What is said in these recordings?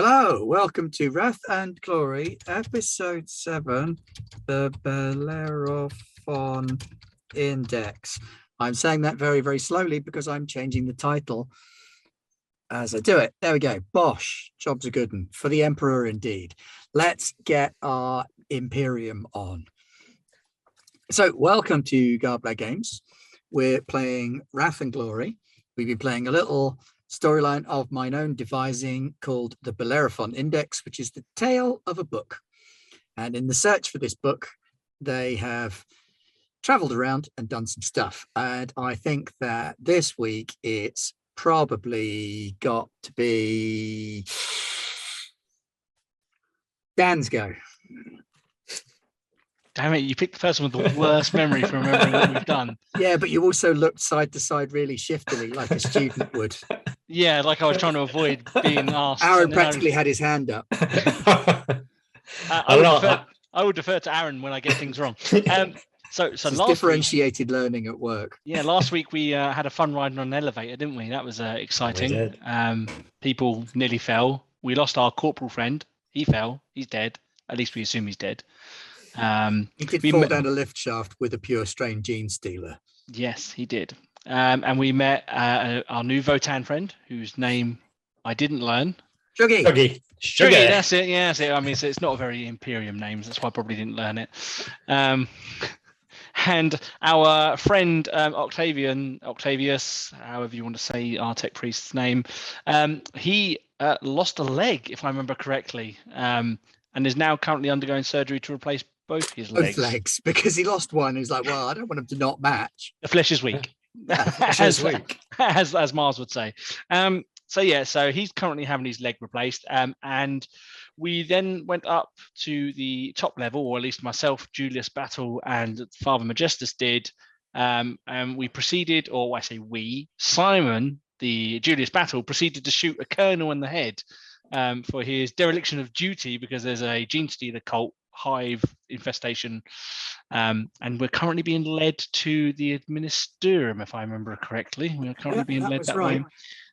Hello, welcome to Wrath and Glory, episode 7, the Bellerophon Index. I'm saying that very, very slowly because I'm changing the title as I do it. There we go. Bosh, job's a good one. For the Emperor indeed. Let's get our Imperium on. So welcome to Garblag Games. We're playing Wrath and Glory. We've been playing a little storyline of mine own devising called the Bellerophon Index, which is the tale of a book. And in the search for this book, they have traveled around and done some stuff. And I think that this week it's probably got to be Dan's go. Damn it, you picked the person with the worst memory for remembering what we've done. Yeah, but you also looked side to side really shiftily like a student would. Yeah, like I was trying to avoid being asked. Aaron practically had his hand up. I would defer to Aaron when I get things wrong. So last differentiated learning at work. Yeah, last week we had a fun ride on an elevator, didn't we? That was exciting. We did. People nearly fell. We lost our corporal friend. He fell. He's dead. At least we assume he's dead. He did fall down a lift shaft with a pure strain gene stealer. Yes, he did. And we met our new Votan friend, whose name I didn't learn. Shuggy, that's it. Yeah, that's it. I mean, it's not a very Imperium name, so that's why I probably didn't learn it. And our friend Octavius, however you want to say our tech priest's name, he lost a leg, if I remember correctly, and is now currently undergoing surgery to replace both his legs. Both legs, because he lost one. He's like, well, I don't want him to not match. The flesh is weak. As Mars would say. So he's currently having his leg replaced. And we then went up to the top level, or at least myself, Julius Battle, and Father Majestus did. And we proceeded, or I say we, Simon, the Julius Battle, proceeded to shoot a colonel in the head for his dereliction of duty, because there's a gene stealer cult hive infestation, and we're currently being led to the administerium, if I remember correctly. We're currently being led that way.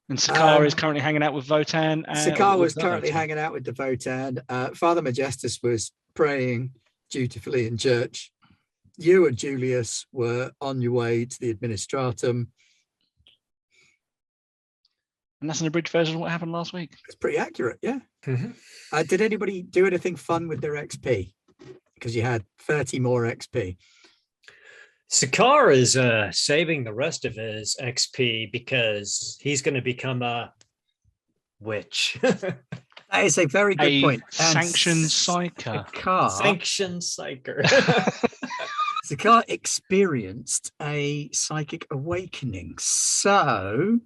And Sakara is currently hanging out with Votan. Sakara was currently hanging out with the Votan. Father Majestus was praying dutifully in church. You and Julius were on your way to the administratum. And that's an abridged version of what happened last week. It's pretty accurate, yeah. Mm-hmm. Did anybody do anything fun with their XP? Because you had 30 more XP. Sakar is saving the rest of his XP because he's going to become a witch. That is a very good point. Sanctioned psyker. Sanctioned psyker. Sakar experienced a psychic awakening. So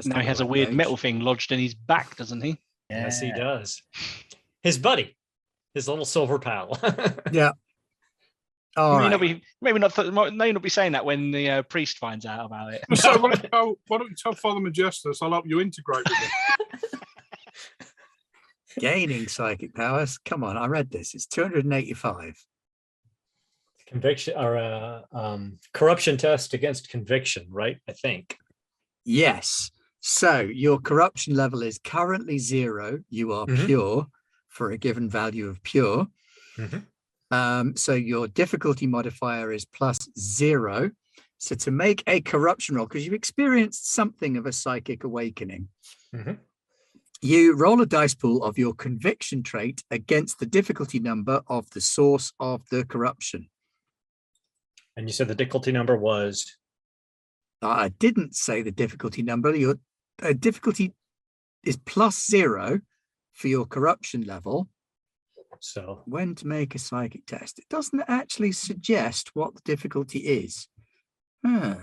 now he has a weird metal thing lodged in his back, doesn't he? Yes, he does. His buddy, his little silver pal. Yeah. All right. Maybe not be saying that when the priest finds out about it. So why don't you tell Father Majestus? I'll help you integrate with it. Gaining psychic powers. Come on, I read this. It's 285. Conviction or corruption test against conviction, right? I think. Yes. So your corruption level is currently 0. You are pure for a given value of pure. So your difficulty modifier is +0. So to make a corruption roll, because you've experienced something of a psychic awakening, you roll a dice pool of your conviction trait against the difficulty number of the source of the corruption. And you said the difficulty number was? I didn't say the difficulty number. Your difficulty is +0 for your corruption level. So when to make a psychic test, it doesn't actually suggest what the difficulty is. Do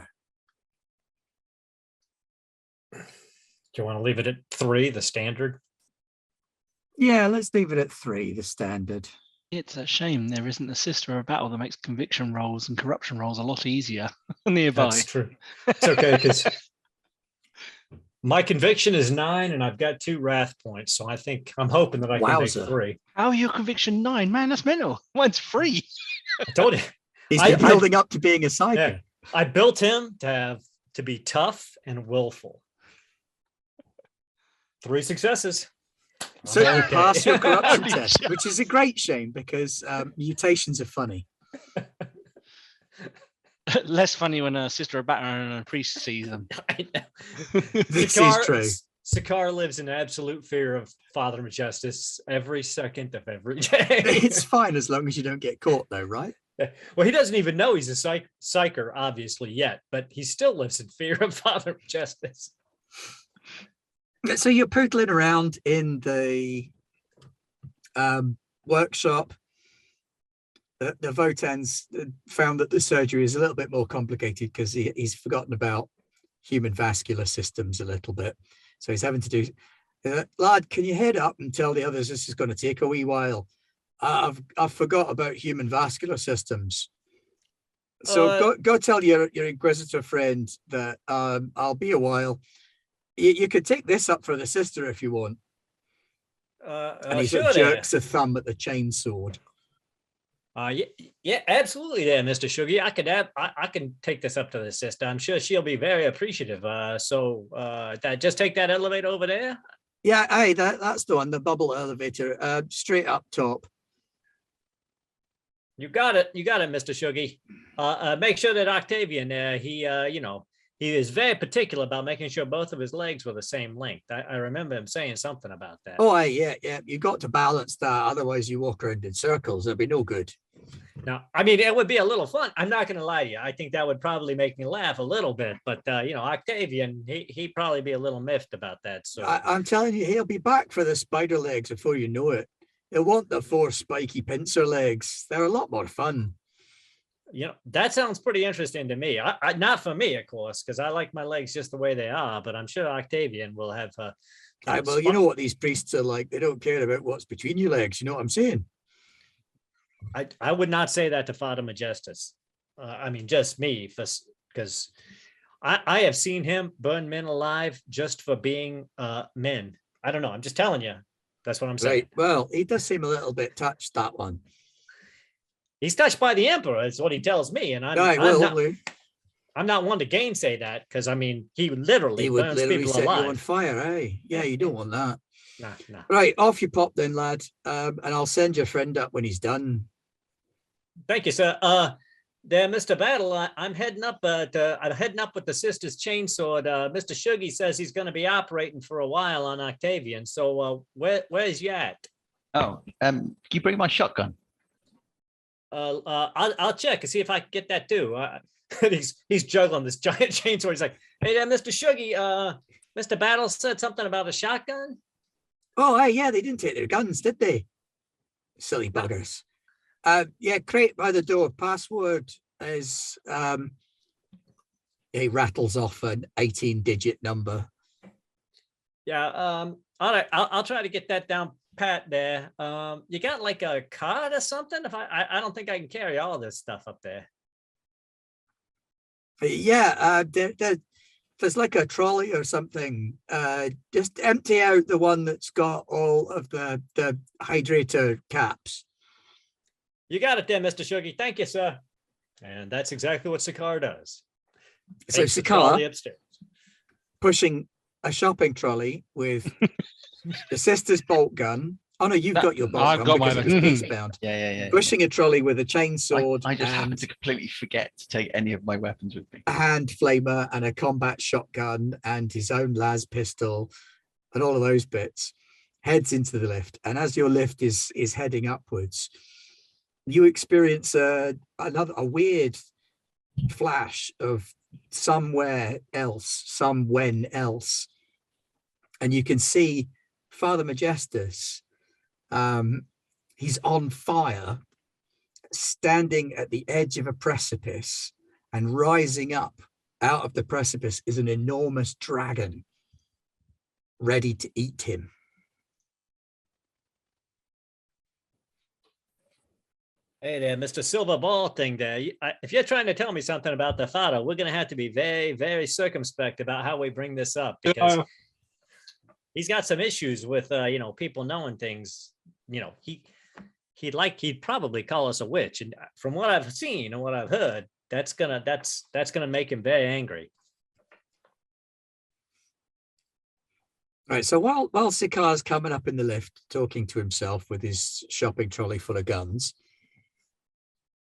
you want to leave it at 3, the standard? Yeah, let's leave it at 3, the standard. It's a shame there isn't a sister of battle that makes conviction rolls and corruption rolls a lot easier nearby. That's true. It's okay, because my conviction is 9 and I've got 2 wrath points. So I'm hoping that I can make 3. How are your conviction 9? Man, that's mental. Mine's 3. I told you. He's building up to being a psychic. Yeah, I built him to be tough and willful. 3 successes. So you Okay. pass your corruption Holy test, shit. which is a great shame because mutations are funny. Less funny when a sister of Batman and a priest sees them. I know. This is true. Sakar lives in absolute fear of Father Majestus every second of every day. It's fine as long as you don't get caught, though, right? Well, he doesn't even know he's a psyker, obviously, yet, but he still lives in fear of Father Majestus. So you're poodling around in the workshop. The Votans found that the surgery is a little bit more complicated because he's forgotten about human vascular systems a little bit. So he's having to do, lad, can you head up and tell the others this is going to take a wee while? I've forgot about human vascular systems. So go tell your Inquisitor friend that I'll be a while. You could take this up for the sister if you want. And he sort of jerks a thumb at the chainsword. Yeah, absolutely there, Mr. Shuggy. I can take this up to the sister. I'm sure she'll be very appreciative. Just take that elevator over there. Yeah, hey, that's the one, the bubble elevator, straight up top. You got it, Mr. Shuggy. Make sure that Octavian there, he is very particular about making sure both of his legs were the same length. I remember him saying something about that. Oh, yeah. You got to balance that. Otherwise, you walk around in circles. It'd be no good. Now, I mean, it would be a little fun. I'm not going to lie to you. I think that would probably make me laugh a little bit. But, Octavian, he'd probably be a little miffed about that. So I'm telling you, he'll be back for the spider legs before you know it. He'll want the 4 spiky pincer legs. They're a lot more fun. That sounds pretty interesting to me. I not for me, of course, because I like my legs just the way they are. But I'm sure Octavian will have. Well, you know what these priests are like. They don't care about what's between your legs. You know what I'm saying? I would not say that to Father Majestus. I mean, just me, because I have seen him burn men alive just for being men. I don't know. I'm just telling you. That's what I'm saying. Right. Well, he does seem a little bit touched, that one. He's touched by the Emperor, is what he tells me. And I'm not one to gainsay that, because I mean, he would literally set alive. you on fire, eh? Yeah, you don't want that. Nah. Right, off you pop then, lad. And I'll send your friend up when he's done. Thank you, sir. There, Mr. Battle, I'm heading up with the sister's chainsword. Mr. Shuggy says he's going to be operating for a while on Octavian. So where's you at? Oh, can you bring my shotgun? I'll check and see if I can get that too. He's juggling this giant chainsaw. He's like, hey there, Mr. Shuggy, Mr. Battle said something about a shotgun. Oh, hey, yeah, they didn't take their guns, did they? Silly buggers. Yeah, crate by the door. Password is he rattles off an 18-digit number. Yeah, all right, I'll try to get that down pat there. You got like a card or something? If I don't think I can carry all this stuff up there. Yeah, there's like a trolley or something. Just empty out the one that's got all of the hydrator caps. You got it there, Mr. Shuggy. Thank you, sir. And that's exactly what Sakar does. So Sakar, pushing a shopping trolley with the sister's bolt gun. Oh no, you've got your bolt I've gun got because mine. it was peace-bound. Yeah. Pushing a trolley with a chainsaw. I just happened to completely forget to take any of my weapons with me. A hand flamer and a combat shotgun and his own las pistol and all of those bits. Heads into the lift, and as your lift is heading upwards, you experience a weird flash of somewhere else, somewhen else, and you can see Father Majestus. He's on fire, standing at the edge of a precipice, and rising up out of the precipice is an enormous dragon ready to eat him. Hey there, Mr. Silver Ball thing there. If you're trying to tell me something about the father, we're going to have to be very, very circumspect about how we bring this up, because he's got some issues with, people knowing things. He'd probably call us a witch. And from what I've seen and what I've heard, that's gonna make him very angry. Right. So while Sikar's coming up in the lift, talking to himself with his shopping trolley full of guns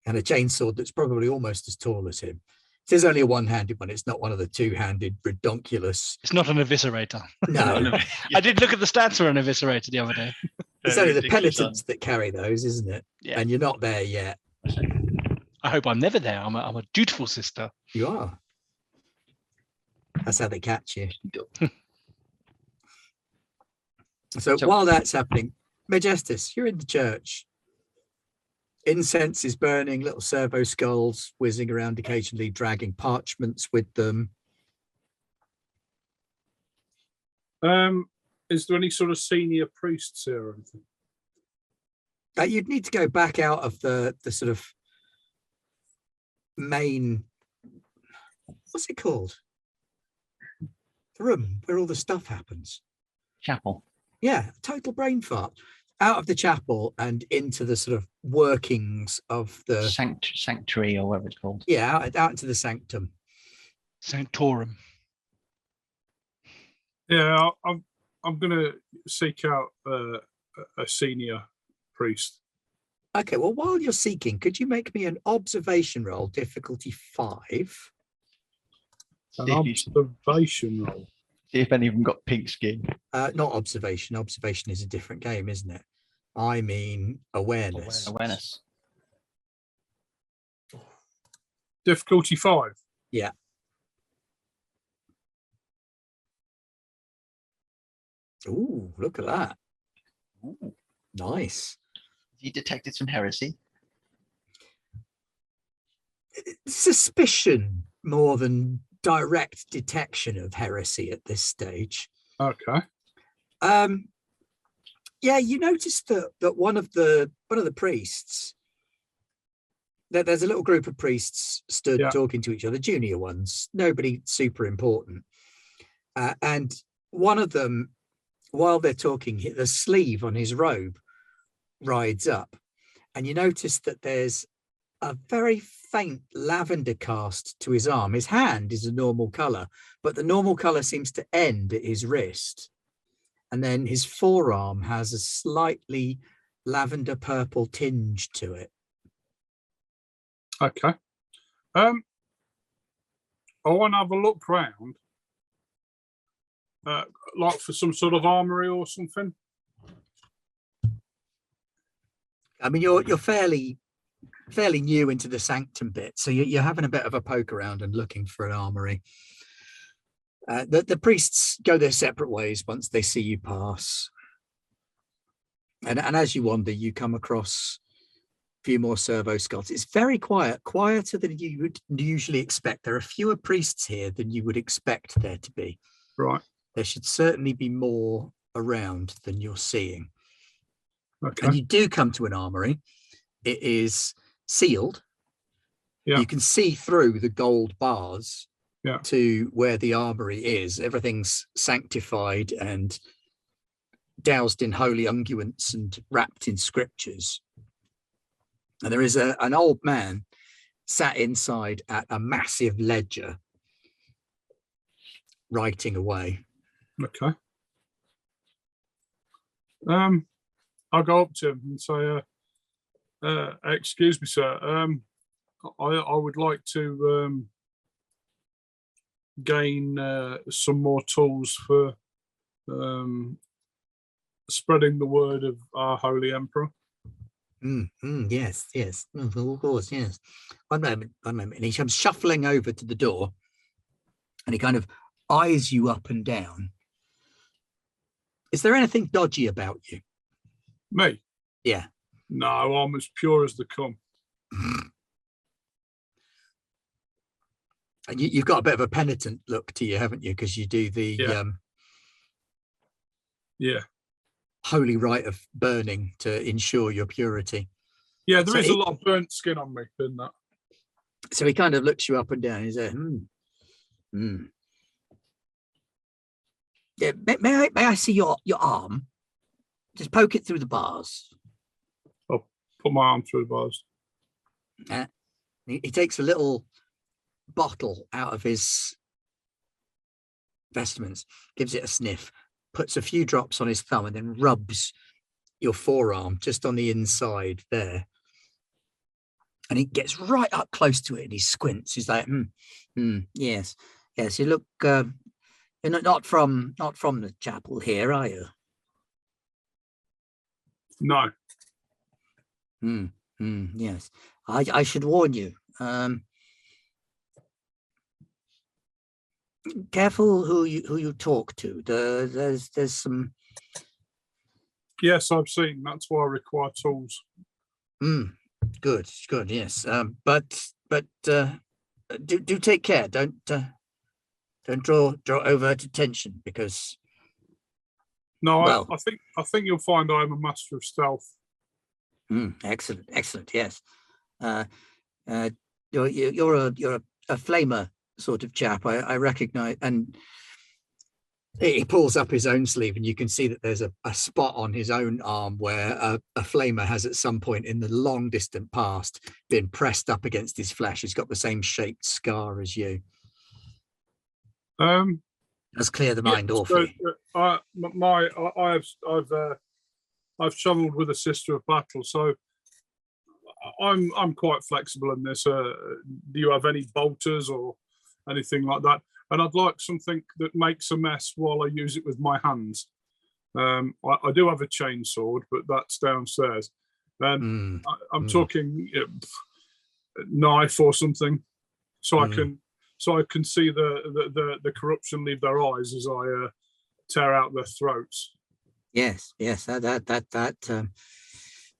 and a chainsaw that's probably almost as tall as him. It is only a one-handed one. It's not one of the two-handed redonkulous. It's not an eviscerator. No, I did look at the stats for an eviscerator the other day. it's only the penitents that carry those, isn't it? Yeah. And you're not there yet. I hope I'm never there. I'm a dutiful sister. You are. That's how they catch you. So while that's happening, Majestus, you're in the church. Incense is burning, little servo skulls whizzing around occasionally, dragging parchments with them. Is there any sort of senior priests here or anything? You'd need to go back out of the sort of main, what's it called? The room where all the stuff happens. Chapel. Yeah, total brain fart. Out of the chapel and into the sort of workings of the Sanctuary or whatever it's called. Yeah, out into the sanctum. Sanctorum. Yeah, I'm going to seek out a senior priest. Okay, well, while you're seeking, could you make me an observation roll, difficulty 5? An observation roll. See if any of them got pink skin. Not observation. Observation is a different game, isn't it? I mean awareness. Awareness. Difficulty 5. Yeah. Ooh, look at that. Ooh. Nice. He detected some heresy. Suspicion more than direct detection of heresy at this stage. Okay. Yeah, you noticed that one of the priests, that there's a little group of priests stood talking to each other, junior ones, nobody super important, and one of them, while they're talking, the sleeve on his robe rides up, and you notice that there's a very faint lavender cast to his arm. His hand is a normal color, but the normal color seems to end at his wrist. And then his forearm has a slightly lavender purple tinge to it. Okay. I want to have a look round, like for some sort of armory or something. I mean, you're fairly new into the sanctum bit, so you're having a bit of a poke around and looking for an armory. The priests go their separate ways once they see you pass, and as you wander, you come across a few more servo skulls. It's very quiet, quieter than you would usually expect. There are fewer priests here than you would expect there to be. Right. There should certainly be more around than you're seeing. Okay. And you do come to an armory. It is sealed. Yeah. You can see through the gold bars yeah. to where the armory is. Everything's sanctified and doused in holy unguents and wrapped in scriptures. And there is an old man sat inside at a massive ledger, writing away. Okay. I'll go up to him and say, excuse me, sir. I would like to gain some more tools for spreading the word of our Holy Emperor. Yes, of course, yes. One moment. And he comes shuffling over to the door and he kind of eyes you up and down. Is there anything dodgy about you? Me? Yeah. No, I'm as pure as they come. And you've got a bit of a penitent look to you, haven't you? Because you do the holy rite of burning to ensure your purity. Yeah, there is a lot of burnt skin on me, isn't that? So he kind of looks you up and down. He's like, Yeah, may I see your arm? Just poke it through the bars. I'll put my arm through the bars. He takes a little bottle out of his vestments, gives it a sniff. puts a few drops on his thumb and then rubs your forearm just on the inside there. And he gets right up close to it and he squints. He's like, yes, yes, you look, you're not from the chapel here, are you? No. Yes, I should warn you. Careful who you talk to. There's some. Yes, I've seen. That's why I require tools. Good. Yes. But do take care. Don't draw overt attention because. No, Well, I think you'll find I am a master of stealth. Excellent. Yes. You're a flamer sort of chap. I recognize, and he pulls up his own sleeve, and you can see that there's a spot on his own arm where a flamer has at some point in the long distant past been pressed up against his flesh. He's got the same shaped scar as you. Let's clear the mind awfully. I've travelled with a sister of battle, so I'm quite flexible in this. Do you have any bolters or anything like that? And I'd like something that makes a mess while I use it with my hands. I do have a chainsaw, but that's downstairs. And I'm talking knife or something, so I can see the corruption leave their eyes as I tear out their throats. Yes, that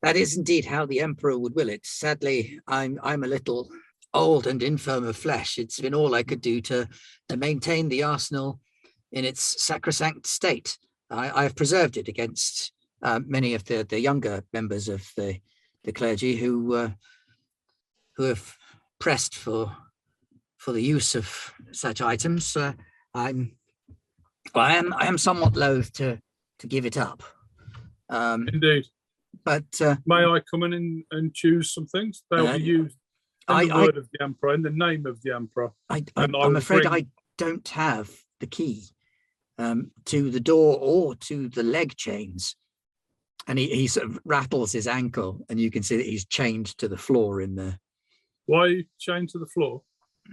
is indeed how the Emperor would will it. Sadly, I'm a little old and infirm of flesh. It's been all I could do to maintain the arsenal in its sacrosanct state. I have preserved it against many of the younger members of the clergy who have pressed for the use of such items. I am somewhat loath to give it up. Indeed. But may I come in and choose some things? They'll be used in the word of the Emperor, in the name of the Emperor. I'm afraid I don't have the key to the door or to the leg chains. And he sort of rattles his ankle, and you can see that he's chained to the floor in there. Why are you chained to the floor?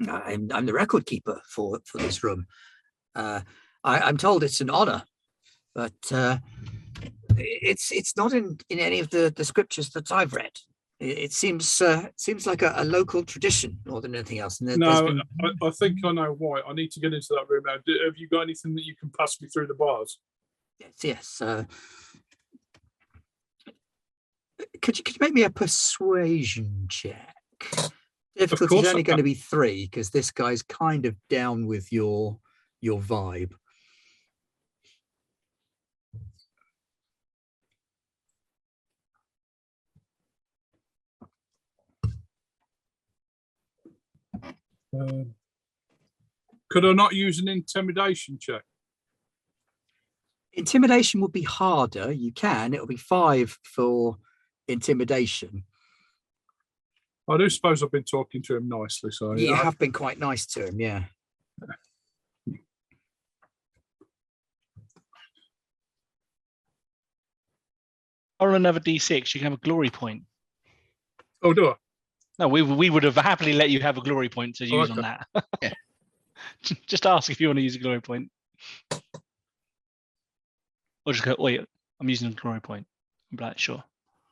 I'm the record keeper for this room. I'm told it's an honor, but it's not in any of the scriptures that I've read. It seems like a local tradition more than anything else. And I think I know why. I need to get into that room now. Have you got anything that you can pass me through the bars? Yes. Could you make me a persuasion check? Difficulty's only going to be 3 because this guy's kind of down with your vibe. Could I not use an intimidation check? Intimidation would be harder. You can. It'll be 5 for intimidation. I do suppose I've been talking to him nicely. So you have been quite nice to him, yeah. Or another D6, you can have a glory point. Oh, do I? No, we would have happily let you have a glory point to use on that. Yeah. Just ask if you want to use a glory point. Or just go, wait, I'm using a glory point. I'm like, sure.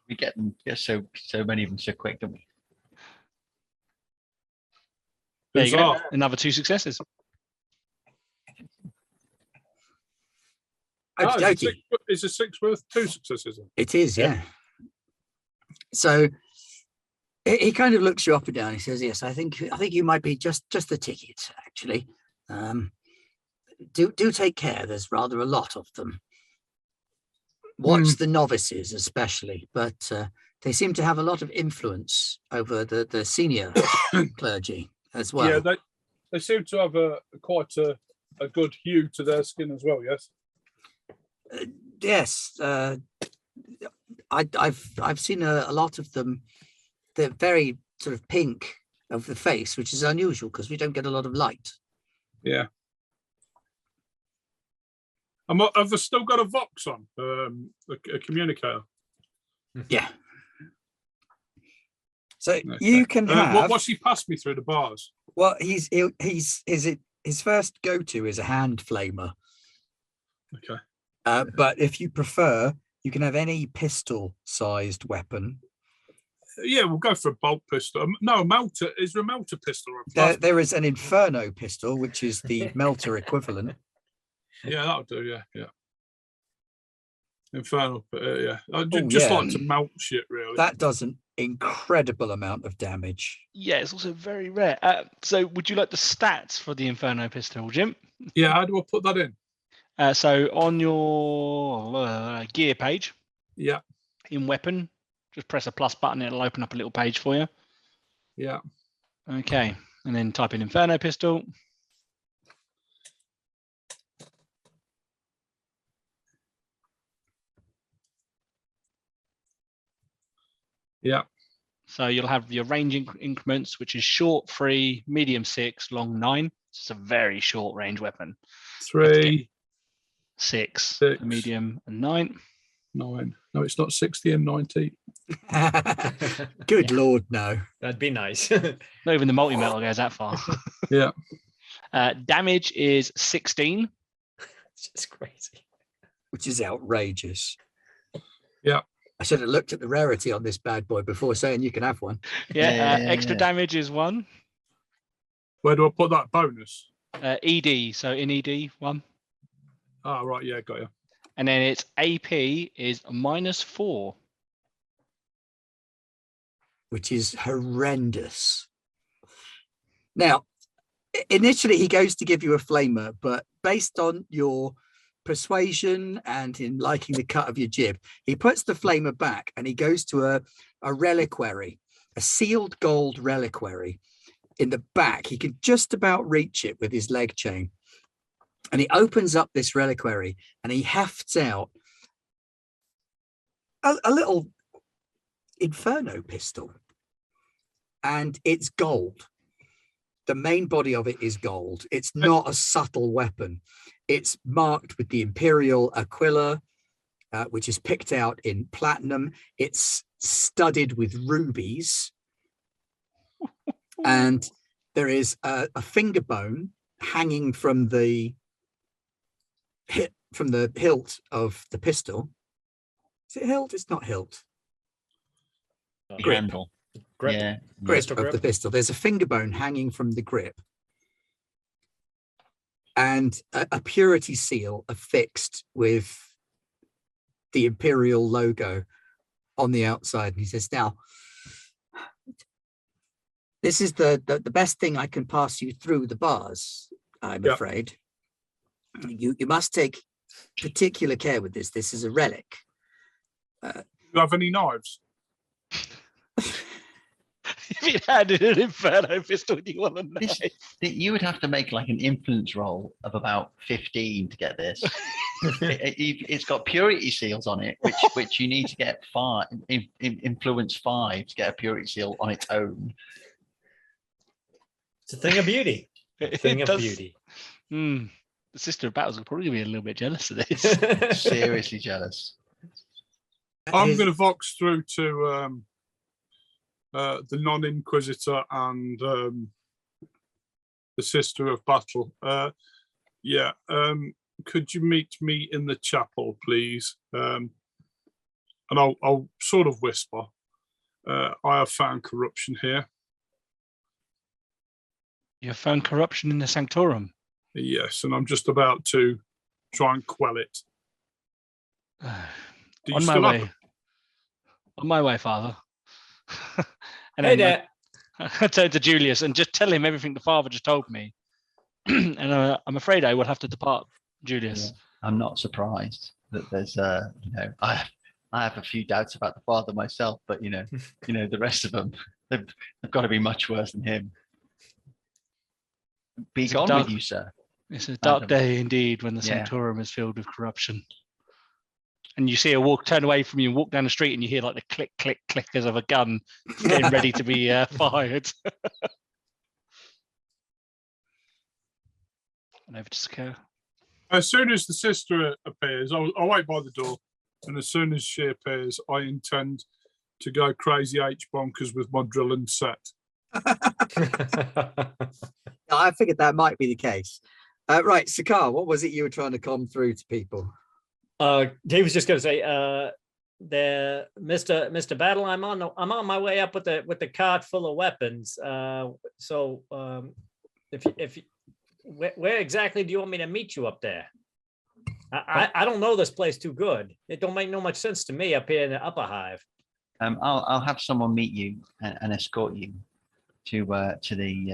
We get them, so many of them so quick, don't we? There you go. Another 2 successes. Is a 6 worth 2 successes? It is, yeah. So he kind of looks you up and down. He says, "Yes, I think you might be just the ticket, actually. Do take care. There's rather a lot of them. Watch the novices, especially, but they seem to have a lot of influence over the senior clergy as well. Yeah, they seem to have quite a good hue to their skin as well. Yes. Yes, I've seen a lot of them. They're very sort of pink of the face, which is unusual because we don't get a lot of light. Yeah. Have they still got a Vox on? A communicator? Yeah. So Okay. you can have. What's he passed me through the bars? Well, his first go-to is a hand flamer. Okay. But if you prefer, you can have any pistol-sized weapon. Yeah, we'll go for a bolt pistol. No, a melter. Is there a melter pistol? Or a plasma? There is an Inferno pistol, which is the melter equivalent. Yeah, that'll do. Yeah. Infernal, yeah. I'd Oh, just yeah. like to melt shit, really. That does an incredible amount of damage. Yeah, it's also very rare. So would you like the stats for the Inferno pistol, Jim? Yeah, how do I put that in? So on your gear page, Yeah, in weapon, just press a plus button. It'll open up a little page for you. yeah. Okay, and then type in Inferno pistol. Yeah. So you'll have your range increments, which is short 3, medium 6, long 9. It's a very short range weapon. 3, 6, 6, medium, and 9. 9. No, it's not 60 and 90. Good Lord, no. That'd be nice. Not even the multi-metal goes that far. Yeah. Damage is 16. It's just crazy. Which is outrageous. Yeah. I should have looked at the rarity on this bad boy before saying you can have one. Extra damage is 1. Where do I put that bonus? ED, so in ED 1. Ah, right. Yeah, got you. And then its AP is -4. Which is horrendous. Now, initially he goes to give you a flamer, but based on your persuasion and in liking the cut of your jib, he puts the flamer back and he goes to a reliquary, a sealed gold reliquary in the back. He can just about reach it with his leg chain. And he opens up this reliquary and he hefts out a little Inferno pistol. And it's gold. The main body of it is gold. It's not a subtle weapon. It's marked with the Imperial Aquila, which is picked out in platinum. It's studded with rubies. And there is a finger bone hanging from the hilt of the pistol. Is it hilt? It's not hilt. The handle. Grip. Yeah. Grip Pistol of grip. the pistol. There's a finger bone hanging from the grip. And a purity seal affixed with the Imperial logo on the outside. And he says, now, this is the best thing I can pass you through the bars, I'm Yep. afraid. You must take particular care with this. This is a relic. Do you have any knives? If you had an Inferno pistol, do you want a This, knife? you would have to make like an influence roll of about 15 to get this. It's got purity seals on it, which you need to get 5, influence 5 to get a purity seal on its own. It's a thing of beauty. Thing It of does- beauty. The Sister of Battles will probably be a little bit jealous of this. Seriously jealous. I'm going to vox through to the non-inquisitor and the Sister of Battle. Could you meet me in the chapel, please? And I'll sort of whisper. I have found corruption here. You found corruption in the Sanctorum. Yes, and I'm just about to try and quell it. Do you On my still have way. it? On my way, Father. And Hey, then Dad. I turn to Julius and just tell him everything the father just told me. And I'm afraid I will have to depart, Julius. I'm not surprised that there's I have a few doubts about the father myself, but the rest of them, they've got to be much worse than him. Be It's a gone dark- with you, sir. It's a dark Madam. day indeed when the Yeah. Sanctorum is filled with corruption. And you see her turn away from you and walk down the street, and you hear like the click, click, clickers of a gun getting ready to be fired. And over to Sako. As soon as the sister appears, I'll wait by the door, and as soon as she appears, I intend to go crazy H bonkers with my drill and set. I figured that might be the case. Right, Sakar, what was it you were trying to come through to people? Dave was just going to say, the Mr. Battle, I'm on my way up with the cart full of weapons. Where exactly do you want me to meet you up there? I don't know this place too good. It don't make no much sense to me up here in the upper hive. I'll have someone meet you and escort you to the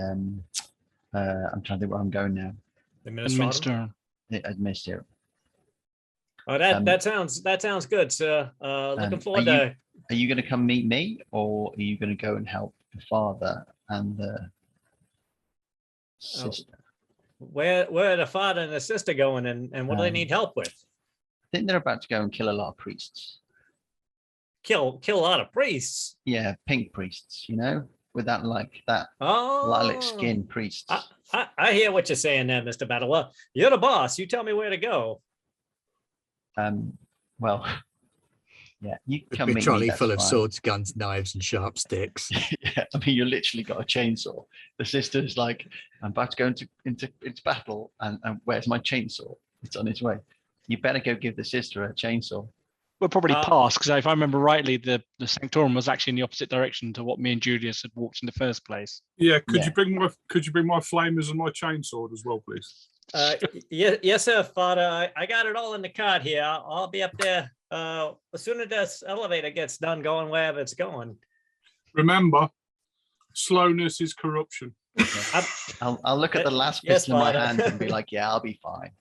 I'm trying to think where I'm going now. The Minster. Administrator. Oh, that sounds good, sir. Looking forward to. Are you going to come meet me, or are you going to go and help the father and the sister? Where are the father and the sister going, and what do they need help with? I think they're about to go and kill a lot of priests. Kill a lot of priests. Yeah, pink priests, with that Oh, lilac skin priests. I hear what you're saying there, Mr. Battle. Well, you're the boss. You tell me where to go. Well, yeah, you can A meet trolley me, full of that's fine. swords, guns, knives, and sharp sticks. Yeah, I mean, you literally got a chainsaw. The sister's like, I'm about to go into battle, and where's my chainsaw? It's on its way. You better go give the sister a chainsaw. We'll probably pass, because if I remember rightly, the Sanctorum was actually in the opposite direction to what me and Julius had walked in the first place. Yeah, could you bring my flamers and my chainsaw as well, please? Yes, sir, Father. I got it all in the cart here. I'll be up there as soon as this elevator gets done going wherever it's going. Remember, slowness is corruption. Okay. I'll look at the last Yes, pistol in my Father. hand and be like, yeah, I'll be fine.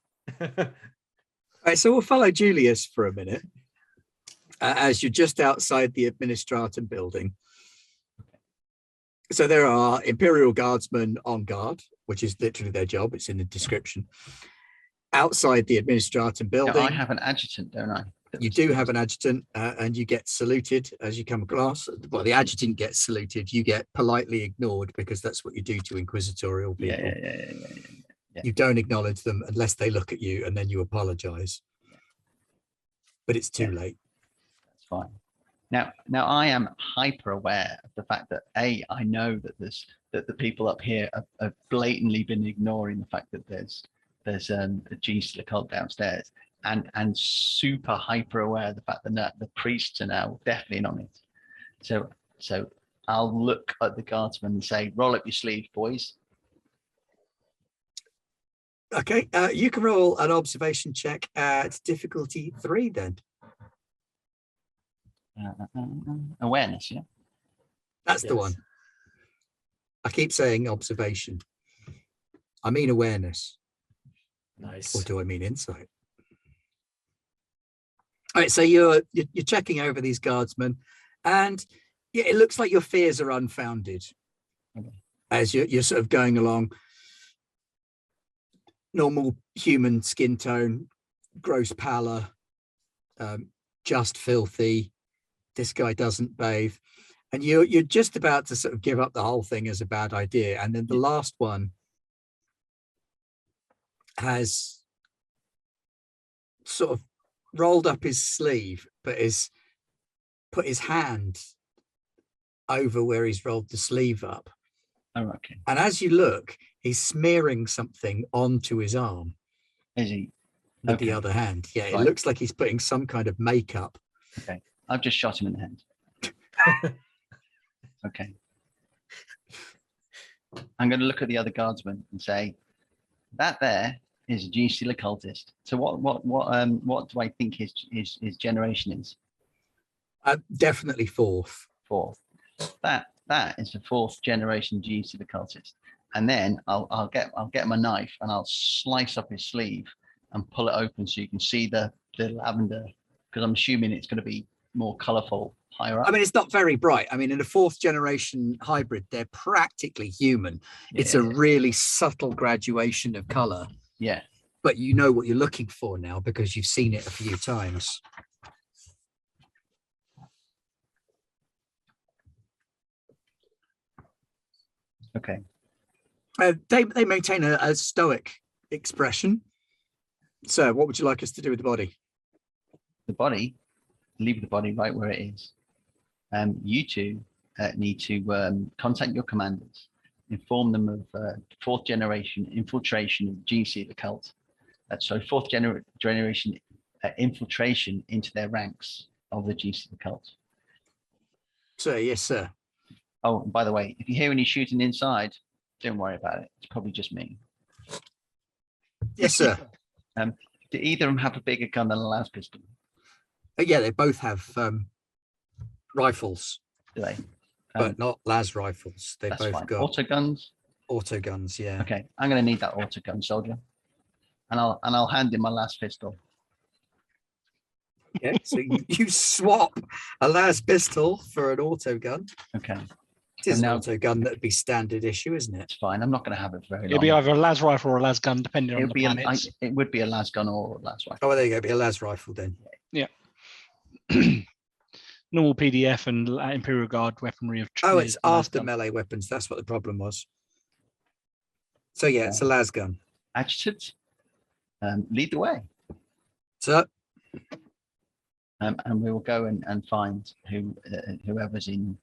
Right, so we'll follow Julius for a minute as you're just outside the Administratum building. So there are Imperial Guardsmen on guard, which is literally their job. It's in the description. Outside the Administratum building. Now, I have an adjutant, don't I? You do have an adjutant, and you get saluted as you come across. Well, the adjutant gets saluted. You get politely ignored because that's what you do to inquisitorial people. Yeah. You don't acknowledge them unless they look at you, and then you apologize. But it's too late. That's fine. Now I am hyper aware of the fact that I know that the people up here have blatantly been ignoring the fact that there's a genius occult downstairs, and super hyper aware of the fact that the priests are now definitely on it. So I'll look at the guardsmen and say, roll up your sleeves, boys. Okay, you can roll an observation check at difficulty 3 then. Awareness, yeah. That's the one. I keep saying observation. I mean awareness. Nice. Or do I mean insight? All right, so you're checking over these guardsmen, and yeah, it looks like your fears are unfounded. Okay. As you're sort of going along. Normal human skin tone, gross pallor, just filthy. This guy doesn't bathe, and you're just about to sort of give up the whole thing as a bad idea, and then the last one has sort of rolled up his sleeve, but is put his hand over where he's rolled the sleeve up. Oh, okay. And as you look, he's smearing something onto his arm. Is he? With the other hand. Yeah, it Right. looks like he's putting some kind of makeup. Okay. I've just shot him in the hand. Okay. I'm going to look at the other guardsman and say, that there is a GC occultist. So what do I think his generation is? Definitely fourth. Fourth. That is the fourth generation GC occultist. And then I'll get my knife and I'll slice up his sleeve and pull it open so you can see the lavender, because I'm assuming it's going to be more colorful higher up. I mean, it's not very bright. I mean, in a fourth generation hybrid, they're practically human. It's a really subtle graduation of color. Yeah. But you know what you're looking for now because you've seen it a few times. Okay. They maintain a stoic expression. So, what would you like us to do with the body? The body, leave the body right where it is. You two need to contact your commanders, inform them of fourth generation infiltration of GC the cult. So fourth generation infiltration into their ranks of the GC the cult. Sir, yes, sir. Oh, and by the way, if you hear any shooting inside, don't worry about it. It's probably just me. Yes, sir. Do either of them have a bigger gun than a las pistol? Yeah, they both have rifles, Do they? but not las rifles. They That's both fine. got Auto guns. auto guns. Yeah. Okay, I'm going to need that auto gun, soldier, and I'll hand him my las pistol. Yeah. So you swap a las pistol for an auto gun. Okay, It is And an now- auto gun that'd be standard issue, isn't it? it's fine. I'm not going to have it for very It'll be long. either a las rifle or a las gun, depending It on would the be planets. it would be a las gun or a las rifle. Oh, well, there you go. Be a las rifle then. Normal PDF and Imperial Guard weaponry of. Oh, it's is the las after gun. melee weapons. That's what the problem was. So yeah, it's a las gun. Adjutant, lead the way, So and we will go and find whoever's in.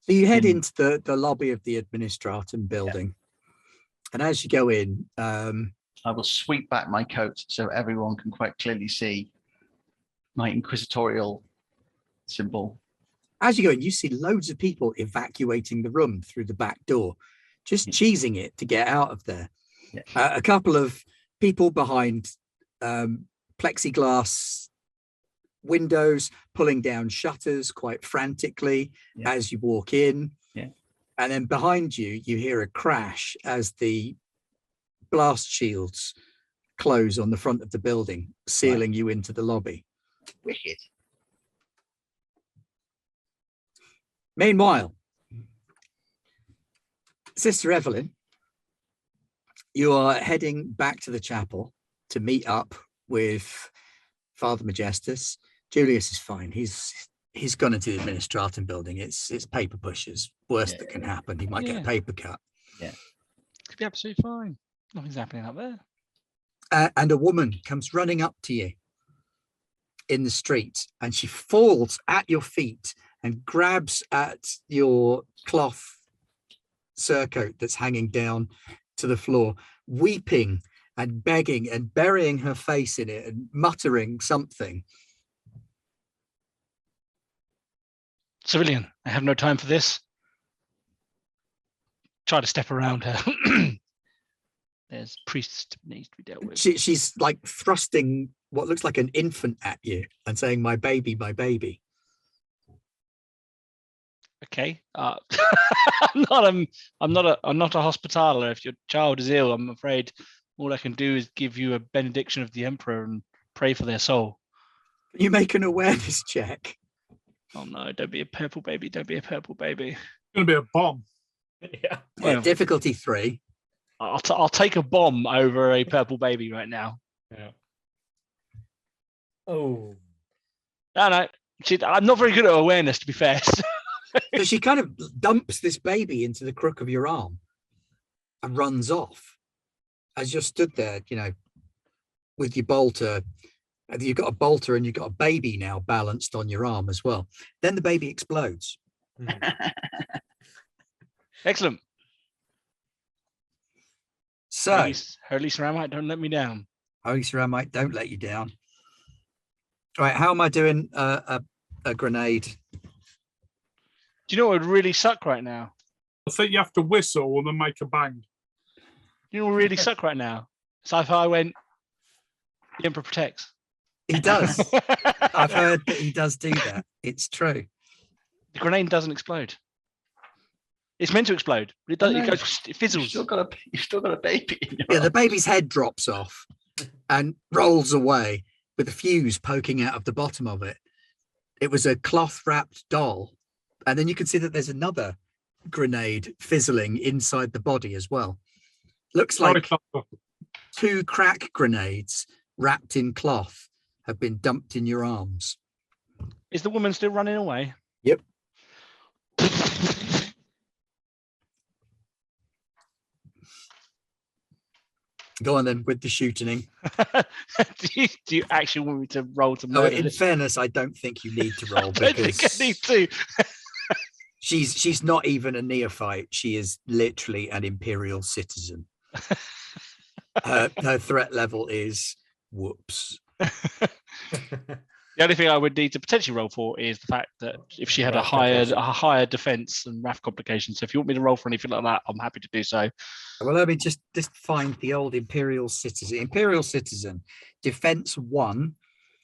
So you head in- into the lobby of the Administratum building. And as you go in, I will sweep back my coat so everyone can quite clearly see my inquisitorial symbol. as you go in, you see loads of people evacuating the room through the back door, just Yeah. cheesing it to get out of there. Yeah. A couple of people behind plexiglass windows, pulling down shutters quite frantically Yeah. as you walk in. Yeah. And then behind you, you hear a crash as the blast shields close on the front of the building, sealing you into the lobby. Wicked. Meanwhile, Sister Evelyn, you are heading back to the chapel to meet up with Father Majestus. Julius is fine. He's gone into the Administratum building. It's paper pushers. Worst that can happen. He might get Yeah. a paper cut. Could be absolutely fine. Nothing's happening up there. And a woman comes running up to you in the street, and she falls at your feet and grabs at your cloth surcoat that's hanging down to the floor, weeping and begging and burying her face in it and muttering something. Civilian, I have no time for this. Try to step around her. There's priest needs to be dealt with. She's like thrusting what looks like an infant at you and saying, "My baby, my baby." Okay. I'm not a hospitaller. If your child is ill, I'm afraid all I can do is give you a benediction of the emperor and pray for their soul. You make an awareness check. Oh no, don't be a purple baby. Don't be a purple baby. It's going to be a bomb. Yeah. Well, Difficulty 3. I'll take a bomb over a purple baby right now. Yeah. Oh. No. I'm not very good at awareness, to be fair. So she kind of dumps this baby into the crook of your arm and runs off. As you're stood there, with your bolter, you've got a bolter and you've got a baby now balanced on your arm as well. Then the baby explodes. Excellent. So, Holy Ceramite, don't let me down. Holy Ceramite, don't let you down. All right, how am I doing a grenade? Do you know what would really suck right now? I think you have to whistle and then make a bang. You know what would really suck right now? So if I went, the Emperor protects. He does. I've heard that he does do that. It's true. The grenade doesn't explode. It's meant to explode, but it doesn't. No, It goes. It You've fizzles. still got a baby in your Yeah, the arm. baby's head drops off and rolls away with a fuse poking out of the bottom of it. It was a cloth wrapped doll. And then you can see that there's another grenade fizzling inside the body as well. Looks Very like clever. 2 crack grenades wrapped in cloth have been dumped in your arms. Is the woman still running away? Yep. Go on then with the shooting. do you actually want me to roll to No, murder in this? fairness, I don't think you need to I roll don't think I need because to. she's not even a neophyte. She is literally an imperial citizen. Her threat level is whoops. The only thing I would need to potentially roll for is the fact that if she had a Wrath complication. higher defense and wrath complications. So if you want me to roll for anything like that, I'm happy to do so. Well, let me just find the old imperial citizen. Imperial citizen, defense 1.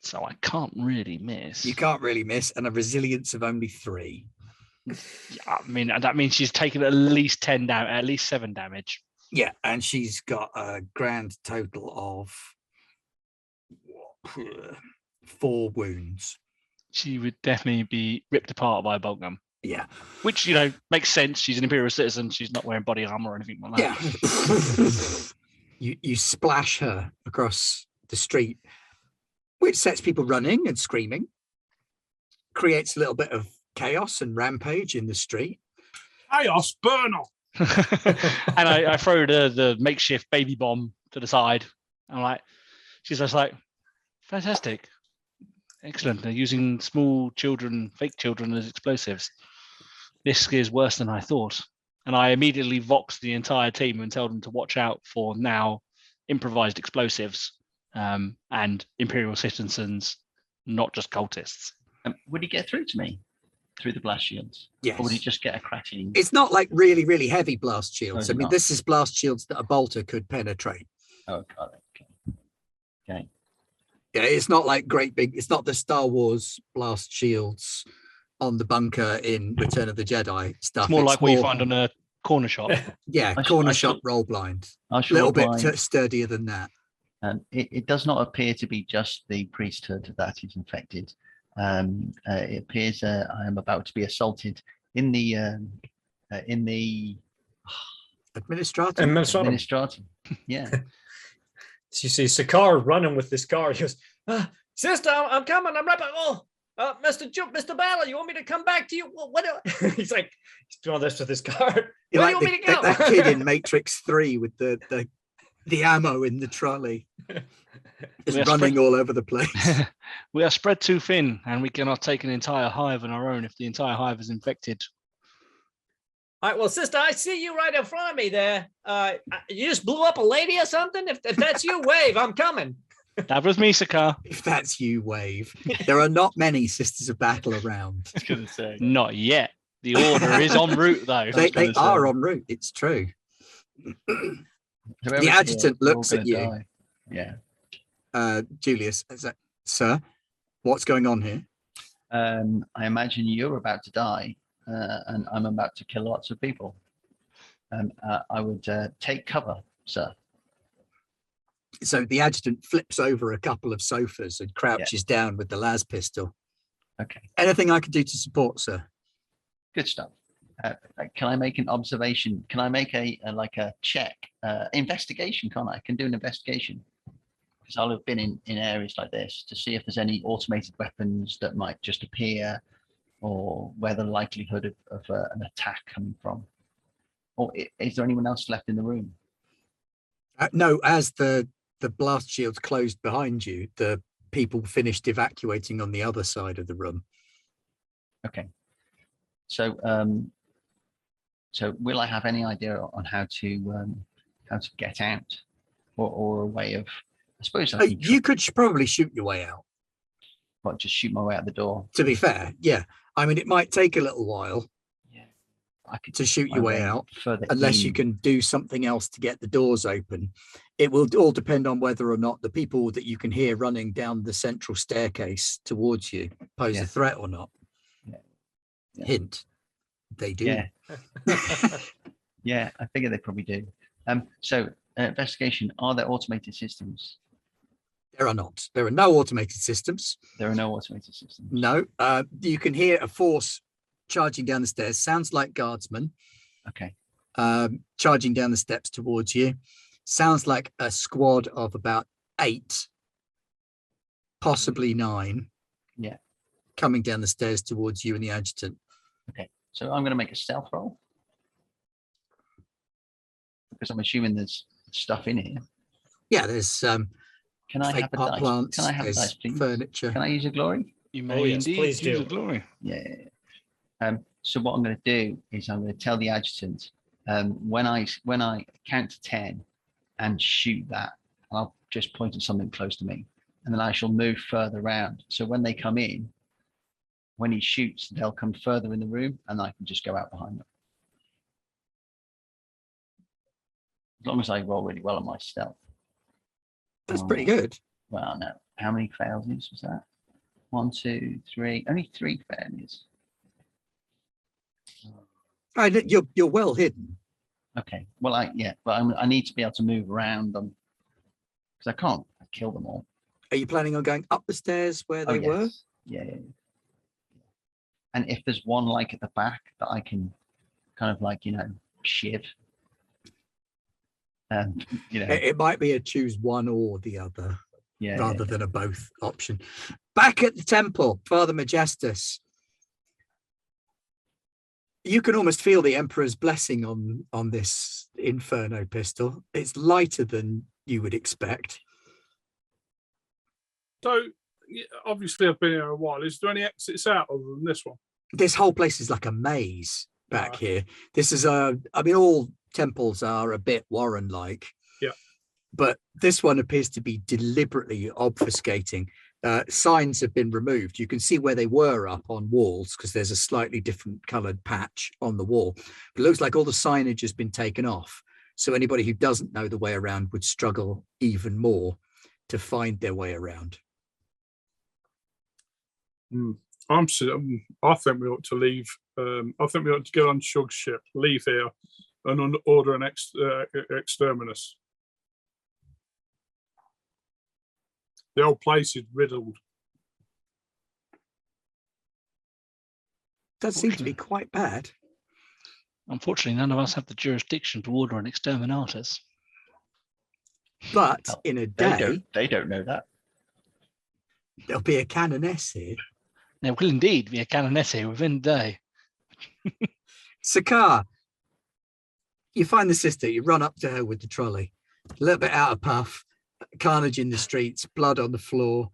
So I can't really miss. You can't really miss, and a resilience of only 3. I mean, that means she's taken at least 10 damage, at least 7 damage. Yeah, and she's got a grand total of 4 wounds. She would definitely be ripped apart by a bolt gun. Yeah. Which, makes sense. She's an Imperial citizen. She's not wearing body armor or anything like that. Yeah. you splash her across the street, which sets people running and screaming, creates a little bit of chaos and rampage in the street. Chaos burner. And I throw the makeshift baby bomb to the side. I'm like, she's just like, fantastic. Excellent. They're using small children, fake children as explosives. This is worse than I thought. And I immediately vox the entire team and tell them to watch out for now improvised explosives and Imperial citizens, not just cultists. Would he get through to me through the blast shields? Yes. Or would he just get a cracking? It's not like really, really heavy blast shields. Oh, I mean, not. this is blast shields that a bolter could penetrate. Oh, got it. Okay. Yeah, it's not like great big, it's not the Star Wars blast shields on the bunker in Return of the Jedi stuff. It's more like what you find on a corner shop. Yeah, I corner shall- shop roll blind. I A shall little bit apply. sturdier than that. It does not appear to be just the priesthood that is infected. It appears I am about to be assaulted in the Administrator. administratum. Yeah. So you see Sakar running with this car. He goes, sister, I'm coming. I'm right back. Mr. Battle, you want me to come back to you? He's like, he's doing this with his car. You're Where like do you want me to go? that kid in Matrix 3 with the ammo in the trolley. Just Yeah, running all over the place. We are spread too thin, and we cannot take an entire hive on our own if the entire hive is infected. All right, well, sister, I see you right in front of me there. You just blew up a lady or something? If that's you, wave. I'm coming. That was me, Sakar. If that's you, wave. There are not many Sisters of Battle around. I was going to say. Not yet. The order is en route, though. They gonna say. are en route. It's true. Whoever's adjutant we're all looks at gonna you. die. Yeah. Julius, sir, what's going on here? I imagine you're about to die, and I'm about to kill lots of people. I would take cover, sir. So the adjutant flips over a couple of sofas and crouches down with the las pistol. Okay, Anything I can do to support, sir? good stuff. Can I make an observation? Can I make a check, investigation? Can't I? Can do an investigation because I'll have been in areas like this to see if there's any automated weapons that might just appear, or where the likelihood of an attack coming from. Or is there anyone else left in the room? No, as the blast shields closed behind you, the people finished evacuating on the other side of the room. Okay. So, so will I have any idea on how to get out, or a way of? I suppose I can You could probably shoot your way out. just shoot my way out the door. To be fair, yeah. I mean, it might take a little while I could to shoot my your way way out, further unless you in. can do something else to get the doors open. It will all depend on whether or not the people that you can hear running down the central staircase towards you pose Yeah. a threat or not. Yeah. Hint, they do. Yeah. Yeah, I figure they probably do. So investigation, are there automated systems? There are not. There are no automated systems. There are no automated systems. No. You can hear a force charging down the stairs. Sounds like guardsmen. Okay. Charging down the steps towards you. Sounds like a squad of about 8, possibly 9. Yeah. Coming down the stairs towards you and the adjutant. Okay. So I'm going to make a stealth roll because I'm assuming there's stuff in here. Yeah, there's Can I fake have a pot dice? plants. Can I have a There's dice, please? furniture. Can I use a glory? You Oh, may yes, indeed please use do. a glory. Yeah. So what I'm going to do is I'm going to tell the adjutant when I count to 10 and shoot that, I'll just point at something close to me, and then I shall move further around. So when they come in, when he shoots, they'll come further in the room, and I can just go out behind them. As long as I roll really well on my stealth. That's pretty good. Well, no. How many failures was that? 1, 2, 3. Only 3 failures. You're well hidden. Okay. Well, I need to be able to move around them because I can't kill them all. Are you planning on going up the stairs where they were? Yeah. And if there's one like at the back that I can kind of like, shiv. It might be a choose one or the other rather than a both option. Back at the temple, Father Majestus. You can almost feel the Emperor's blessing on this Inferno pistol. It's lighter than you would expect. So, obviously, I've been here a while. Is there any exits out other than this one? This whole place is like a maze back here. This is all temples are a bit Warren-like. Yeah. But this one appears to be deliberately obfuscating. Signs have been removed. You can see where they were up on walls because there's a slightly different coloured patch on the wall. But it looks like all the signage has been taken off. So anybody who doesn't know the way around would struggle even more to find their way around. I think we ought to leave. I think we ought to get on Shug's ship, leave here, and order an exterminus. The old place is riddled. Does seem to be quite bad. Unfortunately, none of us have the jurisdiction to order an exterminatus. But in a day, they don't know that. There'll be a canoness here. There will indeed be a canoness here within a day. Sakar, you find the sister, you run up to her with the trolley, a little bit out of puff, carnage in the streets, blood on the floor.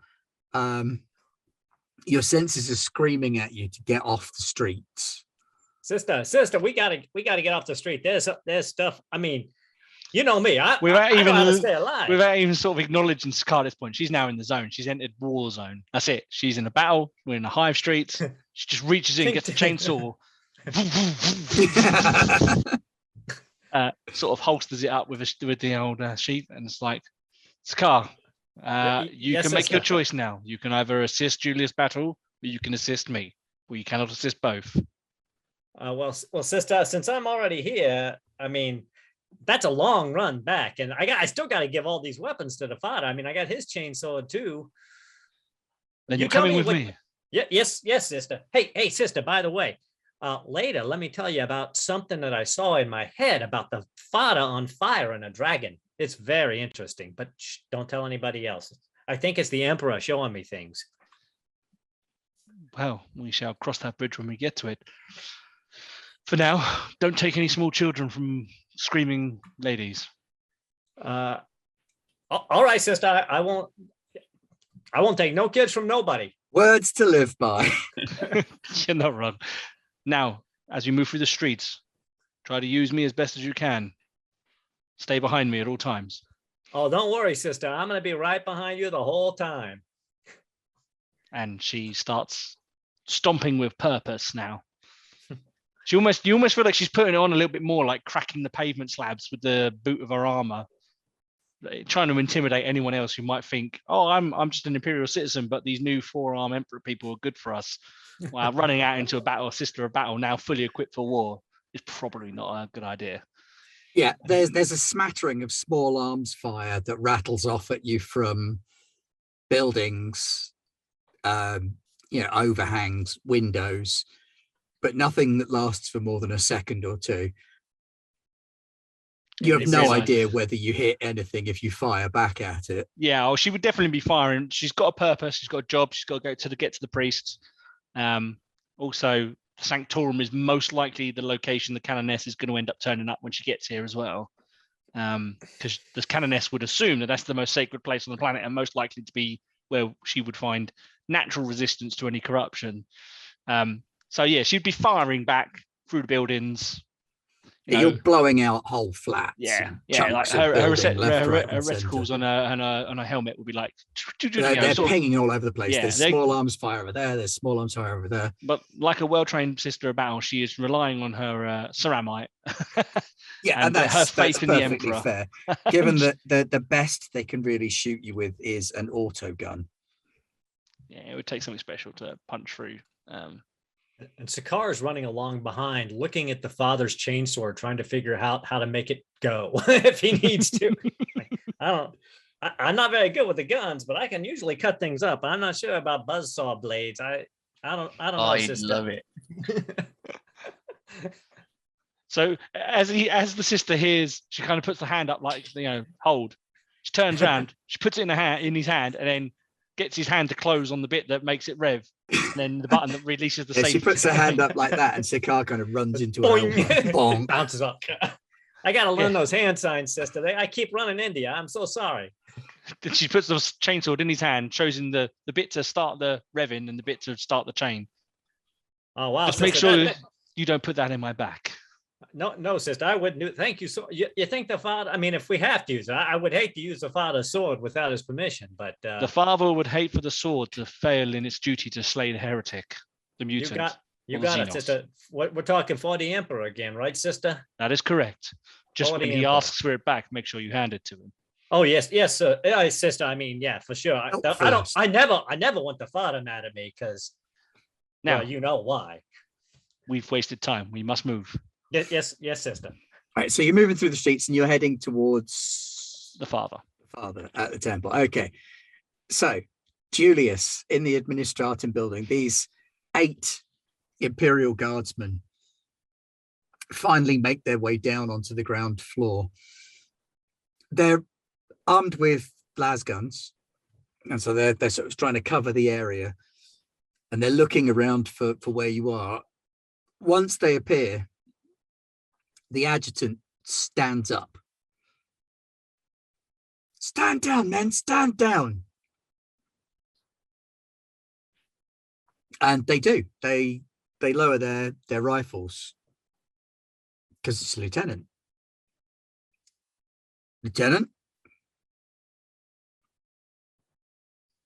Your senses are screaming at you to get off the streets. Sister, we gotta get off the street. There's stuff. I mean, you know me. I know how to stay alive. Without even sort of acknowledging Sakar at this point, she's now in the zone. She's entered war zone. That's it. She's in a battle. We're in the hive streets. She just reaches in, gets a chainsaw, sort of holsters it up with the old sheath, and it's like, Sakar, you can make your choice now. You can either assist Julius Battle, or you can assist me, or you cannot assist both. Well, sister, since I'm already here, I mean, that's a long run back, and I still got to give all these weapons to the father. I mean, I got his chainsaw too. Then you're coming with me. Yeah, yes, sister. Hey, sister. By the way, later, let me tell you about something that I saw in my head about the father on fire and a dragon. It's very interesting, but don't tell anybody else. I think it's the Emperor showing me things. Well, we shall cross that bridge when we get to it. For now, don't take any small children from screaming ladies. All right, sister. I won't take no kids from nobody. Words to live by. You're not wrong. Now, as you move through the streets, try to use me as best as you can. Stay behind me at all times. Oh, don't worry, sister. I'm going to be right behind you the whole time. And she starts stomping with purpose now. You almost feel like she's putting it on a little bit more, like cracking the pavement slabs with the boot of her armor, trying to intimidate anyone else who might think, "Oh, I'm just an Imperial citizen, but these new 4-arm Emperor people are good for us." While running out into a battle, sister of battle, now fully equipped for war, is probably not a good idea. Yeah, there's a smattering of small arms fire that rattles off at you from buildings, overhangs, windows, but nothing that lasts for more than a second or two. You have no idea whether you hit anything if you fire back at it. Yeah, she would definitely be firing. She's got a purpose. She's got a job. She's got to get to the priest. Also, Sanctorum is most likely the location the canoness is going to end up turning up when she gets here as well. because the Canoness would assume that that's the most sacred place on the planet and most likely to be where she would find natural resistance to any corruption. So yeah, she'd be firing back through the buildings. You're blowing out whole flats. Yeah, and yeah. Like chunks of her building left, right, and reticles centre. on her helmet would be like. They're pinging all over the place. Yeah, There's small arms fire over there. There's small arms fire over there. But like a well-trained sister of battle, she is relying on her ceramite. Yeah, and her faith in the perfectly Emperor. fair. Given that the best they can really shoot you with is an auto gun. Yeah, it would take something special to punch through. And Sakar is running along behind, looking at the father's chainsword, trying to figure out how to make it go if he needs to. I'm not very good with the guns, but I can usually cut things up. I'm not sure about buzzsaw blades. I don't know. I sister. love it. So as the sister hears, she kind of puts the hand up like, hold. She turns around, she puts it in his hand, and then gets his hand to close on the bit that makes it rev. And then the button that releases the safety. She puts her hand up like that, and Sakar kind of runs into her. Bonk. Bounces up. I got to learn those hand signs, sister. I keep running into you. I'm so sorry. Then she puts the chainsword in his hand, shows him the bit to start the revving and the bit to start the chain. Oh, wow. Just make sure you don't put that in my back. No, sister, I wouldn't do it. Thank you. So you think the father, I mean, if we have to use it, I would hate to use the father's sword without his permission, but the father would hate for the sword to fail in its duty to slay the heretic, the mutant. You got it, sister. We're talking for the Emperor again, right, sister? That is correct. Just For the when he Emperor. asks for it back, make sure you hand it to him. Oh yes, sir. Yeah, sister. I mean, yeah, for sure. I never want the father mad at me because Now you know why. we've wasted time. We must move. Yes, sister. All right, so you're moving through the streets and you're heading towards The father. the father at the temple. Okay, so Julius in the Administratum building, these 8 Imperial guardsmen finally make their way down onto the ground floor. They're armed with las guns, and so they're sort of trying to cover the area, and they're looking around for where you are. Once they appear, the adjutant stands up. Stand down, men, stand down. And they do. They lower their rifles because it's a lieutenant. Lieutenant?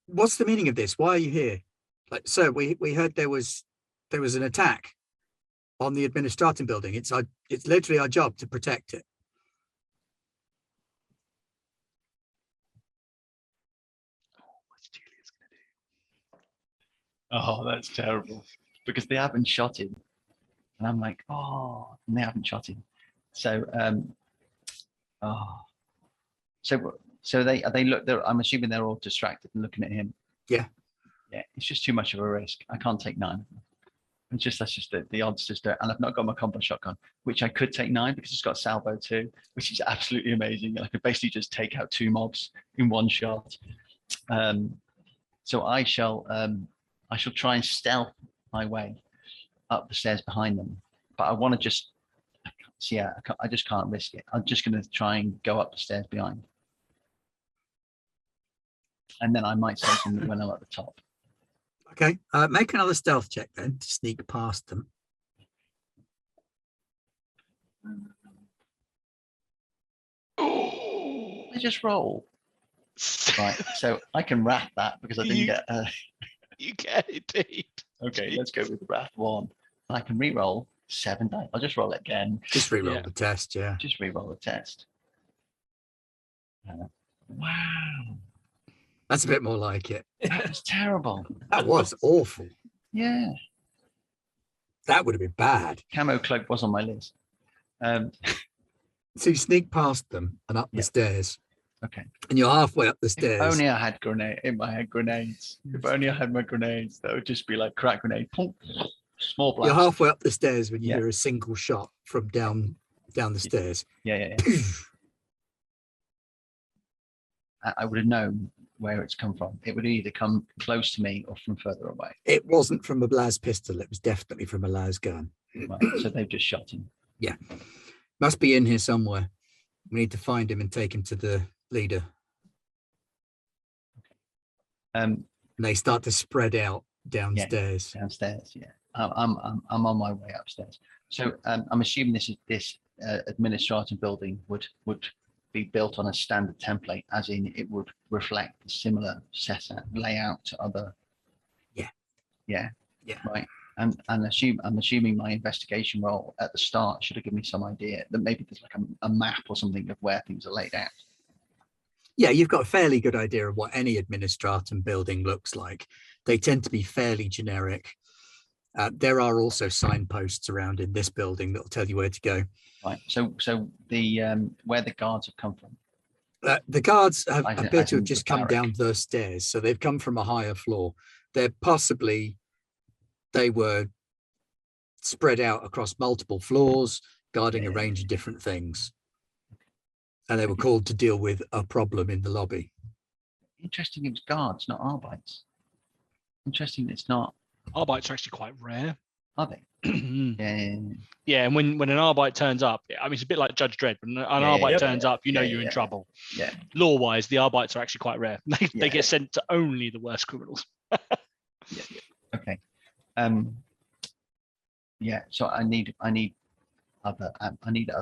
What's the meaning of this? Why are you here? Like, sir, we heard there was an attack on the Administratum building. It's literally our job to protect it. What's Julius Oh, that's terrible. Because they haven't shot him. And I'm like, oh, and they haven't shot him. So so they look, I'm assuming they're all distracted and looking at him. Yeah. Yeah, it's just too much of a risk. I can't take 9. That's just the odds just don't, and I've not got my combo shotgun, which I could take 9 because it's got salvo too, which is absolutely amazing. I could basically just take out 2 mobs in one shot. So I shall try and stealth my way up the stairs behind them, but I want to just, I just can't risk it. I'm just going to try and go up the stairs behind, and then I might say something when I'm at the top. Okay, make another stealth check then to sneak past them. I just roll. Right, so I can wrath that because I didn't get. You can indeed. Okay, let's go with wrath 1. I can re-roll 7 dice. I'll just roll it again. Just re-roll Yeah. the test, yeah. Just re-roll the test. Wow, That's a bit more like it. that was terrible. That was awful. Yeah, That would have been bad. camo cloak was on my list. So you sneak past them and up the stairs, Okay. and you're halfway up the If stairs. only I had grenades. If only I had my grenades, that would just be like crack grenade. Pum, small blast. You're halfway up the stairs when you Yeah. hear a single shot from down the stairs. Yeah. I would have known where it's come from. It would either come close to me or from further away. It wasn't from a las pistol. It was definitely from a las gun. Right, so they've just shot him. Must be in here somewhere. We need to find him and take him to the leader. And they start to spread out downstairs. Downstairs, yeah. I'm on my way upstairs. So I'm assuming this administrator building would be built on a standard template, as in it would reflect the similar setup layout to other. Yeah. Right. And I'm assuming my investigation role at the start should have given me some idea that maybe there's like a map or something of where things are laid out. Yeah, you've got a fairly good idea of what any administratum building looks like. They tend to be fairly generic. There are also signposts around in this building that will tell you where to go. Right. So the where the guards have come from. The guards appear to have in just the come barrack. down the stairs, so they've come from a higher floor. They were spread out across multiple floors, guarding a range of different things. And they were called to deal with a problem in the lobby. Interesting, it was guards, not Arbites. Interesting, it's not. Arbites are actually quite rare. Are they? Yeah, Yeah. and when an Arbite turns up, I mean, it's a bit like Judge Dredd. When an Arbite turns up, you know you're in trouble. Yeah. Law-wise, the Arbites are actually quite rare. They get sent to only the worst criminals. Okay. Yeah. So I need other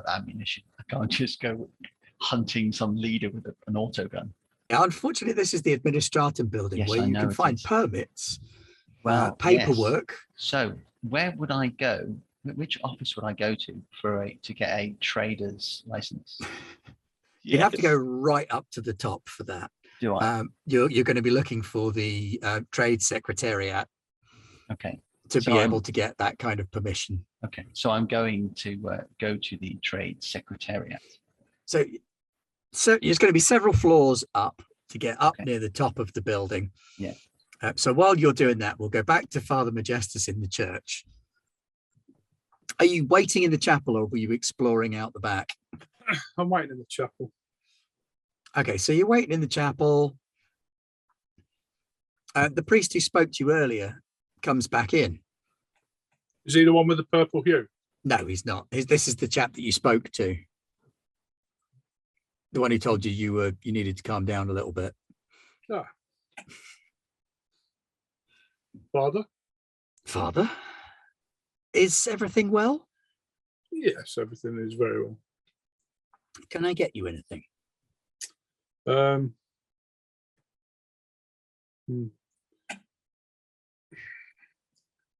ammunition. I can't just go hunting some leader with an autogun. Now, unfortunately, this is the administratum building Yes, where I you know can it find is. permits, Well, paperwork. yes. So where would I go? Which office would I go to to get a trader's license? You have to go right up to the top for that. Do I? You're going to be looking for the trade secretariat Okay. to So be able to get that kind of permission. Okay. So I'm going to go to the trade secretariat. So there's going to be several floors up to get up Okay. near the top of the building. Yeah. So while you're doing that, we'll go back to Father Majestus in the church. Are you waiting in the chapel or were you exploring out the back? I'm waiting in the chapel. Okay, so you're waiting in the chapel. The priest who spoke to you earlier comes back in. Is he the one with the purple hue? No, he's not. This is the chap that you spoke to. The one who told you you needed to calm down a little bit. Ah. Father? Father, is everything well? Yes, everything is very well. Can I get you anything?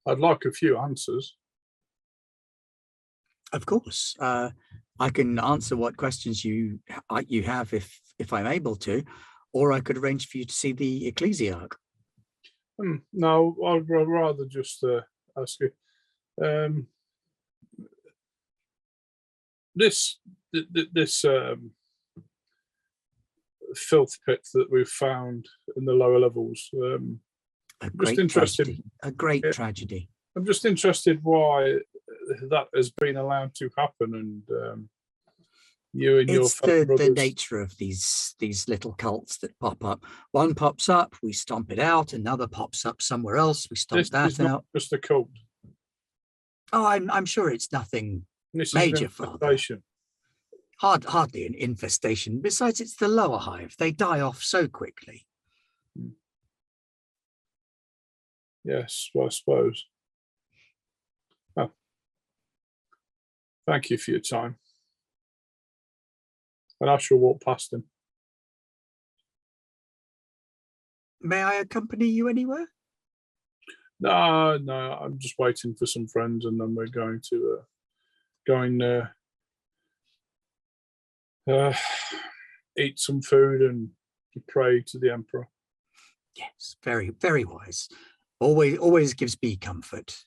I'd like a few answers. Of course. I can answer what questions you have if I'm able to, or I could arrange for you to see the ecclesiarch. No, I'd rather just ask you. This filth pit that we've found in the lower levels. A Just interested. tragedy. A great Yeah. tragedy. I'm just interested why that has been allowed to happen, and you and your It's fellow the brothers. nature of these little cults that pop up. One pops up, we stomp it out. Another pops up somewhere else, we stomp This that is not out. just a cult. Oh, I'm sure it's nothing This major, is an Father. infestation. Hardly an infestation. Besides, it's the lower hive. They die off so quickly. Yes, well, I suppose. Oh. Thank you for your time. And I shall walk past him. May I accompany you anywhere? No, I'm just waiting for some friends, and then we're going to eat some food and pray to the emperor. Yes, very, very wise. Always gives me comfort,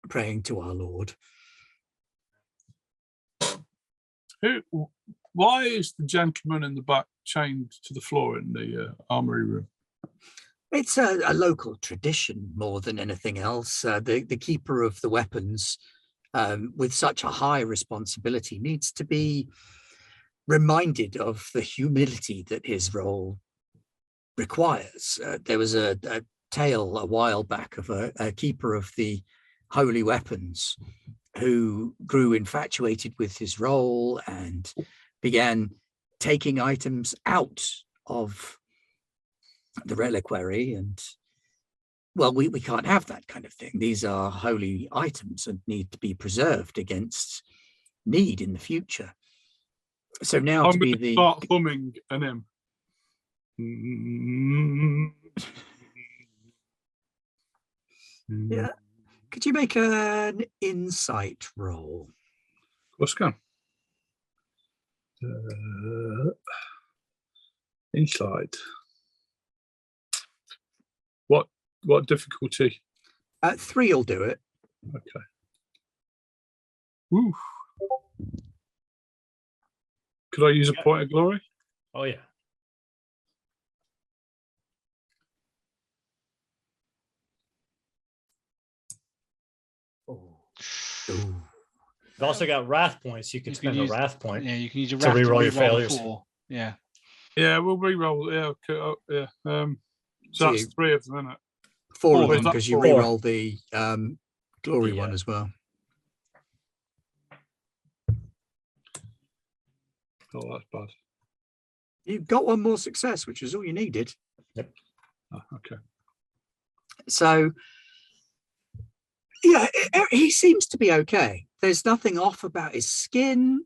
praying to our Lord. Why is the gentleman in the back chained to the floor in the armory room? It's a local tradition more than anything else. The keeper of the weapons, with such a high responsibility, needs to be reminded of the humility that his role requires. There was a tale a while back of a keeper of the holy weapons who grew infatuated with his role and began taking items out of the reliquary. And well, we can't have that kind of thing. These are holy items and need to be preserved against need in the future. So now I'm to going be to the start humming an hymn. Yeah. Could you make an insight roll? Let's go. Inside. What difficulty? 3 will do it. Okay. Woo. Could I use a point of glory? Oh yeah. Ooh. You've also got wrath points. You can You spend can a use- wrath point. Yeah, you can use your To wrath reroll your the failures. 4. Yeah. Yeah, we'll re-roll. Yeah, okay. Yeah. So So that's you- 3 of them, isn't it? 4 of Four, them is that because you four? re-roll the glory The, one as well. Oh, that's bad. You got one more success, which was all you needed. Oh, okay. So, yeah, he seems to be okay. There's nothing off about his skin.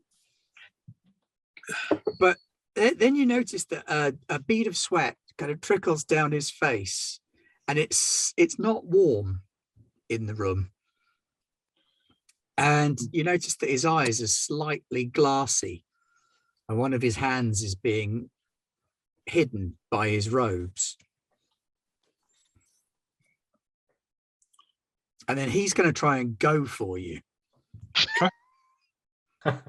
But then you notice that a bead of sweat kind of trickles down his face, and it's not warm in the room. And you notice that his eyes are slightly glassy, and one of his hands is being hidden by his robes. And then he's going to try and go for you.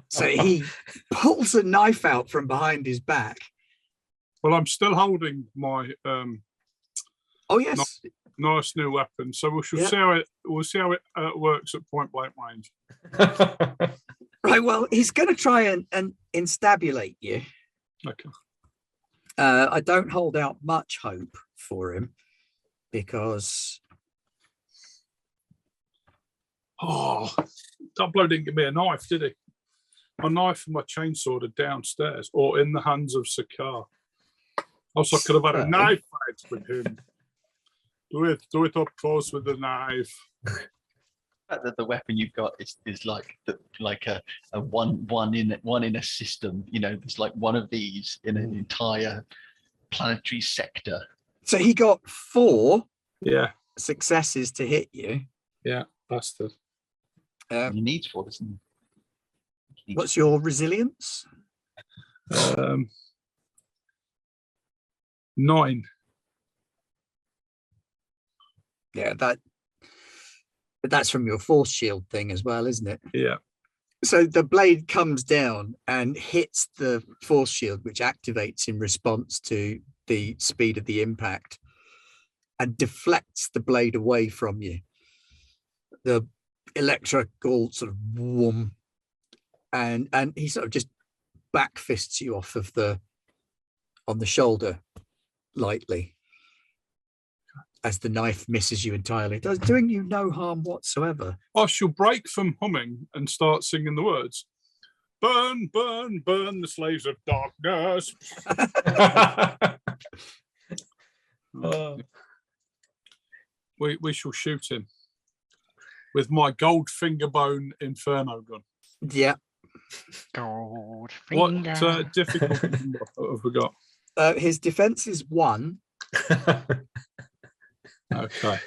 So he pulls a knife out from behind his back. Well, I'm still holding my Oh yes, nice new weapon, so we shall Yeah. see how it works at point blank range. right. Well, he's going to try and instabulate you. Okay. I don't hold out much hope for him because That bloke didn't give me a knife, did he? My knife and my chainsaw are downstairs or in the hands of Sakar. Also, I could have had a So- knife fight with him. Do it up close with the knife. The weapon you've got is like a one in a system. You know, there's like one of these in an entire planetary sector. so he got 4 Yeah, successes to hit you. bastard. You need for this. What's your resilience? 9. Yeah, but that's from your force shield thing as well, isn't it? Yeah. So the blade comes down and hits the force shield, which activates in response to the speed of the impact and deflects the blade away from you. The electrical sort of whoom, and he sort of just back fists you off of on the shoulder lightly as the knife misses you entirely, doing you no harm whatsoever. I shall break from humming and start singing the words. Burn, burn, burn the slaves of darkness. We shall shoot him with my gold finger bone Inferno gun. Yeah. Gold What finger. difficulty number have we got? His defense is 1. Okay.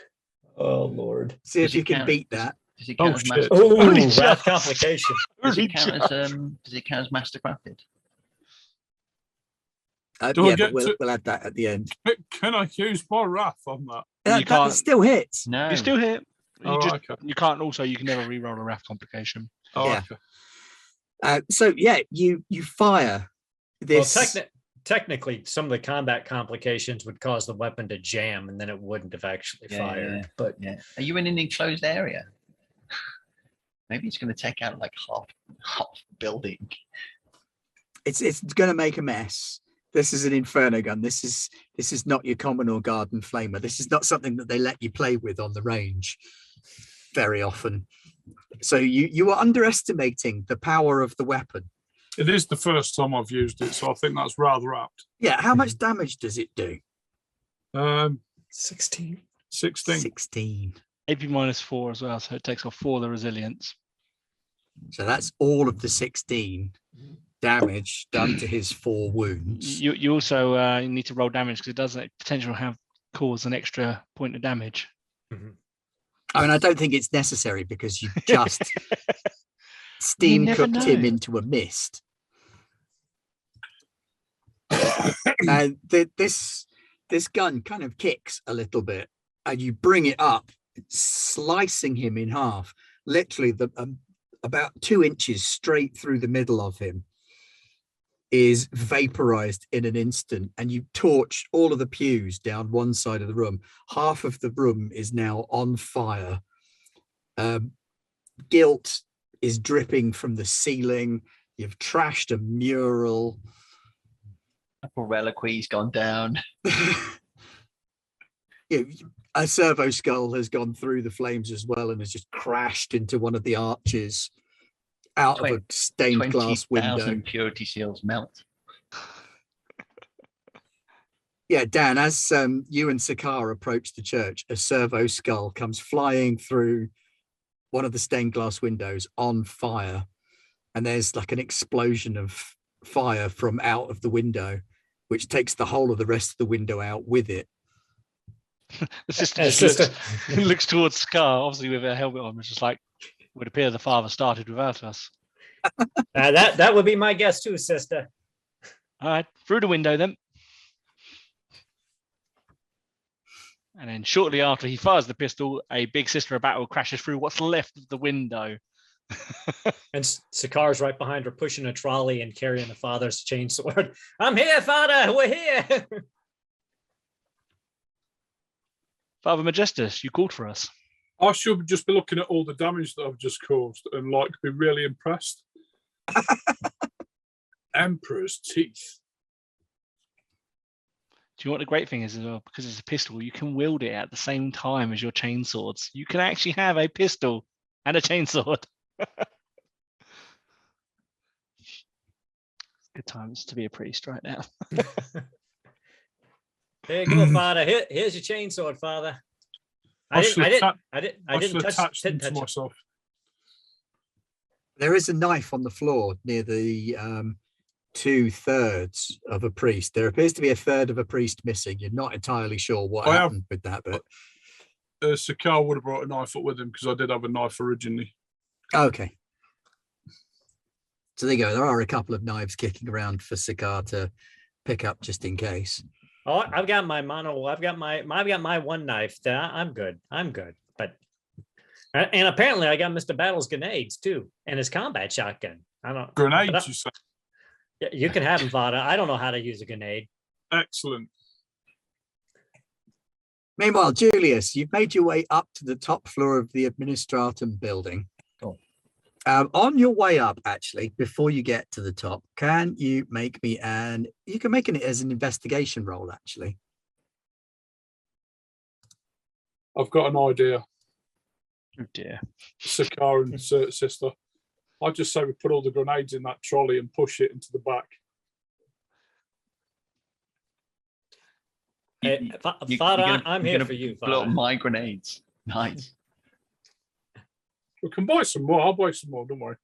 Oh Lord. See if Does you it can count? beat that. Does it Oh, count as shit. master? Oh, Only wrath just. complication. Does Only it count just. as does it count as mastercrafted? Do I Yeah, get but to- we'll add that at the end. Can I use my wrath on that? You That can't- still hits. No. You still hit. You Oh, just okay. you can't also you can never re-roll a wrath complication. Oh, Yeah. okay. So yeah, you fire this. Well, technically, some of the combat complications would cause the weapon to jam, and then it wouldn't have actually Yeah, fired. yeah. But Yeah. Are you in an enclosed area? Maybe it's going to take out like half building. It's going to make a mess. This is an Inferno gun. This is not your common or garden flamer. This is not something that they let you play with on the range very often. So you are underestimating the power of the weapon. It is the first time I've used it, so I think that's rather apt. Yeah, how much damage does it do? 16. 16. 16. AP -4 as well, so it takes off 4 of the resilience. So that's all of the 16 damage done to his 4 wounds. You also need to roll damage because it does potentially cause an extra point of damage. I mean, I don't think it's necessary because you just steam never cooked him know. into a mist. And this gun kind of kicks a little bit, and you bring it up, slicing him in half, literally about 2 inches straight through the middle of him is vaporized in an instant, and you torch all of the pews down one side of the room. Half of the room is now on fire. Guilt is dripping from the ceiling. You've trashed a mural. A reliquary's gone down. A servo skull has gone through the flames as well and has just crashed into one of the arches out of a stained glass window. 20,000 purity seals melt. Yeah, Dan, as you and Sakar approach the church, a servo skull comes flying through one of the stained glass windows on fire. And there's like an explosion of fire from out of the window, which takes the whole of the rest of the window out with it. The sister just looks towards Scar, obviously with her helmet on. It's just like, would appear the father started without us. That would be my guess too, sister. All right, through the window then. And then shortly after he fires the pistol, a big sister of battle crashes through what's left of the window. And Sakar's right behind her, pushing a trolley and carrying the father's chainsword. I'm here, father. We're here. Father Majestus, you called for us. I should just be looking at all the damage that I've just caused and like be really impressed. Emperor's teeth. Do you know what the great thing is as well? Because it's a pistol, you can wield it at the same time as your chainswords. You can actually have a pistol and a chainsword. Good times to be a priest right now. There you go, father. Here's your chainsword, father. I didn't touch it. Myself. There is a knife on the floor near the 2/3 of a priest. There appears to be a third of a priest missing. You're not entirely sure what happened with that, but Sakar would have brought a knife up with him because I did have a knife originally. Okay. So there you go. There are a couple of knives kicking around for Sakar to pick up just in case. Oh, I've got my mono. I've got my one knife. I'm good. But and apparently I got Mr. Battle's grenades too, and his combat shotgun. I don't Grenades, you say? Yeah, you can have them, father. I don't know how to use a grenade. Excellent. Meanwhile, Julius, you've made your way up to the top floor of the Administratum building. Cool. On your way up, actually, before you get to the top, can you make me you can make it as an investigation roll, actually. I've got an idea. Oh dear. Sakar and sister. I just say we put all the grenades in that trolley and push it into the back. Hey, father, I'm here for you, Blow father. my grenades. Nice. We can buy some more. I'll buy some more. Don't worry.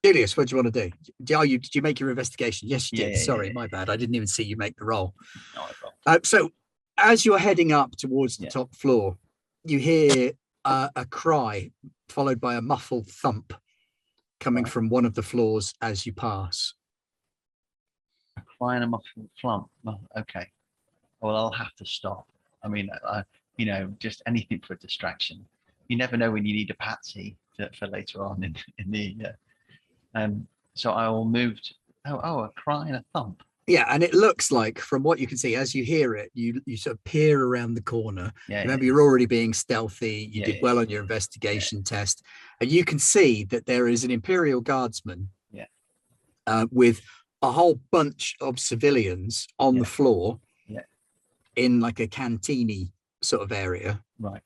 Julius, what do you want to do? Did you make your investigation? Yes, you did. Yeah, Sorry, yeah. my bad. I didn't even see you make the roll. No, I don't. So as you're heading up towards the top floor, you hear a cry followed by a muffled thump coming from one of the floors as you pass. A cry and a muffled flump. Oh, okay. Well, I'll have to stop. I mean, just anything for a distraction. You never know when you need a patsy for later on in the. So I will move. A cry and a thump. Yeah, and it looks like, from what you can see, as you hear it, you sort of peer around the corner. Yeah. Remember, you're already being stealthy. You did well on your investigation test, and you can see that there is an Imperial Guardsman. Yeah. With a whole bunch of civilians on the floor. Yeah. In like a canteeny sort of area. Right.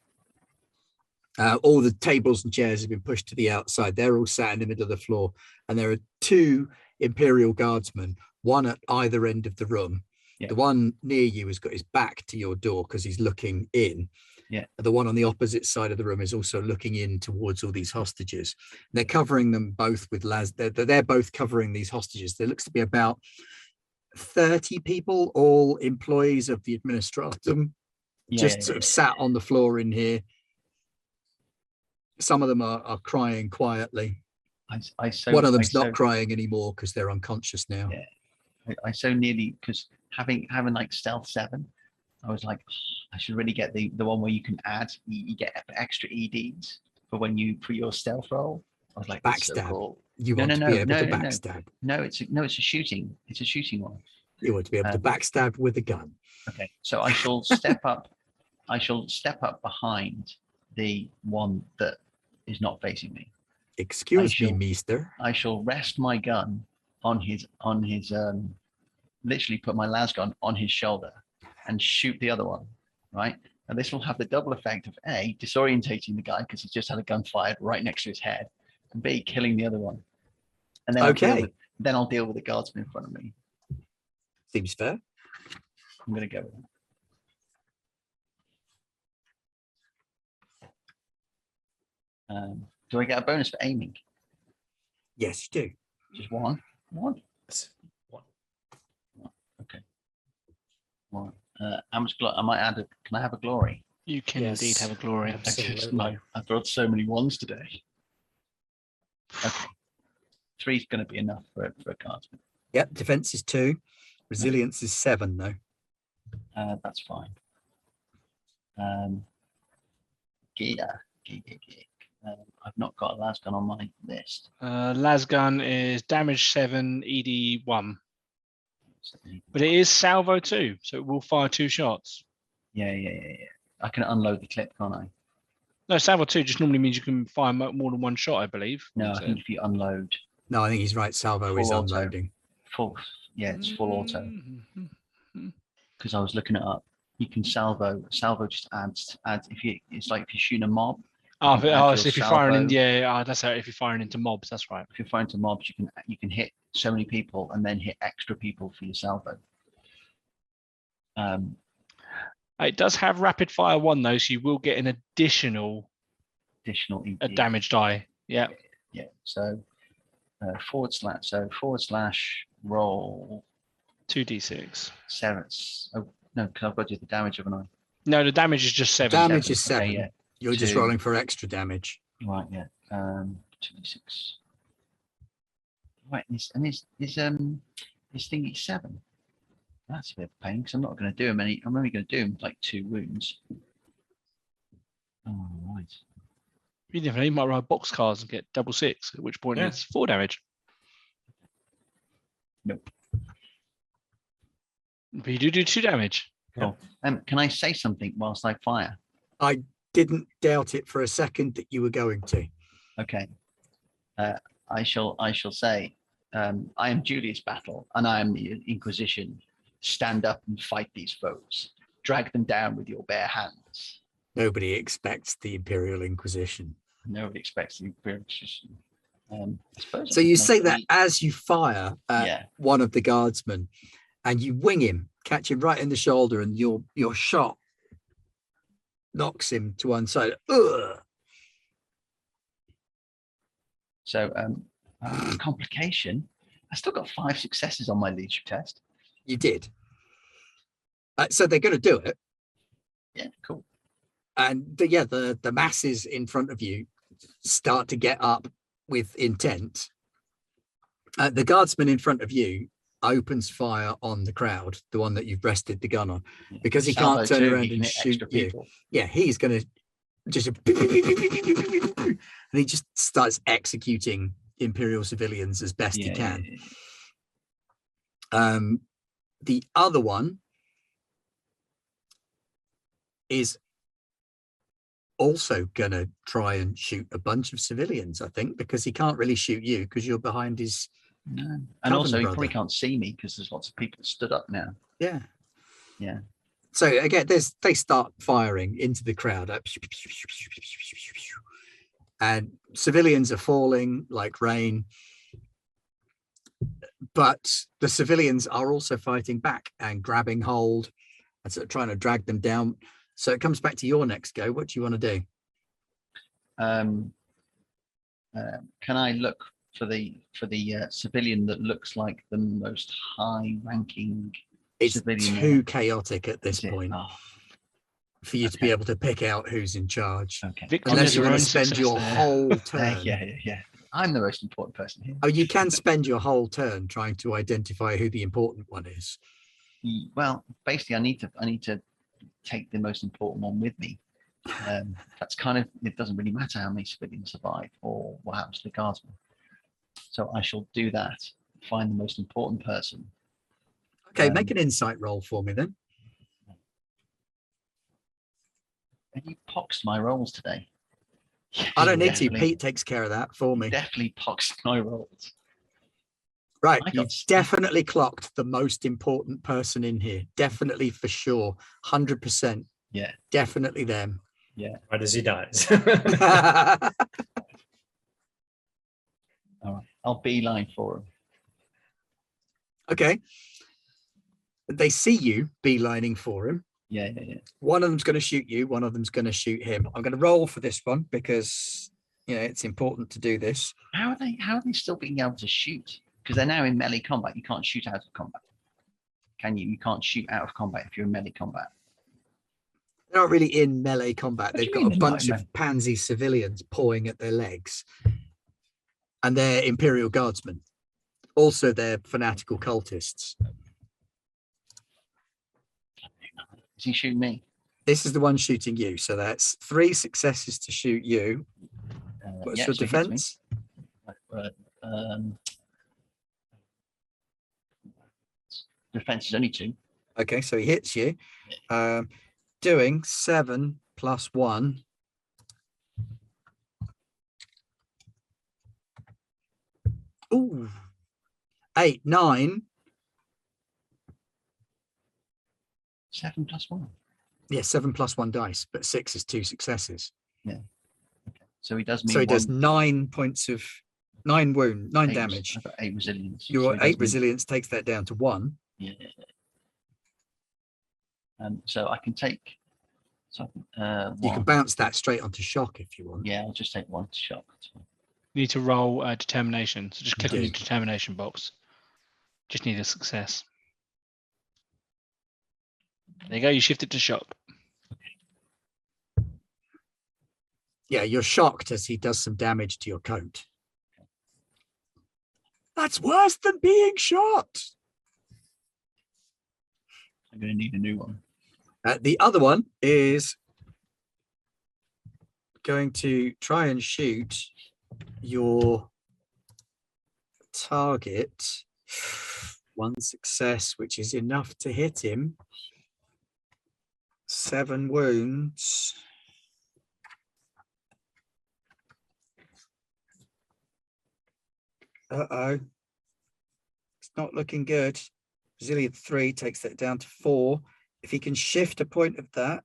All the tables and chairs have been pushed to the outside. They're all sat in the middle of the floor, and there are two Imperial guardsmen, one at either end of the room. Yeah. The one near you has got his back to your door because he's looking in. Yeah. The one on the opposite side of the room is also looking in towards all these hostages. They're covering them both with they're both covering these hostages. There looks to be about 30 people, all employees of the administratum, sort of sat on the floor in here. Some of them are crying quietly. One of them's not crying anymore because they're unconscious now. Yeah. I so nearly, because having like stealth 7, I was like, I should really get the one where you can add, you get extra EDs for your stealth roll. I was like, backstab. So cool. You want to be able to backstab. No, it's a shooting. It's a shooting one. You want to be able to backstab with a gun. Okay, so I shall step up. I shall step up behind the one that is not facing me. Excuse me, mister. I shall rest my gun on his literally put my las gun on his shoulder and shoot the other one, right? And this will have the double effect of A, disorientating the guy because he's just had a gun fired right next to his head, and B, killing the other one. And then I'll deal with the guardsman in front of me. Seems fair. I'm going to go with that. Do I get a bonus for aiming? Yes, you do. Just one? One? One. Okay. One. How much I might add can I have a glory? You can indeed have a glory. Absolutely. No, I've got so many ones today. Okay. 3's going to be enough for a guardsman. Yep, defense is 2. Resilience is 7, though. That's fine. I've not got a lasgun on my list. Lasgun is damage 7, ED 1. But it is salvo 2, so it will fire 2 shots. Yeah. I can unload the clip, can't I? No, salvo 2 just normally means you can fire more than one shot, I believe. No, I think if you unload. No, I think he's right. Salvo is unloading. It's full auto. Because I was looking it up. You can salvo. Salvo just adds. It's like if you're shooting a mob. So if you're firing that's how if you're firing into mobs, that's right. If you're firing into mobs, you can hit so many people and then hit extra people for your salvo. It does have rapid fire 1 though, so you will get an additional ED. damage die. Yeah. Yeah. So / roll 2d6. 7. Oh no, because I've got to do the damage, haven't I? No, the damage is just 7. Damage is 7. Okay, yeah. You're just rolling for extra damage. Right, yeah. 2d6. Right, this thingy 7. That's a bit of a pain because I'm not going to do him any. I'm only going to do him like 2 wounds. Oh, right. You never know, you might roll boxcars and get double 6, at which point it's 4 damage. Nope. But you do 2 damage. Cool. Can I say something whilst I fire? I didn't doubt it for a second that you were going to. Okay. I shall say, I am Julius Battle, and I am the Inquisition. Stand up and fight these foes. Drag them down with your bare hands. Nobody expects the Imperial Inquisition. Nobody expects the Imperial Inquisition. So you say that as you fire at one of the guardsmen, and you wing him, catch him right in the shoulder, and your shot knocks him to one side. Ugh. So complication. I still got 5 successes on my leadership test. You did. So they're going to do it. Yeah, cool. And the masses in front of you start to get up with intent. The guardsman in front of you opens fire on the crowd, the one that you've rested the gun on, because he can't turn around and shoot you. Yeah, he's going to just and he just starts executing Imperial civilians as best he can. The other one is also gonna try and shoot a bunch of civilians, I think, because he can't really shoot you because you're behind his and also he probably can't see me because there's lots of people stood up now. Yeah. So again, they start firing into the crowd, and civilians are falling like rain. But the civilians are also fighting back and grabbing hold and sort of trying to drag them down. So it comes back to your next go. What do you want to do? Can I look for the civilian that looks like the most high-ranking It's civilian? too chaotic at this Is it? point Oh, for you to be okay. able to pick out who's in charge. okay. Victim Unless of you're your going to own spend success your there. whole turn. Yeah. I'm the most important person here. Oh, you can spend your whole turn trying to identify who the important one is. Well, basically, I need to take the most important one with me. That's kind of, it doesn't really matter how many civilians survive or what happens to the guardsmen. So I shall do that. Find the most important person. Okay, make an insight roll for me then. And you poxed my rolls today. I don't need to. Definitely- Pete takes care of that for me. Definitely poxed my rolls. Right, I got you've definitely clocked the most important person in here. Definitely for sure. 100%. Yeah. Definitely them. Yeah. Right as he dies. All right. I'll beeline for him. Okay. They see you beelining for him. Yeah. One of them's going to shoot you. One of them's going to shoot him. I'm going to roll for this one because, you know, it's important to do this. How are they still being able to shoot? Because they're now in melee combat. You can't shoot out of combat. Can you? You can't shoot out of combat if you're in melee combat. They're not really in melee combat. What do They've you got mean a they're not bunch in of pansy civilians pawing at their legs. And they're Imperial Guardsmen. Also, they're fanatical cultists. Is he shooting me? This is the one shooting you. So that's 3 successes to shoot you. What's Yeah, your so he hits me. defense? Defense is only 2. Okay, so he hits you. Doing 7 plus 1. Ooh. 8, 9. 7 plus 1. Yeah, 7 plus 1 dice, but 6 is 2 successes. So he does me. So he does 9 points of 9 wound, 9 8 damage. I've got 8 resilience. Your so he does 8 me- resilience takes that down to 1. Yeah. So I can take. So You can 1. bounce that straight onto shock if you want. Yeah, I'll just take 1 shock. You need to roll determination. So just click on do. your determination box. Just need a success. There you go. You shift it to shock. Yeah, you're shocked as he does some damage to your coat. That's worse than being shot. I'm going to need a new one. The other one is going to try and shoot your target. 1 success, which is enough to hit him. 7 wounds. Uh-oh. It's not looking good. Resilient 3 takes that down to 4. If he can shift a point of that.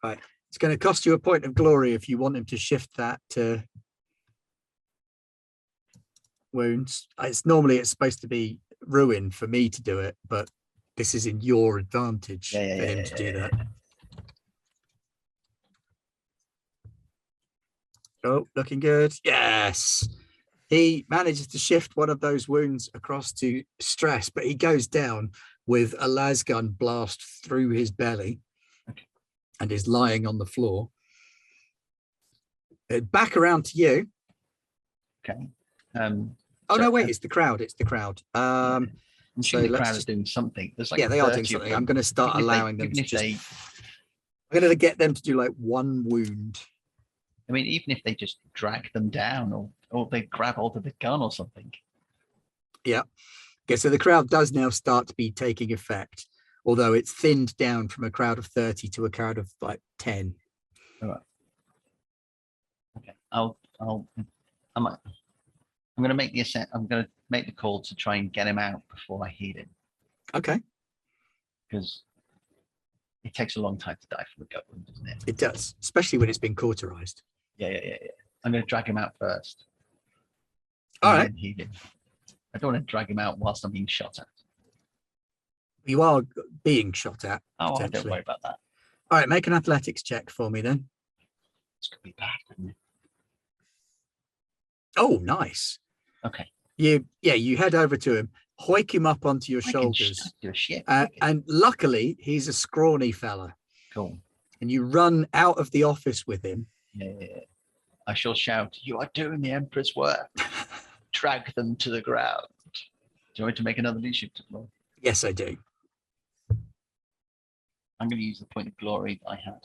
Right. It's going to cost you a point of glory if you want him to shift that to wounds. It's supposed to be ruin for me to do it, but this is in your advantage for him to do that. Oh, looking good. Yes. He manages to shift one of those wounds across to stress, but he goes down with a lasgun blast through his belly and is lying on the floor. Back around to you. Okay. Oh, So, no, wait, it's the crowd. It's the crowd. I'm sure so the let's crowd just- are doing something. There's like Yeah, they are 30 doing of something. them. I'm going to start Even if they- allowing them even to if just... they- I'm going to get them to do like 1 wound. I mean, even if they just drag them down or they grab hold of the gun or something. Okay, so the crowd does now start to be taking effect, although it's thinned down from a crowd of 30 to a crowd of like 10. Okay. I I'm going to make the ascent. I'm going to make the call to try and get him out before I heal him, Okay, because it takes a long time to die from a gut wound, doesn't it? it does, especially when it's been cauterized. Yeah. I'm going to drag him out first. All and right. then heal him. I don't want to drag him out whilst I'm being shot at. You are being shot at. Oh, don't potentially. worry about that. All right, make an athletics check for me then. This could be bad, couldn't it? Oh, nice. Okay. You head over to him, hoik him up onto your I can shoulders, do a shit. and luckily he's a scrawny fella. Cool. And you run out of the office with him. Yeah. I shall shout, "You are doing the Emperor's work. Drag them to the ground." Do you want me to make another leadership deploy? Yes, I do. I'm going to use the point of glory I had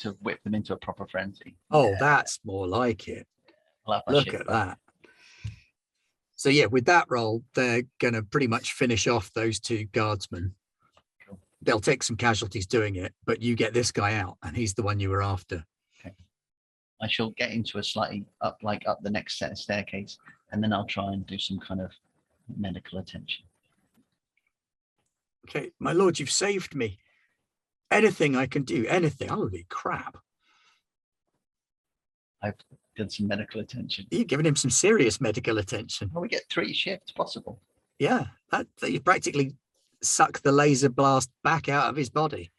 to whip them into a proper frenzy. Oh, Yeah, that's more like it. I'll have my Look shit at back. that. So yeah, with that roll, they're going to pretty much finish off those two guardsmen. Cool. They'll take some casualties doing it, but you get this guy out, and he's the one you were after. I shall get into a slightly up the next set of staircase, and then I'll try and do some kind of medical attention. Okay, my lord, you've saved me. Anything I can do, anything. Holy crap. I've done some medical attention. You've given him some serious medical attention. Well, we get 3 shifts possible. Yeah, that you practically suck the laser blast back out of his body.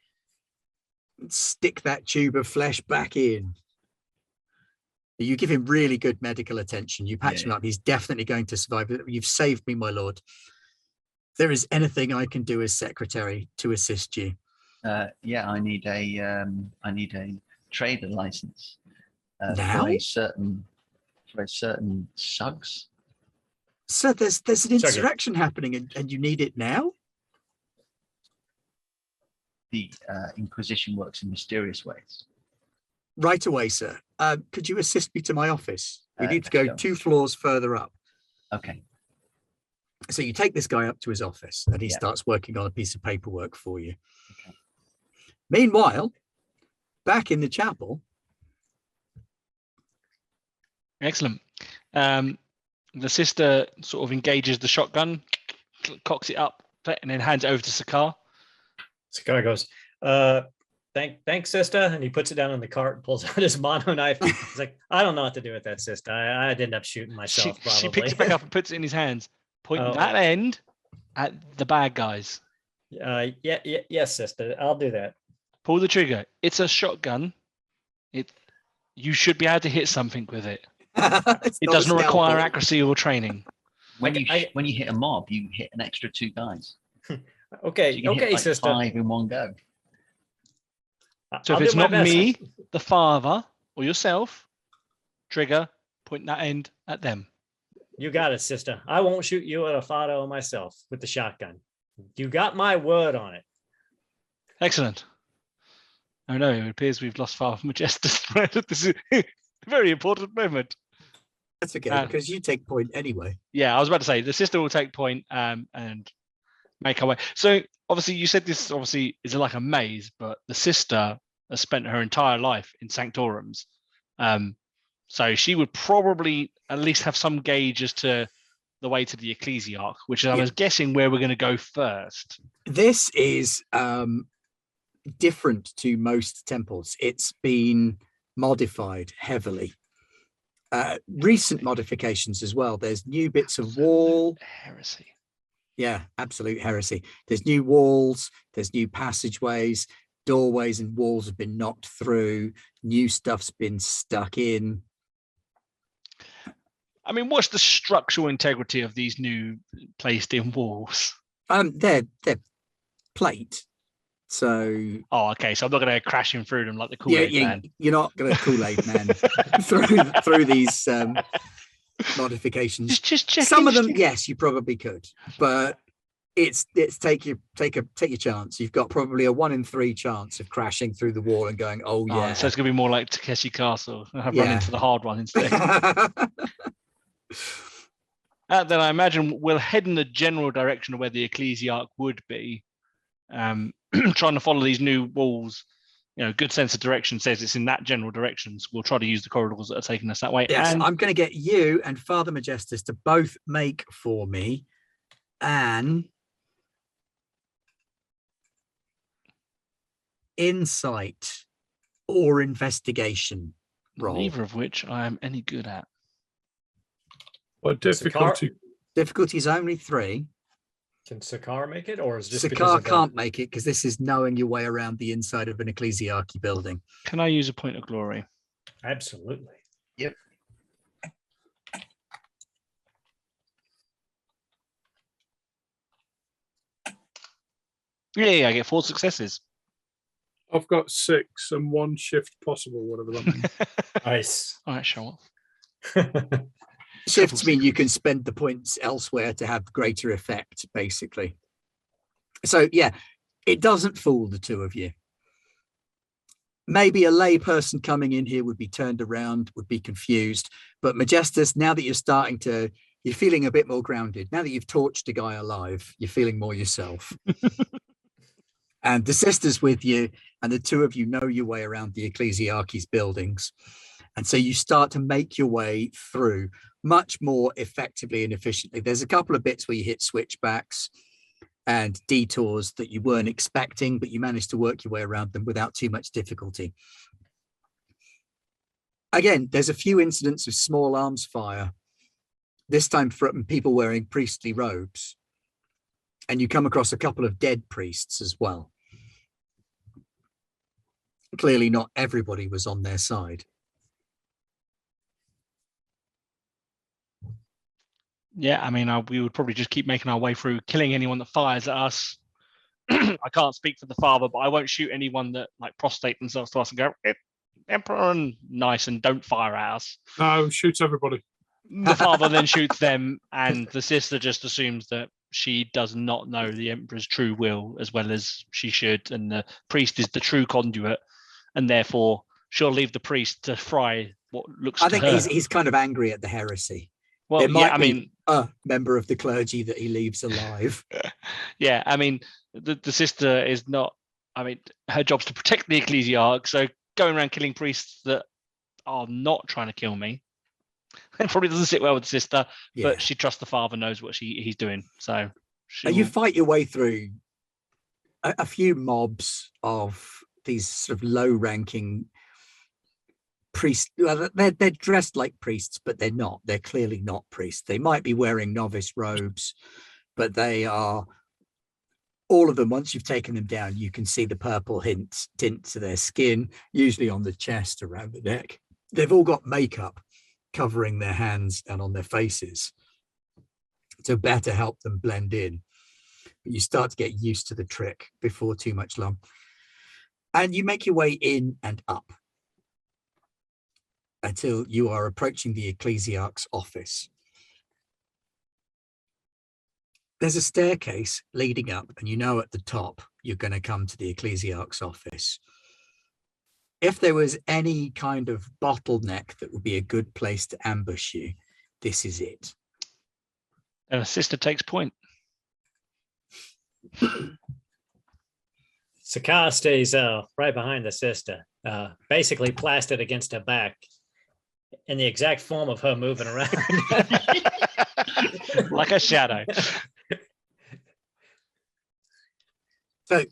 Stick that tube of flesh back in. You give him really good medical attention. You patch him up. He's definitely going to survive. You've saved me, my lord. If there is anything I can do as secretary to assist you. Yeah, I need a trader license Now? for a certain sugs. So there's an insurrection happening, and you need it now? The Inquisition works in mysterious ways. Right away, sir. Could you assist me to my office? We need to let's go go. 2 floors further up. Okay. So you take this guy up to his office, and he Yeah. starts working on a piece of paperwork for you. Okay. Meanwhile, back in the chapel. Excellent. The sister sort of engages the shotgun, cocks it up, and then hands it over to Sakar. Sakar goes, thanks, sister. And he puts it down on the cart and pulls out his mono knife. He's like, I don't know what to do with that, sister. I'd end up shooting myself, probably. She picks it back up and puts it in his hands. Point Oh. that end at the bad guys. Yes, sister. I'll do that. Pull the trigger. It's a shotgun. You should be able to hit something with it. It doesn't require accuracy or training. When you hit a mob, you hit an extra 2 guys. Okay, So you can hit, like, sister. 5 in one go. So I'll if it's do my not best. me, the father, or yourself, trigger, point that end at them. You got it, sister. I won't shoot you at a Fado or myself with the shotgun. You got my word on it. Excellent. Oh no, it appears we've lost Father Majestus. This is a very important moment. That's okay, because you take point anyway. Yeah, I was about to say the sister will take point and make her way. So obviously you said this obviously is like a maze, but the sister has spent her entire life in sanctorums. So she would probably at least have some gauge as to the way to the ecclesiarch, which I was guessing where we're going to go first. This is different to most temples. It's been modified heavily. Recent modifications as well. There's new bits of wall. Heresy. Yeah, absolute heresy. There's new walls, there's new passageways, doorways and walls have been knocked through, new stuff's been stuck in. I mean, what's the structural integrity of these new placed in walls? They're plate. So okay. So I'm not going to crash in through them like the Kool-Aid man. You're not going to Kool-Aid man through these modifications. Just check. Some of them, yes, you probably could, but it's take your chance. You've got probably a 1 in 3 chance of crashing through the wall and going, oh yeah. So it's going to be more like Takeshi Castle. I've Yeah. run into the hard one instead. Then I imagine we'll head in the general direction of where the ecclesiarch would be, trying to follow these new walls good sense of direction says it's in that general direction. So we'll try to use the corridors that are taking us that way. Yes, And I'm going to get you and Father Majestus to both make for me an insight or investigation roll. neither of which I am any good at. What difficulty? Difficulty is only 3. Can Sakar make it, or is just Sakar can't make it because this is knowing your way around the inside of an ecclesiarchy building. Can I use a point of glory? Absolutely. Yep. Yeah, I get 4 successes. I've got 6 and 1 shift possible, whatever that means. Nice. All right, show off. Shifts mean you can spend the points elsewhere to have greater effect, basically. So, yeah, it doesn't fool the two of you. Maybe a lay person coming in here would be turned around, would be confused. But Majestus, now that you're feeling a bit more grounded. Now that you've torched a guy alive, you're feeling more yourself. And the sister's with you, and the two of you know your way around the ecclesiarchy's buildings. And so you start to make your way through much more effectively and efficiently. There's a couple of bits where you hit switchbacks and detours that you weren't expecting, but you managed to work your way around them without too much difficulty. Again, there's a few incidents of small arms fire, this time from people wearing priestly robes. And you come across a couple of dead priests as well. Clearly not everybody was on their side. Yeah, I mean, we would probably just keep making our way through, killing anyone that fires at us. I can't speak for the father, but I won't shoot anyone that prostrate themselves to us and go, Emperor, and nice, and don't fire at us. No, shoots everybody. The father then shoots them, and the sister just assumes that she does not know the Emperor's true will as well as she should, and the priest is the true conduit, and therefore she'll leave the priest to fry what looks I to think her. he's kind of angry at the heresy. Well, There might yeah, I be mean, a member of the clergy that he leaves alive. yeah, I mean, the sister is not. I mean, her job's to protect the ecclesiarch, so going around killing priests that are not trying to kill me, it probably doesn't sit well with the sister. Yeah. But she trusts the father, knows what he's doing. So You fight your way through a few mobs of these sort of low-ranking priests. They're dressed like priests, but they're not. They're clearly not priests. They might be wearing novice robes, but they are. All of them, once you've taken them down, you can see the purple tint to their skin, usually on the chest, around the neck. They've all got makeup covering their hands and on their faces to better help them blend in. But you start to get used to the trick before too much long. And you make your way in and up until you are approaching the ecclesiarch's office. There's a staircase leading up, and you know at the top you're going to come to the ecclesiarch's office. If there was any kind of bottleneck that would be a good place to ambush you, this is it. And a sister takes point. Sakar stays right behind the sister, basically plastered against her back in the exact form of her moving around. Like a shadow. So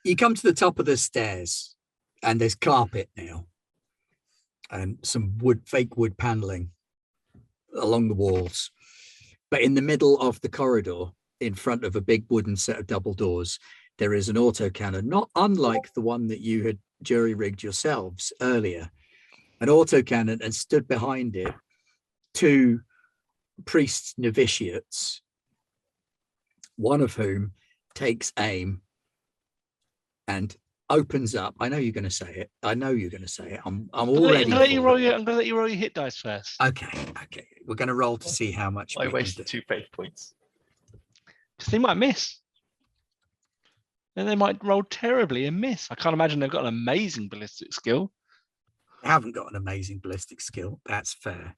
you come to the top of the stairs, and there's carpet now, and some fake wood paneling along the walls. But in the middle of the corridor, in front of a big wooden set of double doors, there is an autocannon, not unlike the one that you had jury-rigged yourselves earlier. An autocannon, and stood behind it 2 priest novitiates, one of whom takes aim and opens up. I know you're going to say it. I'm already. I'm going to let you roll your hit dice first. Okay. We're going to roll to see how much. I wasted 2 faith points. Because they might miss. Then they might roll terribly and miss. I can't imagine they've got an amazing ballistic skill. They haven't got an amazing ballistic skill. That's fair.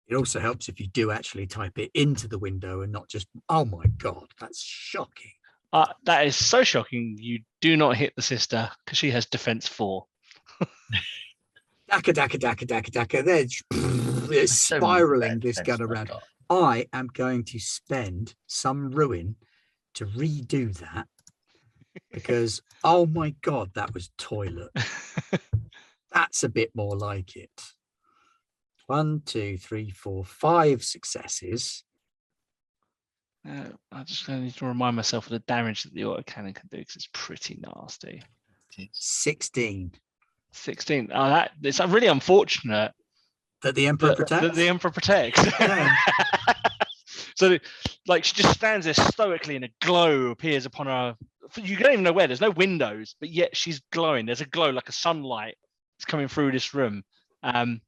It also helps if you do actually type it into the window and not just, oh my God, that's shocking. That is so shocking. You do not hit the sister because she has defense 4. Daka, daka, daka, daka, daka. It's So many spiraling bad this gun defenses I've around. got. I am going to spend some ruin to redo that because, oh my God, that was toilet. That's a bit more like it. 1, 2, 3, 4, 5 successes. I just need to remind myself of the damage that the autocannon can do because it's pretty nasty. 16 16. It's really unfortunate that the Emperor that protects. the Emperor protects. Yeah. So, like, she just stands there stoically, and a glow appears upon her. You don't even know where. There's no windows, but yet she's glowing. There's a glow like a sunlight is coming through this room, and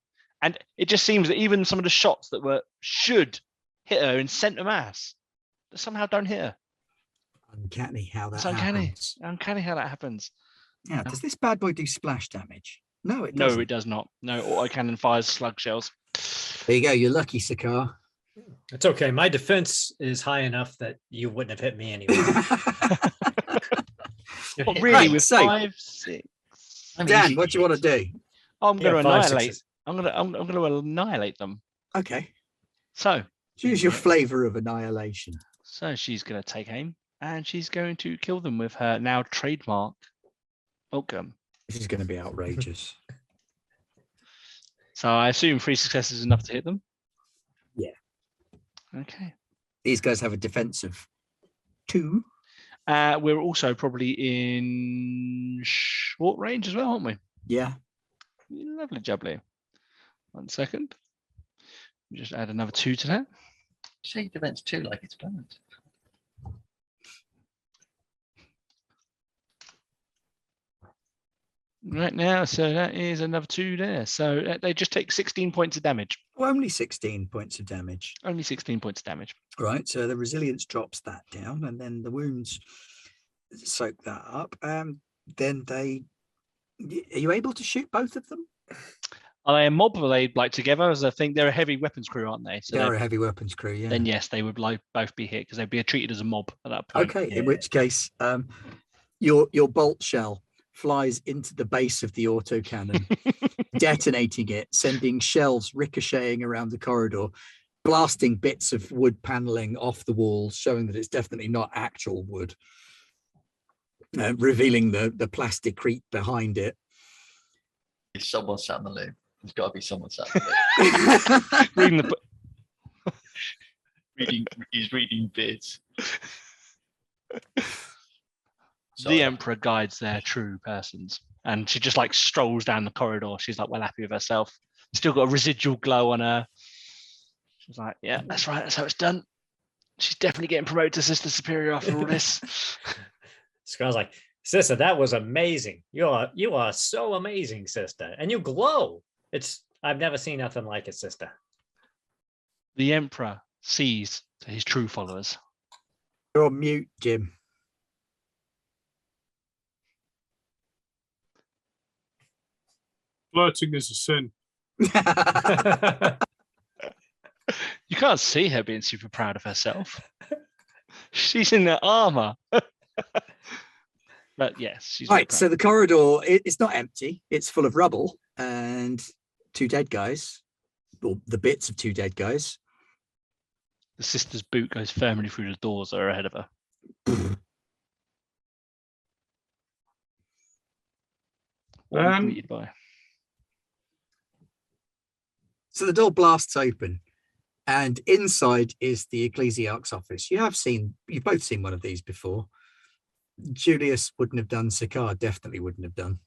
it just seems that even some of the shots that should hit her in center mass, that somehow don't hit her. Uncanny how that It's uncanny. happens. Uncanny how that happens. Yeah. Does this bad boy do splash damage? No, it No, doesn't. it does not. No, autocannon fires slug shells. There you go. You're lucky, Sakar. It's okay. My defense is high enough that you wouldn't have hit me anyway. Well, really, Right, with so- 5, 6. I mean, Dan, easy what do you want to hits. do? I'm going to 5 annihilate. sixes. I'm going to annihilate them. Okay. So Choose your Yeah. flavor of annihilation. she's going to take aim and she's going to kill them with her now trademark bolt gun. This is going to be outrageous. So I assume 3 successes is enough to hit them. Yeah. Okay. These guys have a defense of 2. We're also probably in short range as well, aren't we? Yeah. Lovely jubbly. 1 second. Just add another 2 to that. Say defense 2 like it's balanced. Right now, so that is another 2 there. So they just take 16 points of damage. Well, only 16 points of damage. Only 16 points of damage. Right. So the resilience drops that down, and then the wounds soak that up. Then are you able to shoot both of them? Are they a mob or are they like together? As I think they're a heavy weapons crew, aren't they? So They're a heavy weapons crew. Yeah. then yes, they would both be hit because they'd be treated as a mob at that point. Okay. In which case, your bolt shell flies into the base of the autocannon, detonating it, sending shells ricocheting around the corridor, blasting bits of wood paneling off the walls, showing that it's definitely not actual wood, revealing the plasticrete behind it. If someone sat in the loop, there's got to be someone sat in the loop. Reading the book. He's reading bids. The Emperor guides their true persons, and she just like strolls down the corridor. She's like well happy with herself. Still got a residual glow on her. She's like, yeah, that's right. That's how it's done. She's definitely getting promoted to Sister Superior after all this. Scar's like, sister, that was amazing. You are so amazing, sister. And you glow. I've never seen nothing like it, sister. The Emperor sees to his true followers. You're on mute, Jim. Flirting is a sin. You can't see her being super proud of herself. She's in the armor. But yes, she's very Right, proud. so the corridor, it's not empty. It's full of rubble and 2 dead guys, or the bits of 2 dead guys. The sister's boot goes firmly through the doors that are ahead of her. What are we greeted by? So the door blasts open, and inside is the ecclesiarch's office. You've both seen one of these before. Julius wouldn't have done. Sakar definitely wouldn't have done.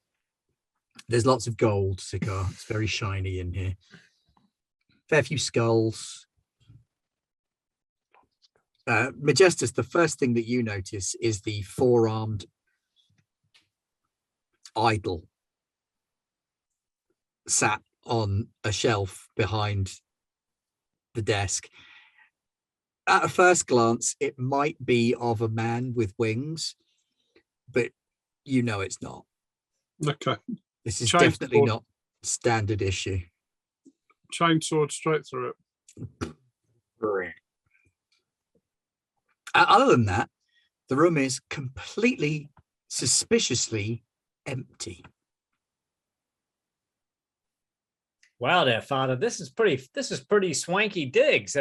There's lots of gold, Sakar. It's very shiny in here. Fair few skulls. Majestus, the first thing that you notice is the 4-armed idol sat on a shelf behind the desk. At a first glance, it might be of a man with wings, but you know it's not. Okay. This is Chainsaw. definitely not standard issue. Chainsword straight through it. Other than that, The room is completely, suspiciously empty. Wow there, Father. This is pretty swanky digs.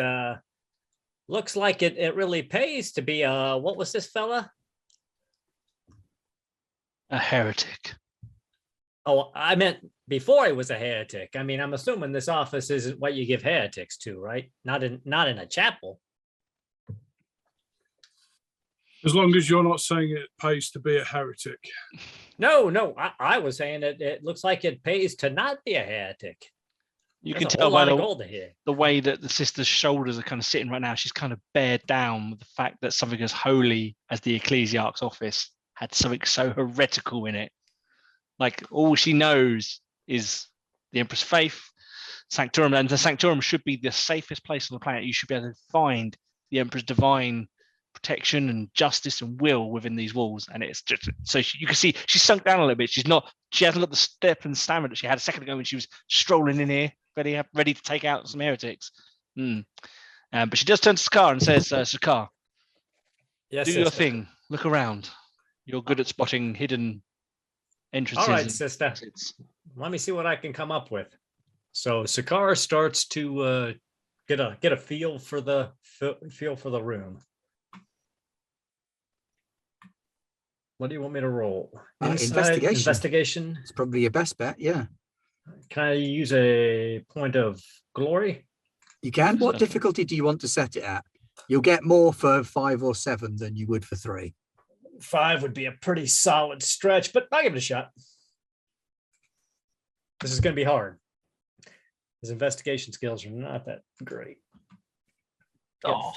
Looks like it really pays to be what was this fella? A heretic. Oh, I meant before he was a heretic. I mean, I'm assuming this office isn't what you give heretics to, right? Not in a chapel. As long as you're not saying it pays to be a heretic. No, I was saying it looks like it pays to not be a heretic. You There's can a tell whole by lot of gold here. the way that the sister's shoulders are kind of sitting right now. She's kind of bared down with the fact that something as holy as the ecclesiarch's office had something so heretical in it. Like all she knows is the Empress faith, Sanctorum, and the Sanctorum should be the safest place on the planet. You should be able to find the Emperor's divine protection and justice and will within these walls. And it's just so you can see she's sunk down a little bit. She hasn't got the step and stamina that she had a second ago when she was strolling in here, ready to take out some heretics. But she does turn to Sakar and says, Sakar, Yes, do your sister. thing. Look around. You're good at spotting hidden entrances. All right, and sister. exits. Let me see what I can come up with. So Sakar starts to get a feel for the room. What do you want me to roll? Investigation. Investigation. It's probably your best bet. Yeah, Can I use a point of glory? you can. What So- difficulty do you want to set it at? You'll get more for 5 or 7 than you would for 3. 5 would be a pretty solid stretch, but I'll give it a shot. This is going to be hard. His investigation skills are not that great. Yeah, Oh.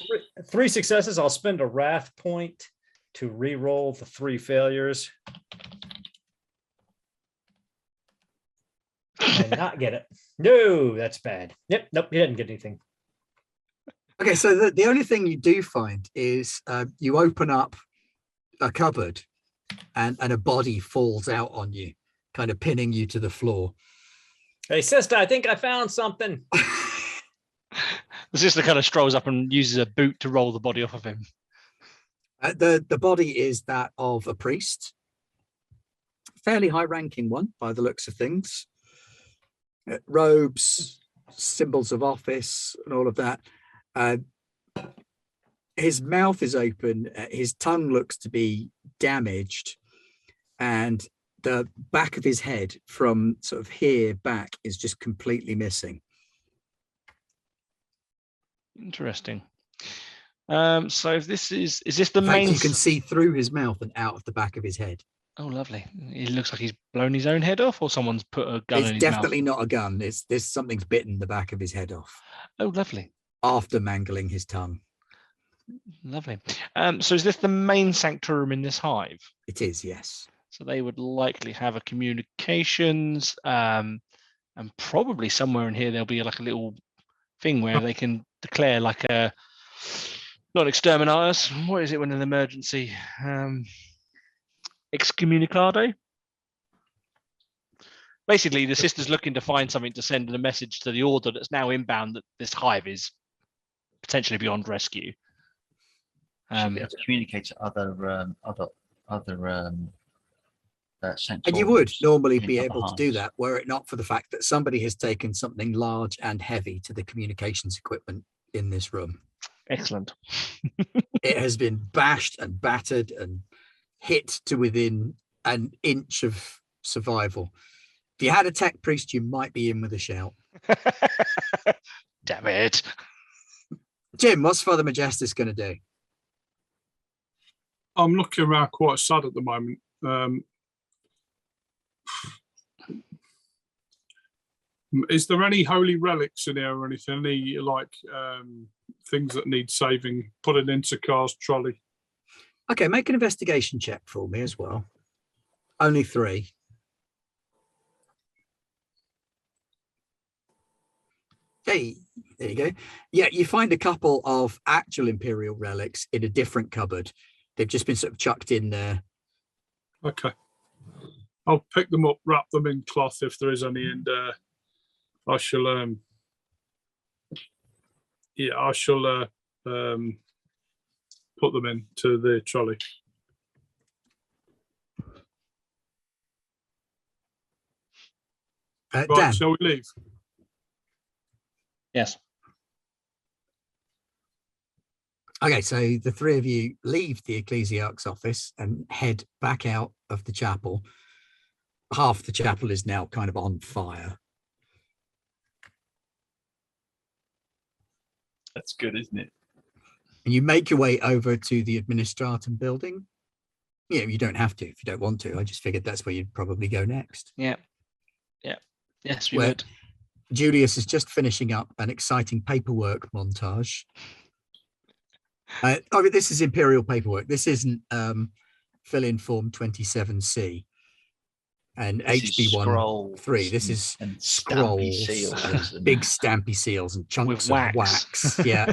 3 successes. I'll spend a wrath point to re-roll the 3 failures and not get it. No, that's bad. Yep, nope, he didn't get anything. Okay, so the only thing you do find is you open up a cupboard and a body falls out on you, kind of pinning you to the floor. Hey, sister, I think I found something. The sister kind of strolls up and uses a boot to roll the body off of him. The body is that of a priest, fairly high-ranking one by the looks of things. Robes, symbols of office, and all of that. His mouth is open. His tongue looks to be damaged, and the back of his head from sort of here back is just completely missing. Interesting. So if this is this the In fact, main? you can see through his mouth and out of the back of his head. Oh, lovely. It looks like he's blown his own head off, or someone's put a gun in It's his definitely mouth. not a gun. It's something's bitten the back of his head off Oh, lovely, after mangling his tongue. lovely. So is this the main sanctorum in this hive? It is, yes. So they would likely have a communications, and probably somewhere in here there'll be like a little thing where they can declare like a not exterminatus. What is it when an emergency? Excommunicado. Basically, the sister's looking to find something to send a message to the order that's now inbound that this hive is potentially beyond rescue. Should be able to communicate to other And you would centaurs normally in be other able to do hives. that were it not for the fact that somebody has taken something large and heavy to the communications equipment in this room. Excellent. It has been bashed and battered and hit to within an inch of survival. If you had a tech priest, you might be in with a shout. Damn it. Jim, what's Father Majestus going to do? I'm looking around quite sad at the moment. Is there any holy relics in here or anything? Any things that need saving? Put it into Car's trolley. Okay, make an investigation check for me as well. Only 3. Hey, there you go. Yeah, you find a couple of actual Imperial relics in a different cupboard. They've just been sort of chucked in there. Okay. I'll pick them up, wrap them in cloth if there is any, and I shall put them into the trolley. Right, Dan. shall we leave? Yes. Okay, so the three of you leave the ecclesiarch's office and head back out of the chapel. Half the chapel is now kind of on fire. That's good, isn't it? And you make your way over to the administratum building. Yeah, you don't have to if you don't want to. I just figured that's where you'd probably go next. Yeah. Yes, we Where would. Julius is just finishing up an exciting paperwork montage. This is Imperial paperwork. This isn't fill-in form 27C and HB13. This is and stampy scrolls, seals and big stampy seals and chunks With wax. of wax. Yeah.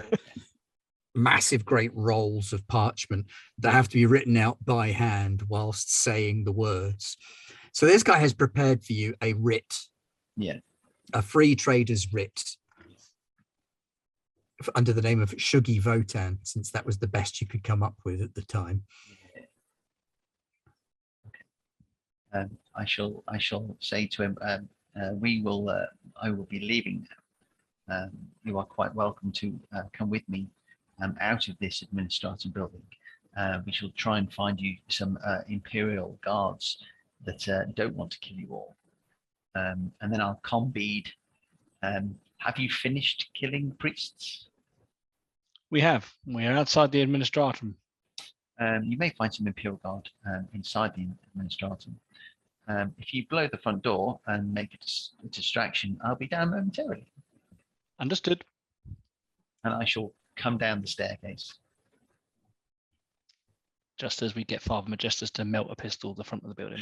Massive, great rolls of parchment that have to be written out by hand whilst saying the words. So this guy has prepared for you a writ. Yeah. A free trader's writ under the name of Shuggy Votan, since that was the best you could come up with at the time. I shall say to him, I will be leaving now. You are quite welcome to come with me out of this administrative building. We shall try and find you some Imperial guards that don't want to kill you all. And then I'll conbead. Have you finished killing priests? We have. We are outside the administratum. You may find some Imperial guard inside the administratum. If you blow the front door and make a distraction, I'll be down momentarily. Understood. And I shall come down the staircase. Just as we get Father Majestus to melt a pistol at the front of the building.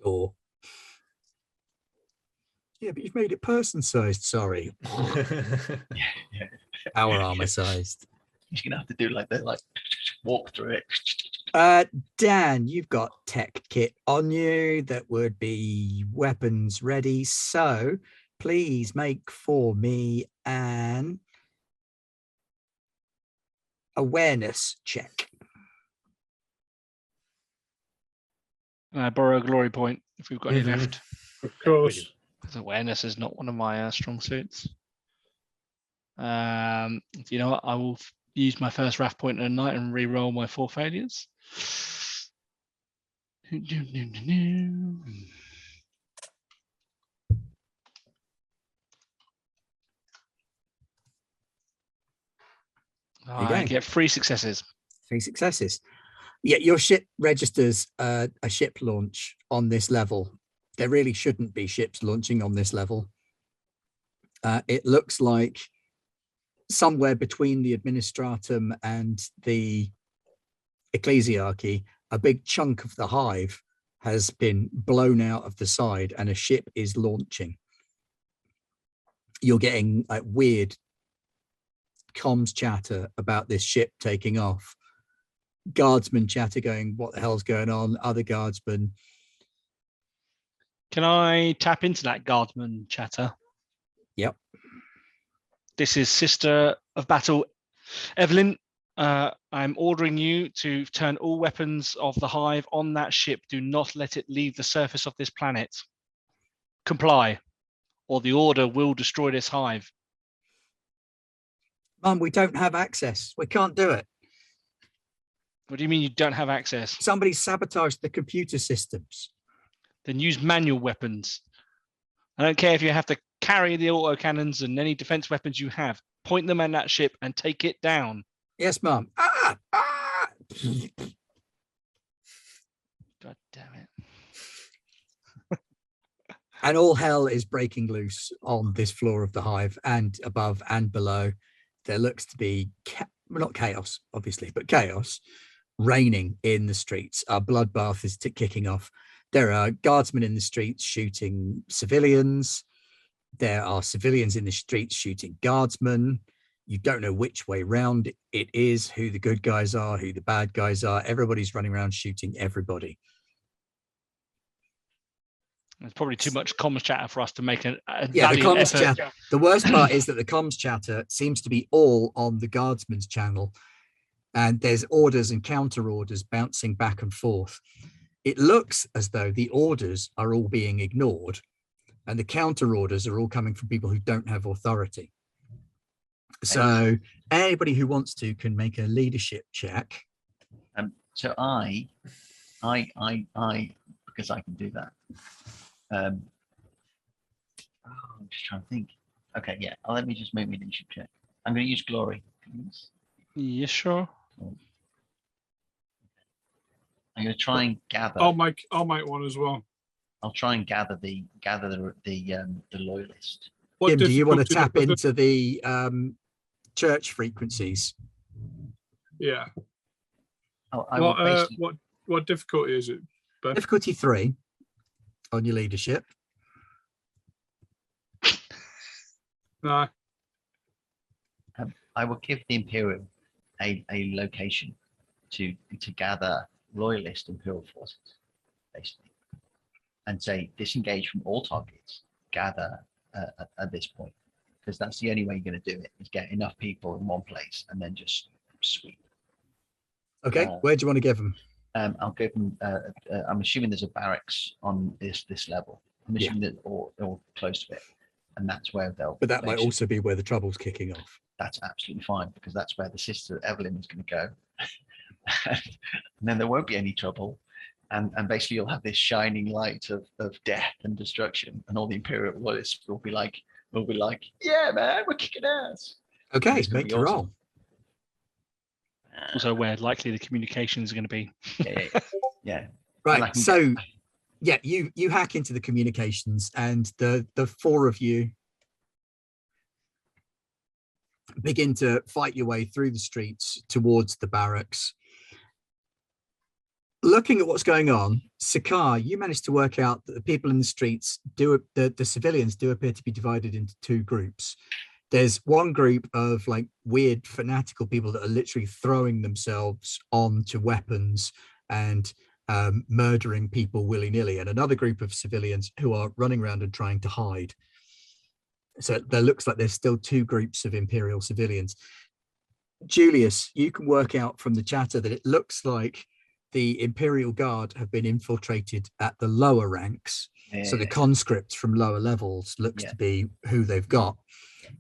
Or yeah, but you've made it person-sized. Sorry, Yeah. our armor-sized. You're gonna have to do like walk through it. Dan, you've got tech kit on you that would be weapons ready. So please make for me an awareness check. And I borrow a glory point if we've got any Mhm. left. Of course. Because awareness is not one of my strong suits. You know what? I will use my first RAF point of the night and re-roll my 4 failures. I get 3 successes. 3 successes. Yeah, your ship registers a ship launch on this level. There really shouldn't be ships launching on this level. It looks like somewhere between the administratum and the ecclesiarchy, a big chunk of the hive has been blown out of the side and a ship is launching. You're getting weird comms chatter about this ship taking off. Guardsmen chatter going, what the hell's going on? Other guardsmen. Can I tap into that guardsman chatter? Yep. This is Sister of Battle Evelyn. I'm ordering you to turn all weapons of the hive on that ship. Do not let it leave the surface of this planet. Comply, or the order will destroy this hive. Mum, we don't have access. We can't do it. What do you mean you don't have access? Somebody sabotaged the computer systems. Then use manual weapons. I don't care if you have to carry the autocannons and any defense weapons you have. Point them at that ship and take it down. Yes, Mum. Ah! God damn it. And all hell is breaking loose on this floor of the hive and above and below. There looks to be, not chaos, obviously, but chaos reigning in the streets. A bloodbath is kicking off. There are guardsmen in the streets shooting civilians. There are civilians in the streets shooting guardsmen. You don't know which way round it is, who the good guys are, who the bad guys are. Everybody's running around shooting everybody. It's probably too much comms chatter for us to make a Yeah, the valiant comms effort. chatter. The worst part is that the comms chatter seems to be all on the guardsman's channel, and there's orders and counter orders bouncing back and forth. It looks as though the orders are all being ignored, and the counter orders are all coming from people who don't have authority. So anybody who wants to can make a leadership check. So I, because I can do that. I'm just trying to think. Okay, yeah. Let me just make my leadership check. I'm going to use glory. Please. Yeah, sure. I'm going to try and gather. I'll make one as well. I'll try and gather the loyalist. What Jim, do you want to difficulty tap into the church frequencies? Yeah. I will basically, What difficulty is it, Ben? Difficulty 3 on your leadership. No. I will give the Imperial a location to gather loyalist Imperial forces, basically, and say disengage from all targets, gather at this point, because that's the only way you're going to do it, is get enough people in one place and then just sweep. Okay, where do you want to give them? I'll give them. I'm assuming there's a barracks on this level. I'm assuming that or close to it, and that's where they'll. But that might also be where the trouble's kicking off. That's absolutely fine, because that's where the sister Evelyn is going to go, and then there won't be any trouble, and basically you'll have this shining light of death and destruction, and all the Imperial loyalists will be like, yeah, man, we're kicking ass. Okay, make your roll. Also, where likely the communications are going to be. Yeah. Right. So, yeah, you hack into the communications, and the four of you begin to fight your way through the streets towards the barracks. Looking at what's going on, Sakar, you managed to work out that the people in the streets the civilians do appear to be divided into two groups. There's one group of like weird fanatical people that are literally throwing themselves onto weapons and murdering people willy-nilly, and another group of civilians who are running around and trying to hide. So there looks like there's still two groups of Imperial civilians. Julius, you can work out from the chatter that it looks like the Imperial Guard have been infiltrated at the lower ranks. So the conscripts from lower levels looks to be who they've got.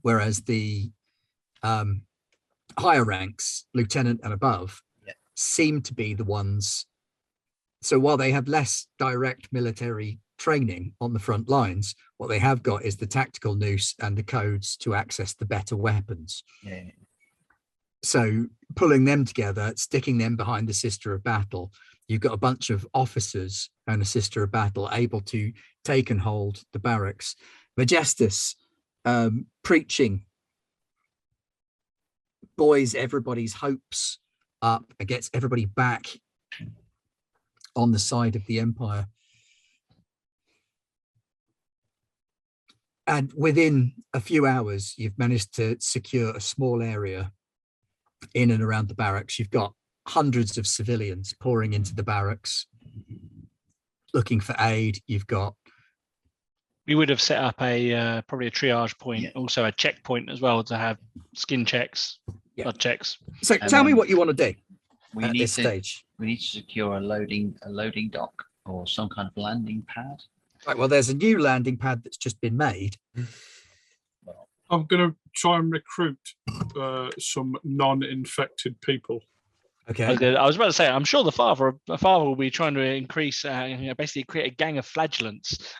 Whereas the higher ranks, lieutenant and above, seem to be the ones. So while they have less direct military training on the front lines, what they have got is the tactical nous and the codes to access the better weapons. So pulling them together, sticking them behind the Sister of Battle, you've got a bunch of officers and a Sister of Battle able to take and hold the barracks. Majestus preaching buoys everybody's hopes up and gets everybody back on the side of the Empire. And within a few hours, you've managed to secure a small area in and around the barracks. You've got hundreds of civilians pouring into the barracks looking for aid. You've got We would have set up a probably a triage point, also a checkpoint as well, to have skin checks, blood checks. So tell me what you want to do at this stage. We need to secure a loading dock or some kind of landing pad. Right, well, there's a new landing pad that's just been made. I'm going to try and recruit some non-infected people. Okay. I was about to say, I'm sure the father will be trying to increase, basically create a gang of flagellants.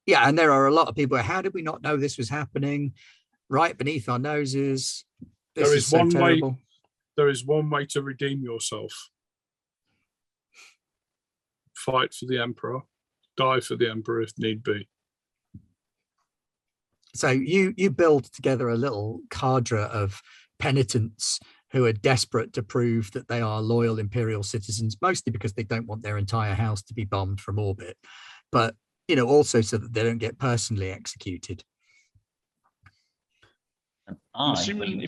Yeah, and there are a lot of people. How did we not know this was happening right beneath our noses? This There is so one terrible. way. There is one way to redeem yourself. Fight for the Emperor. Die for the Emperor if need be. So you build together a little cadre of penitents who are desperate to prove that they are loyal Imperial citizens, mostly because they don't want their entire house to be bombed from orbit, but also so that they don't get personally executed. I'm assuming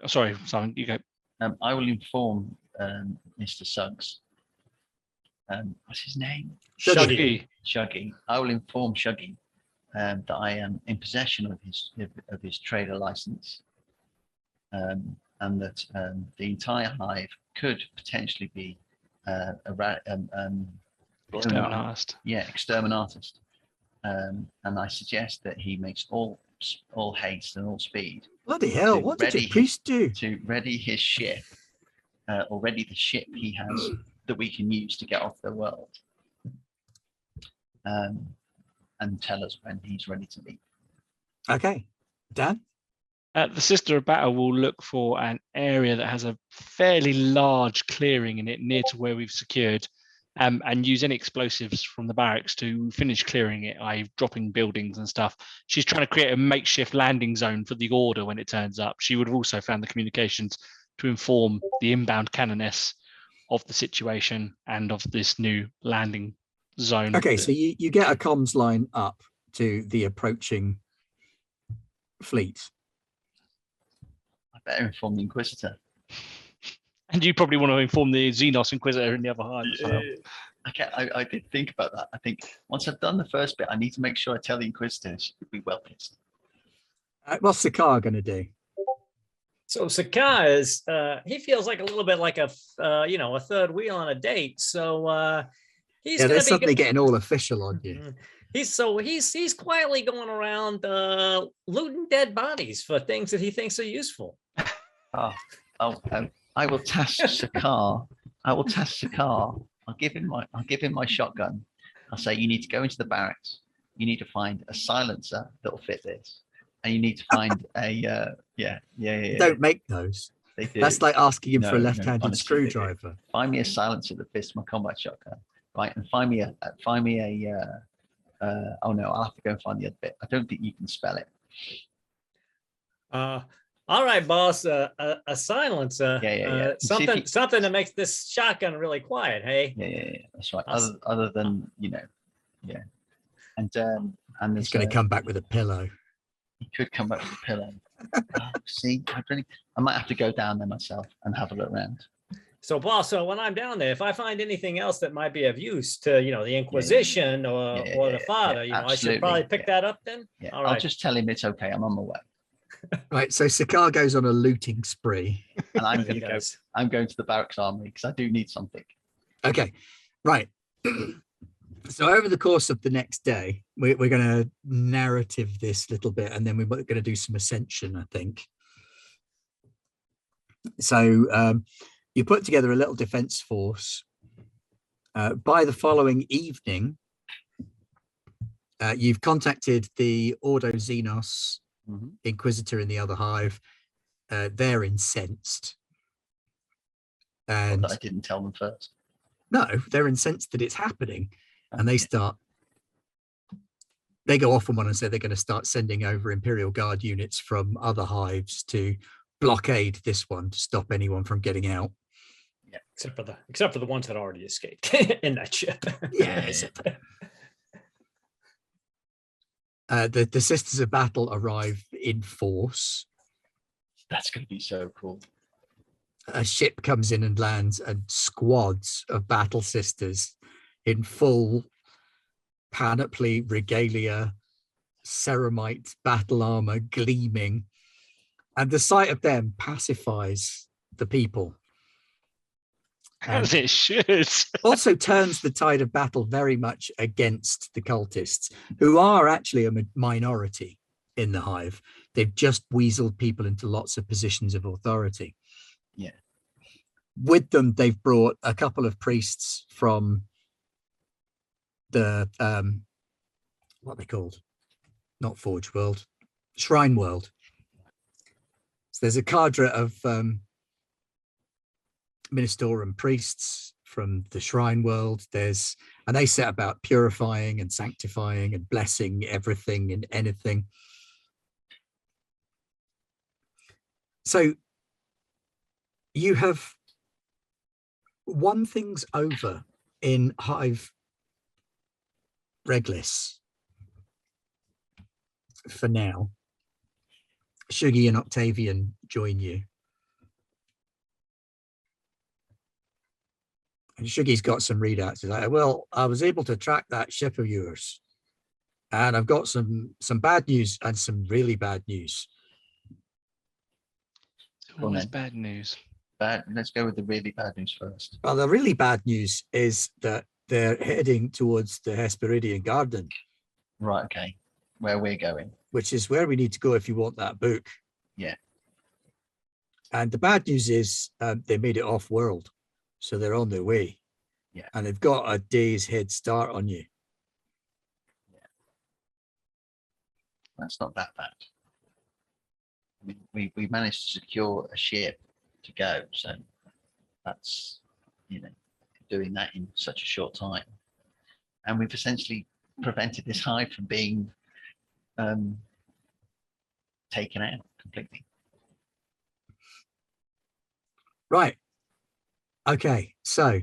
sorry, Simon, you go. I will inform Mr. Suggs what's his name? Shuggy. Shuggy. I will inform Shuggy that I am in possession of his trader license, and that the entire hive could potentially be Exterminatist. exterminatist. And I suggest that he makes all haste and all speed Bloody hell! to What did ready your priest do? to ready his ship, or ready the ship he has that we can use to get off the world, and tell us when he's ready to leave. Okay, Dan. The Sister of Battle will look for an area that has a fairly large clearing in it near to where we've secured, and use any explosives from the barracks to finish clearing it, i.e. dropping buildings and stuff. She's trying to create a makeshift landing zone for the Order when it turns up. She would have also found the communications to inform the inbound canoness of the situation and of this new landing zone. Okay, so you get a comms line up to the approaching fleet. I better inform the Inquisitor. And you probably want to inform the Xenos Inquisitor in the other hive as well. Okay, I did think about that. I think once I've done the first bit, I need to make sure I tell the Inquisitor. She would be well pissed. What's Sakar going to do? So Sakai is he feels like a little bit like a third wheel on a date. So he's They're gonna suddenly getting all official on you. He's quietly going around looting dead bodies for things that he thinks are useful. I will task Sakar. I'll give him my shotgun. I'll say, you need to go into the barracks. You need to find a silencer that'll fit this, and you need to find a Don't make those. They do. That's like asking him for a No, left-handed honestly, screwdriver. Find me a silencer that fits my combat shotgun, right? And find me a. Oh no, I'll have to go and find the other bit. I don't think you can spell it. All right, boss. A silencer. Yeah. Something that makes this shotgun really quiet. Hey. Yeah. That's right. Other than yeah. And He's going to come back with a pillow. He could come back with a pillow. See, I might have to go down there myself and have a look around. So, boss, when I'm down there, if I find anything else that might be of use to, the Inquisition or the Father, I should probably pick that up then? Yeah. All right. I'll just tell him it's okay. I'm on my way. Right, so Sakar goes on a looting spree. And I'm going to the barracks armory because I do need something. Okay, right. So over the course of the next day, we're going to narrative this little bit, and then we're going to do some ascension, I think. So you put together a little defense force. By the following evening, you've contacted the Ordo Xenos Inquisitor in the other hive. They're incensed. And I didn't tell them first. No, they're incensed that it's happening. And they go off on one and say they're going to start sending over Imperial Guard units from other hives to blockade this one to stop anyone from getting out. Yeah, except for the ones that already escaped in that ship. Yeah. The Sisters of Battle arrive in force. That's going to be so cool. A ship comes in and lands, and squads of Battle Sisters in full panoply, regalia, ceramite battle armor gleaming, and the sight of them pacifies the people. As it should. Also turns the tide of battle very much against the cultists, who are actually a minority in the hive. They've just weaseled people into lots of positions of authority. Yeah. With them, they've brought a couple of priests from the what are they called? Not Forge World, Shrine World. So there's a cadre of Ministorum priests from the Shrine World. And they set about purifying and sanctifying and blessing everything and anything. So you have won things over in Hive Reglis for now. Shuggy and Octavian join you. And Shuggy's got some readouts. He's like, well, I was able to track that ship of yours. And I've got some bad news and some really bad news. Always bad news. Let's go with the really bad news first. Well, the really bad news is that they're heading towards the Hesperidian Garden. Right, okay. Where we're going. Which is where we need to go if you want that book. Yeah. And the bad news is they made it off-world. So they're on their way. Yeah. And they've got a day's head start on you. Yeah. That's not that bad. We managed to secure a ship to go. So that's, doing that in such a short time. And we've essentially prevented this hive from being taken out completely. Right. Okay. So,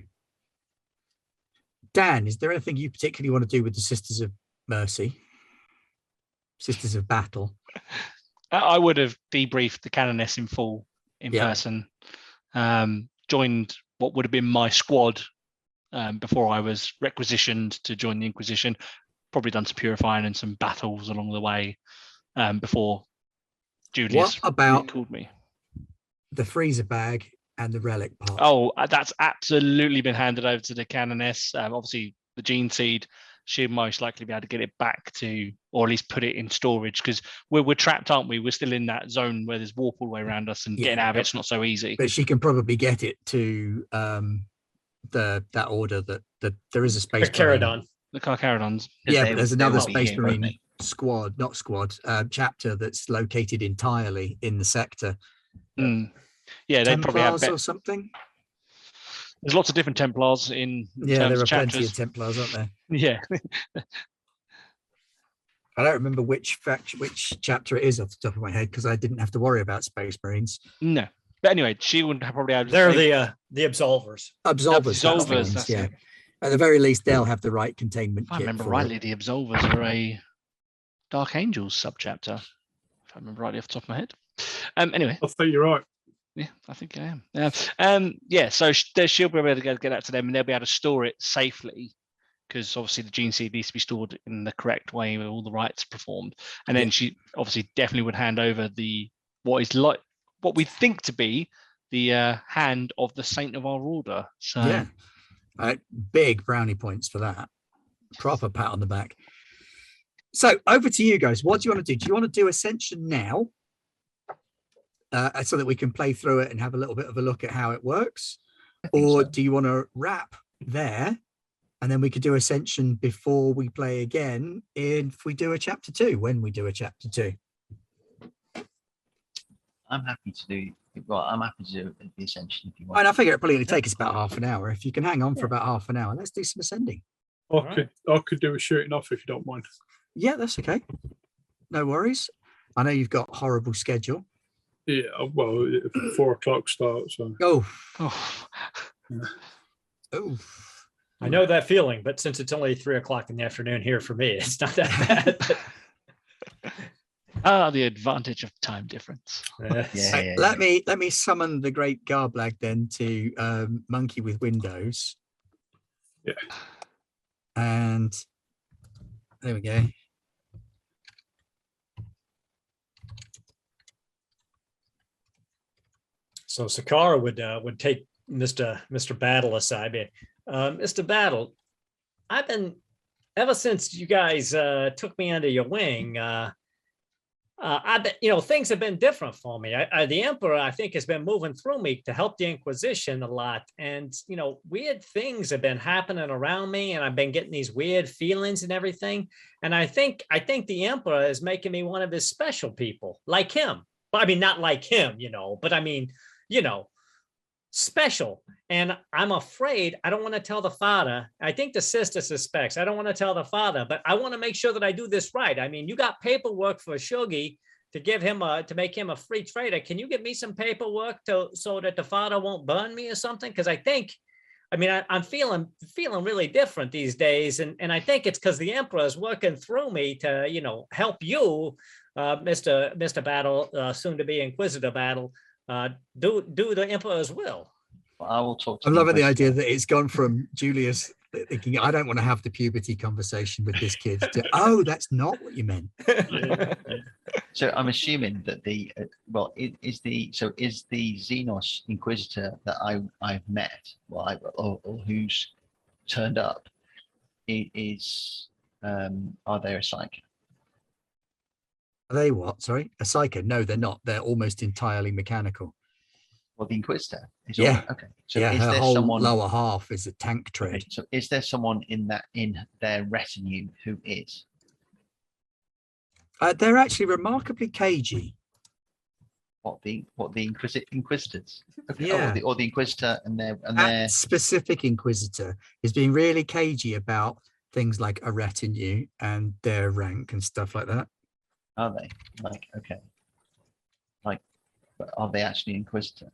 Dan, is there anything you particularly want to do with the Sisters of Mercy? Sisters of Battle? I would have debriefed the Canoness in full in Yeah. person. Joined what would have been my squad before I was requisitioned to join the Inquisition. Probably done some purifying and some battles along the way before Julius What about called me. the freezer bag and the relic pot? Oh, that's absolutely been handed over to the Canoness. Obviously, the gene seed, she'll most likely be able to get it back to, or at least put it in storage, because we're trapped, aren't we? We're still in that zone where there's warp all the way around us, and getting out of it's not so easy. But she can probably get it to that order that there is a space Carcharodon. The Carcharodons. Yeah, They- but there's they another will be Space here, won't Marine chapter that's located entirely in the sector. Mm. Yeah, they'd probably have Templars or something. There's lots of different Templars in Yeah, terms there are of plenty chapters. of Templars, aren't there? Yeah. I don't remember which chapter it is off the top of my head because I didn't have to worry about Space Marines. No. But anyway, she would probably have. They're the absolvers. Absolvers. That's the Absolvers, ones, that's yeah. it. At the very least, they'll have the right containment If I kit remember for rightly, it. the Absolvers are a Dark Angels subchapter. If I remember rightly off the top of my head. Anyway. I think you're right. Yeah, I think I am. Yeah, so she'll be able to get that to them, and they'll be able to store it safely, because obviously the gene seed needs to be stored in the correct way with all the rites performed. And then she obviously definitely would hand over what we think to be the hand of the Saint of our Order. So yeah, big brownie points for that. Proper pat on the back. So over to you guys. What do you want to do? Do you want to do Ascension now? So that we can play through it and have a little bit of a look at how it works? Or do you want to wrap there and then we could do Ascension before we play again if we do a chapter 2, when we do a chapter 2? I'm happy to do the Ascension if you want. And I figure it'll probably only take us about half an hour. If you can hang on for about half an hour, let's do some Ascending. I could do a shooting off if you don't mind. Yeah, that's okay. No worries. I know you've got a horrible schedule. Yeah, well, 4 o'clock start. So. Oh. I know that feeling, but since it's only 3 o'clock in the afternoon here for me, it's not that bad. the advantage of time difference. Yes. Let me summon the great Garblag then to monkey with Windows. Yeah. And there we go. So Sakara would take Mr. Battle aside. Mr. Battle, I've been, ever since you guys took me under your wing, I've been, things have been different for me. The Emperor, I think, has been moving through me to help the Inquisition a lot. And, weird things have been happening around me, and I've been getting these weird feelings and everything. And I think the Emperor is making me one of his special people, like him. But I mean, not like him, but I mean, special. And I'm afraid I don't want to tell the father. I think the sister suspects. I don't want to tell the father, but I want to make sure that I do this right. I mean, you got paperwork for Shogi to make him a free trader. Can you give me some paperwork so that the father won't burn me or something? Because I'm feeling really different these days. And I think it's because the Emperor is working through me to, help you, Mr. Battle, soon to be Inquisitor Battle, do the Emperor's will. I will talk to I'm loving the Inquisitor. idea that it's gone from Julius thinking, I don't want to have the puberty conversation with this kid to, oh, that's not what you meant. So I'm assuming that the is the Xenos Inquisitor that I've met, or who's turned up, is are they a psychic? Are they what? Sorry, a psycho? No, they're not. They're almost entirely mechanical. Well, the Inquisitor is Yeah. okay. So Yeah, is her there whole someone lower half is a tank tread. okay, so is there someone in their retinue who is? They're actually remarkably cagey. What the Inquisitors? Okay. Yeah. Or the Inquisitor and their That specific Inquisitor is being really cagey about things like a retinue and their rank and stuff like that. are they but are they actually Inquisitor?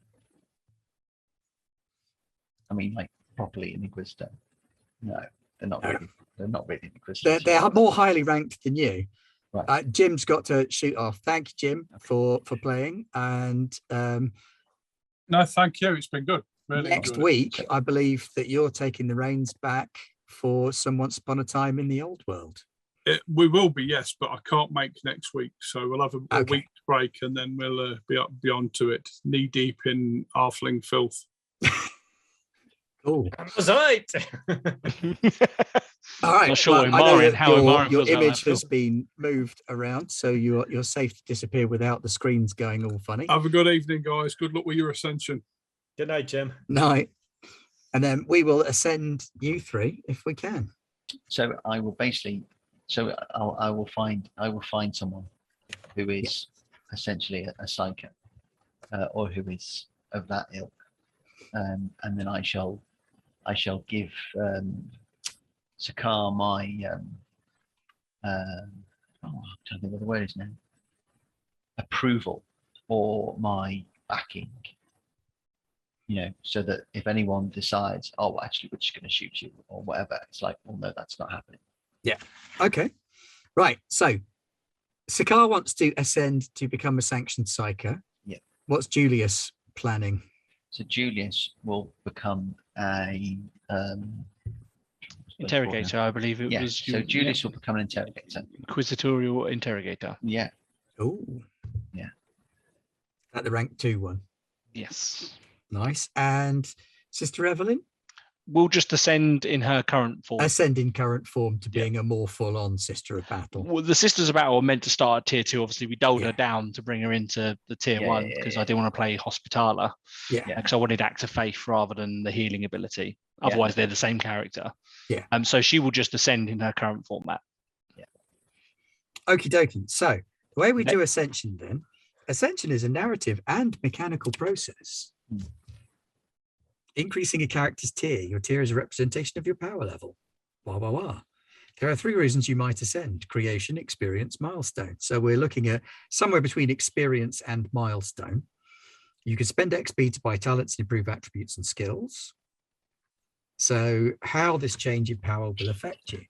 I mean, like properly an Inquisitor? No, they're not No. really. They're not really Inquisitors. They're more highly ranked than you. Right. Jim's got to shoot off. Thank you, Jim, for playing. And No, thank you. It's been good. Really next enjoyed it. week, I believe that you're taking the reins back for Some Once Upon a Time in the Old World. We will be, yes, but I can't make next week, so we'll have a Okay. week break, and then we'll be on to it, knee deep in Arfling filth. Cool. That was right. All right. Not sure well, what I know Omarion- that how Omarion your feels about image that has film. been moved around, so you're safe to disappear without the screens going all funny. Have a good evening, guys. Good luck with your ascension. Good night, Jim. Night. And then we will ascend you three if we can. So I will basically. So I will find someone who is essentially a psycho, or who is of that ilk, and then I shall give Sakar my I'm trying to think what the word is now. Approval or my backing. So that if anyone decides, oh, actually, we're just going to shoot you or whatever, it's like, well, no, that's not happening. Okay. Right. So Sakar wants to ascend to become a sanctioned psycho. Yeah. What's Julius planning? So Julius will become a Interrogator, I believe it Yeah. was. So Julius will become an interrogator. Inquisitorial interrogator. Yeah. Oh. Yeah. At the rank 2 one. Yes. Nice. And Sister Evelyn? We'll just ascend in her current form. Ascend in current form to Yeah. being a more full-on Sister of Battle. Well, the Sisters of Battle are meant to start at tier 2. Obviously, we doled Yeah. her down to bring her into the tier Yeah, 1 yeah, because yeah. I didn't want to play Hospitaller. Yeah. Because I wanted Act of Faith rather than the healing ability. Yeah. Otherwise, they're the same character. Yeah. So she will just ascend in her current format. Okie dokie. So the way we Ne- do Ascension then, Ascension is a narrative and mechanical process. Hmm. Increasing a character's tier. Your tier is a representation of your power level. Wah, wah, wah. There are 3 reasons you might ascend: creation, experience, milestone. So we're looking at somewhere between experience and milestone. You can spend XP to buy talents and improve attributes and skills. So how this change in power will affect you.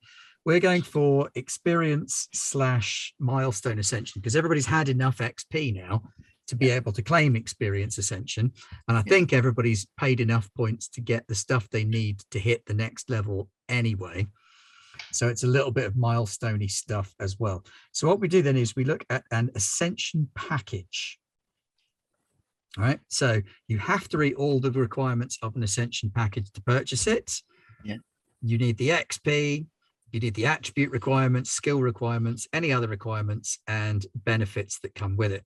We're going for experience / milestone ascension because everybody's had enough XP now to be able to claim experience ascension. And I think everybody's paid enough points to get the stuff they need to hit the next level anyway. So it's a little bit of milestone-y stuff as well. So what we do then is we look at an ascension package. All right. So you have to read all the requirements of an ascension package to purchase it. Yeah. You need the XP, you need the attribute requirements, skill requirements, any other requirements and benefits that come with it.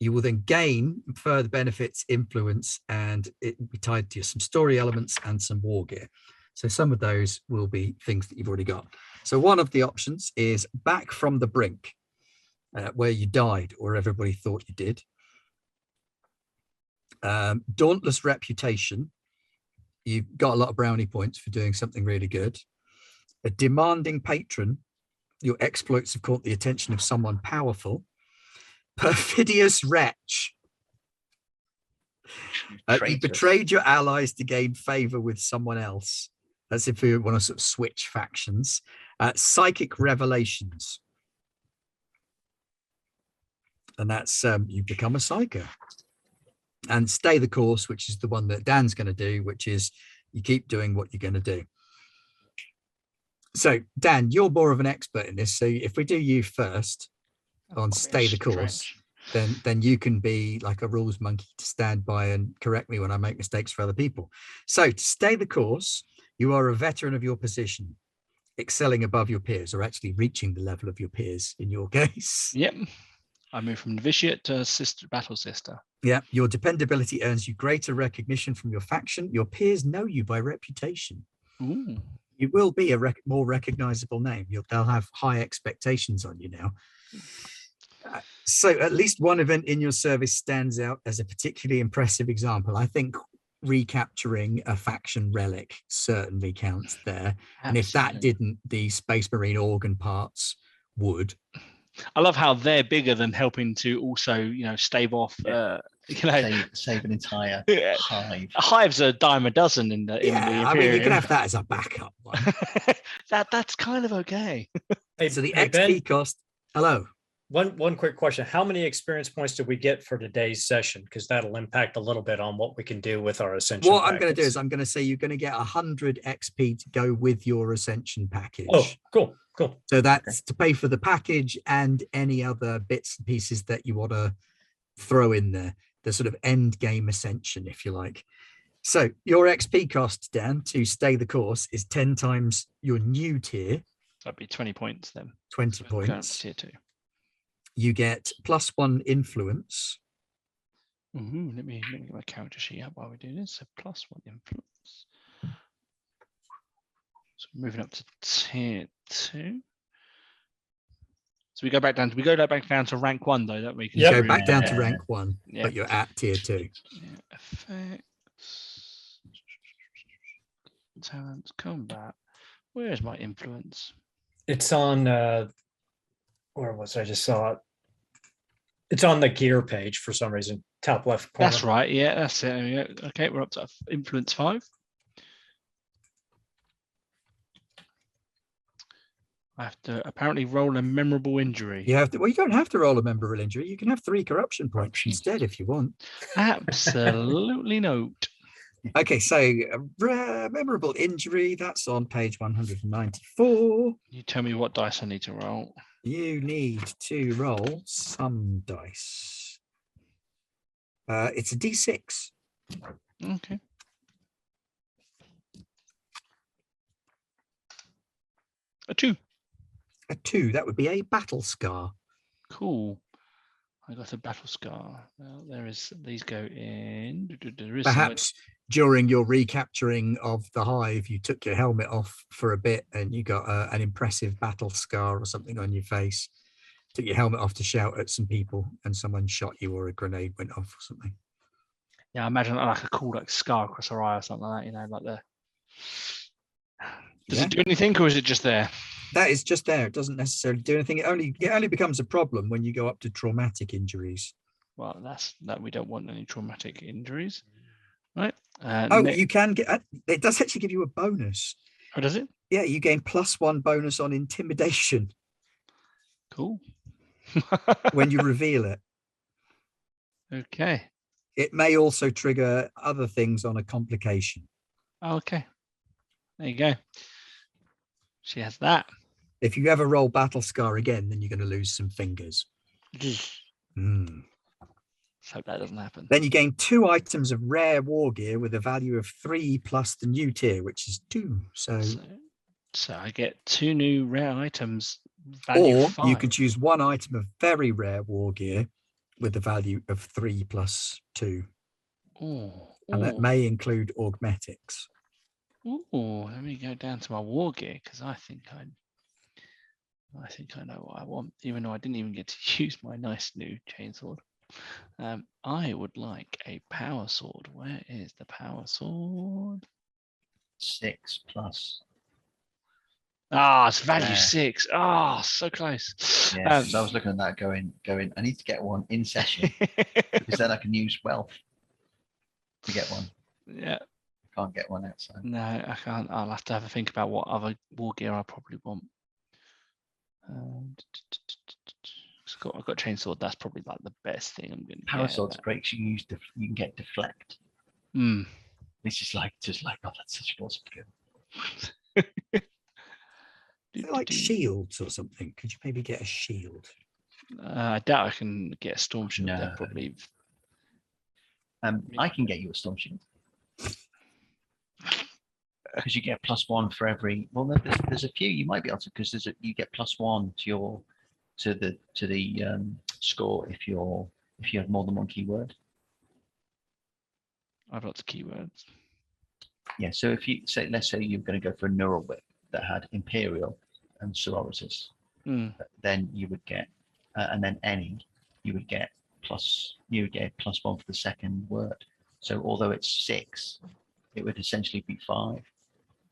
You will then gain further benefits, influence, and it will be tied to some story elements and some war gear. So some of those will be things that you've already got. So one of the options is Back from the Brink, where you died or everybody thought you did. Dauntless Reputation. You've got a lot of brownie points for doing something really good. A Demanding Patron. Your exploits have caught the attention of someone powerful. Perfidious Wretch. You Traitorous. betrayed your allies to gain favor with someone else. That's if you want to sort of switch factions. Psychic Revelations. And that's you become a psycho. and stay the course, which is the one that Dan's going to do, which is you keep doing what you're going to do. So Dan, you're more of an expert in this. So if we do you first on stay the course, then you can be like a rules monkey to stand by and correct me when I make mistakes for other people. So to stay the course, you are a veteran of your position, excelling above your peers, or actually reaching the level of your peers in your case. Yep. I moved from novitiate to battle sister. Yeah. Your dependability earns you greater recognition from your faction. Your peers know you by reputation. Ooh. You will be a more recognizable name. They'll have high expectations on you now. So at least one event in your service stands out as a particularly impressive example. I think recapturing a faction relic certainly counts there. Absolutely. And if that didn't, the Space Marine organ parts would. I love how they're bigger than helping to also, stave off, save an entire hive. Hives are a dime a dozen in the I mean, Imperium. you can have that as a backup one. That's kind of okay. So the XP cost. Hello. One quick question. How many experience points did we get for today's session? Because that'll impact a little bit on what we can do with our ascension. What I'm going to do is I'm going to say you're going to get 100 XP to go with your ascension package. Oh, cool. So that's to pay for the package and any other bits and pieces that you want to throw in there. The sort of end game ascension, if you like. So your XP cost, Dan, to stay the course is 10 times your new tier. That'd be 20 points then. 20 points. Tier 2. You get +1 influence. Mm-hmm. Let me get my character sheet up while we do this. So +1 influence. So moving up to tier 2. So we go back down. We go back down to rank 1 though, don't we? Go back down to rank 1, but you're at tier 2. Yeah. Effects. Talents, combat. Where is my influence? It's on. Where was I? Just saw it. It's on the gear page for some reason. Top left corner. That's right. Yeah, that's it. Yeah. Okay, we're up to influence 5. I have to apparently roll a memorable injury. You have to. Well, you don't have to roll a memorable injury. You can have 3 corruption points instead if you want. Absolutely not. Okay, so memorable injury. That's on page 194. You tell me what dice I need to roll. You need to roll some dice. It's a D6. Okay. A 2. A 2. That would be a battle scar. Cool. I got a battle scar. Well, these go in. Perhaps during your recapturing of the hive, you took your helmet off for a bit and you got an impressive battle scar or something on your face. Took your helmet off to shout at some people and someone shot you or a grenade went off or something. Yeah, I imagine like a cool scar across her eye or something like that, like the. Does it do anything or is it just there? That is just there. It doesn't necessarily do anything. It only becomes a problem when you go up to traumatic injuries. Well, that we don't want any traumatic injuries, right? You can get. It does actually give you a bonus. Oh, does it? Yeah, you gain +1 bonus on intimidation. Cool. When you reveal it. Okay. It may also trigger other things on a complication. Okay. There you go. She has that. If you ever roll battle scar again, then you're going to lose some fingers. Let's hope that doesn't happen. Then you gain 2 items of rare war gear with a value of 3 plus the new tier, which is 2. So I get 2 new rare items. Or 5. You can choose 1 item of very rare war gear with a value of 3 plus 2. And that may include augmetics. Let me go down to my war gear because I think I know what I want, even though I didn't even get to use my nice new chainsword. I would like a power sword. Where is the power sword? 6 plus. It's value 6. So close. Yeah, I was looking at that going, I need to get one in session because then I can use wealth to get one. Yeah. Can't get one outside. No, I can't. I'll have to have a think about what other war gear I probably want. I've got chainsword. That's probably like the best thing I'm going to Parasword's great. 'Cause you can get deflect. Mm. It's just like oh, that's such an awesome skill. Is it like shields or something? Could you maybe get a shield? I doubt I can get a storm shield. They're No. probably. I can get you a storm shield. Because you get +1 for every. Well, no, there's a few you might be able to, because you get +1 to the score if you have more than one keyword. I've lots of keywords. Yeah. So if you say, let's say you're going to go for a neural whip that had Imperial and Sororitas, then you would get, and then any, you would get +1 for the second word. So although it's 6, it would essentially be 5.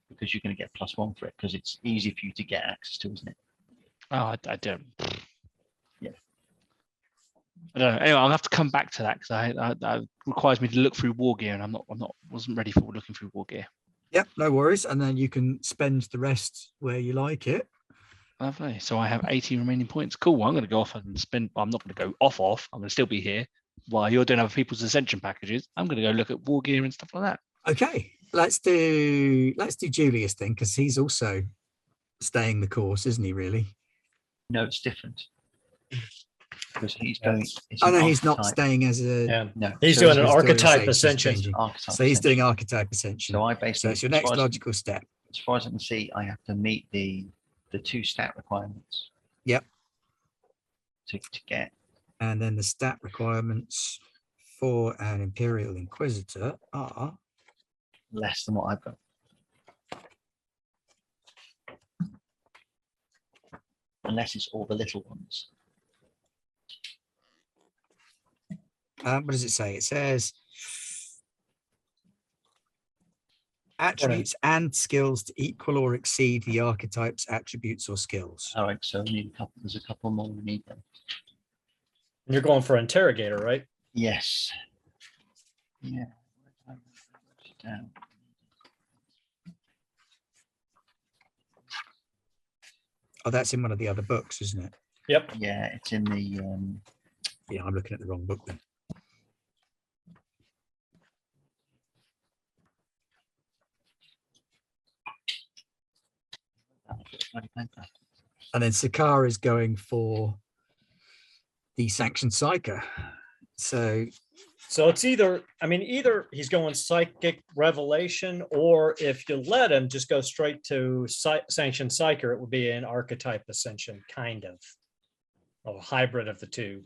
Because you're going to get +1 for it, because it's easy for you to get access to, isn't it? Oh, I don't. Yeah. I don't know. Anyway, I'll have to come back to that because that requires me to look through war gear, and wasn't ready for looking through war gear. Yep, no worries. And then you can spend the rest where you like it. Lovely. So I have 80 remaining points. Cool. I'm going to go off and spend. I'm not going to go off. I'm going to still be here while you're doing other people's ascension packages. I'm going to go look at war gear and stuff like that. Okay, let's do Julius then, because he's also staying the course, isn't he? Really? No, it's different. Because he's going. Oh no, he's not staying as a. Yeah. No, He's so doing an his story archetype stage is ascension. changing. archetype So he's doing ascension. archetype ascension. So I So basically. it's your as next far as- logical step. As far as I can see, I have to meet the 2 stat requirements. Yep. To get. And then the stat requirements for an Imperial Inquisitor are Less than what I've got. Unless it's all the little ones. what does it say? It says attributes and skills to equal or exceed the archetype's attributes or skills. All right, so we need a couple. There's a couple more we need then. You're going for interrogator, right? Yes. Yeah. Down. Oh, that's in one of the other books, isn't it? Yep. Yeah, it's in the. Yeah, I'm looking at the wrong book then. And then Sakar is going for the sanctioned psyker. So it's either he's going psychic revelation, or if you let him just go straight to sanctioned psyker, it would be an archetype ascension, kind of a hybrid of the two.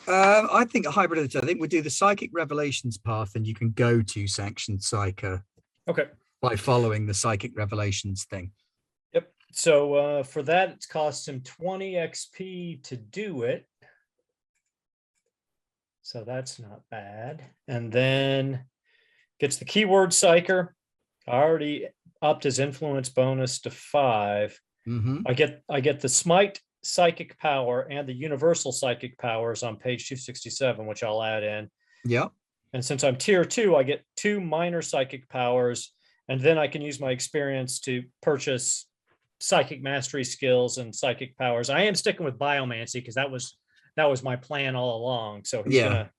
I think a hybrid of the two. I think we'll do the psychic revelations path, and you can go to sanctioned psyker. Okay. By following the psychic revelations thing. Yep. So for that, it's cost him 20 XP to do it. So that's not bad. And then gets the keyword psyker. I already upped his influence bonus to 5. Mm-hmm. I get the smite psychic power and the universal psychic powers on page 267, which I'll add in. Yep. And since I'm tier 2, I get 2 minor psychic powers, and then I can use my experience to purchase psychic mastery skills and psychic powers. I am sticking with biomancy because that was my plan all along. So he's gonna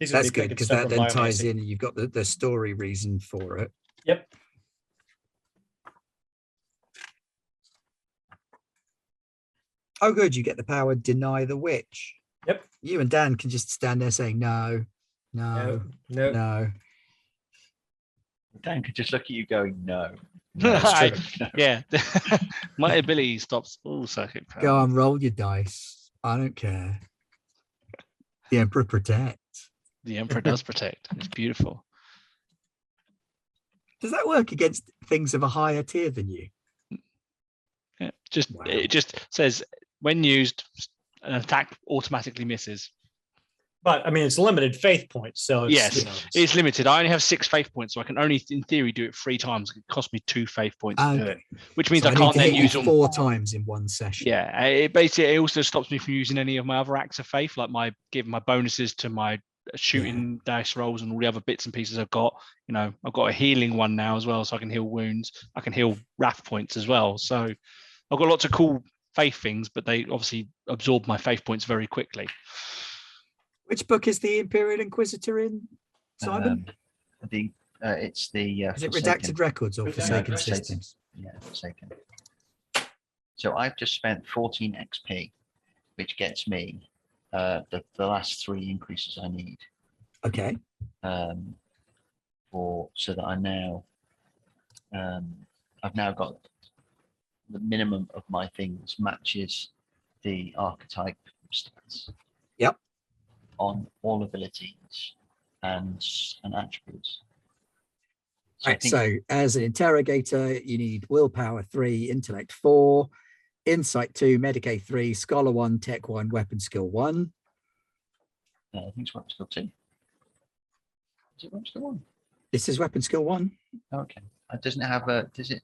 that's be good, picking because stuff that from then ties biomancy. in, and you've got the story reason for it. Yep. Oh, good. You get the power deny the witch. Yep. You and Dan can just stand there saying no. No. Dan could just look at you going, no. That's true. Yeah. My ability stops all psychic power. Go on, roll your dice. I don't care. The Emperor protects. The Emperor does protect. It's beautiful. Does that work against things of a higher tier than you? Yeah. Wow. It just says when used, an attack automatically misses. But I mean, it's limited faith points, so it's, Yes, it's limited. I only have 6 faith points, so I can only, in theory, do it 3 times. It costs me 2 faith points to do it, which means So I need can't to then hit you use them 4 times in one session. Yeah, it also stops me from using any of my other acts of faith, like giving my bonuses to my shooting dice rolls and all the other bits and pieces I've got. You know, I've got a healing one now as well, so I can heal wounds. I can heal wrath points as well. So I've got lots of cool faith things, but they obviously absorb my faith points very quickly. Which book is the Imperial Inquisitor in, Simon? It's the Is it Forsaken. Redacted Records or Redacted Forsaken Records. Systems? Yeah, Forsaken. So I've just spent 14 XP, which gets me the last 3 increases I need. Okay. So that I now I've now got the minimum of my things matches the archetype stats. Yep. On all abilities and attributes. So I Right. think So as an interrogator, you need willpower 3, intellect 4, insight 2, medicae 3, scholar 1, tech 1, weapon skill 1. I think it's weapon skill 2. Is it weapon skill 1? This is weapon skill 1. Okay. It doesn't have a, does it?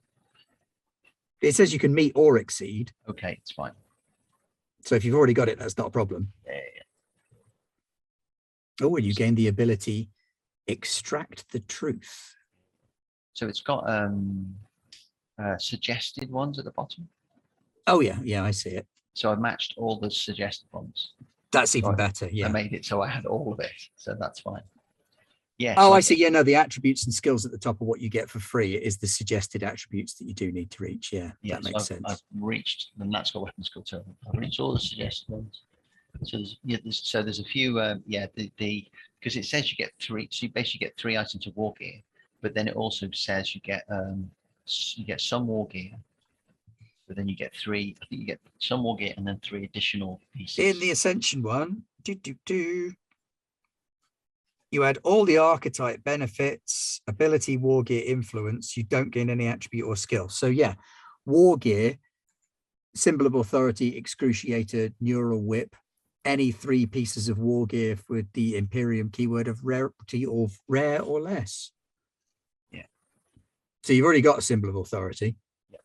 It says you can meet or exceed. Okay, it's fine. So if you've already got it, that's not a problem. Yeah. Oh, and you gain the ability extract the truth. So it's got suggested ones at the bottom. Oh yeah, yeah, I see it. So I matched all the suggested ones. That's even Right. better. I Yeah. made it so I had all of it. So that's fine. Yeah. Oh, so I see. Yeah, no, the attributes and skills at the top of what you get for free is the suggested attributes that you do need to reach. Yeah, Yeah, that makes so sense. I've reached, and that's got weapon skill 2. I've reached all the suggested ones. So there's a few, because it says you get 3, so you basically get 3 items of war gear, but then it also says you get some war gear, but then you get 3. I think you get some war gear and then 3 additional pieces. In the Ascension one, you add all the archetype benefits, ability, war gear, influence. You don't gain any attribute or skill. So yeah, war gear, symbol of authority, excruciator, neural whip, any 3 pieces of war gear with the Imperium keyword of rarity or rare or less. Yeah. So you've already got a symbol of authority. Yeah.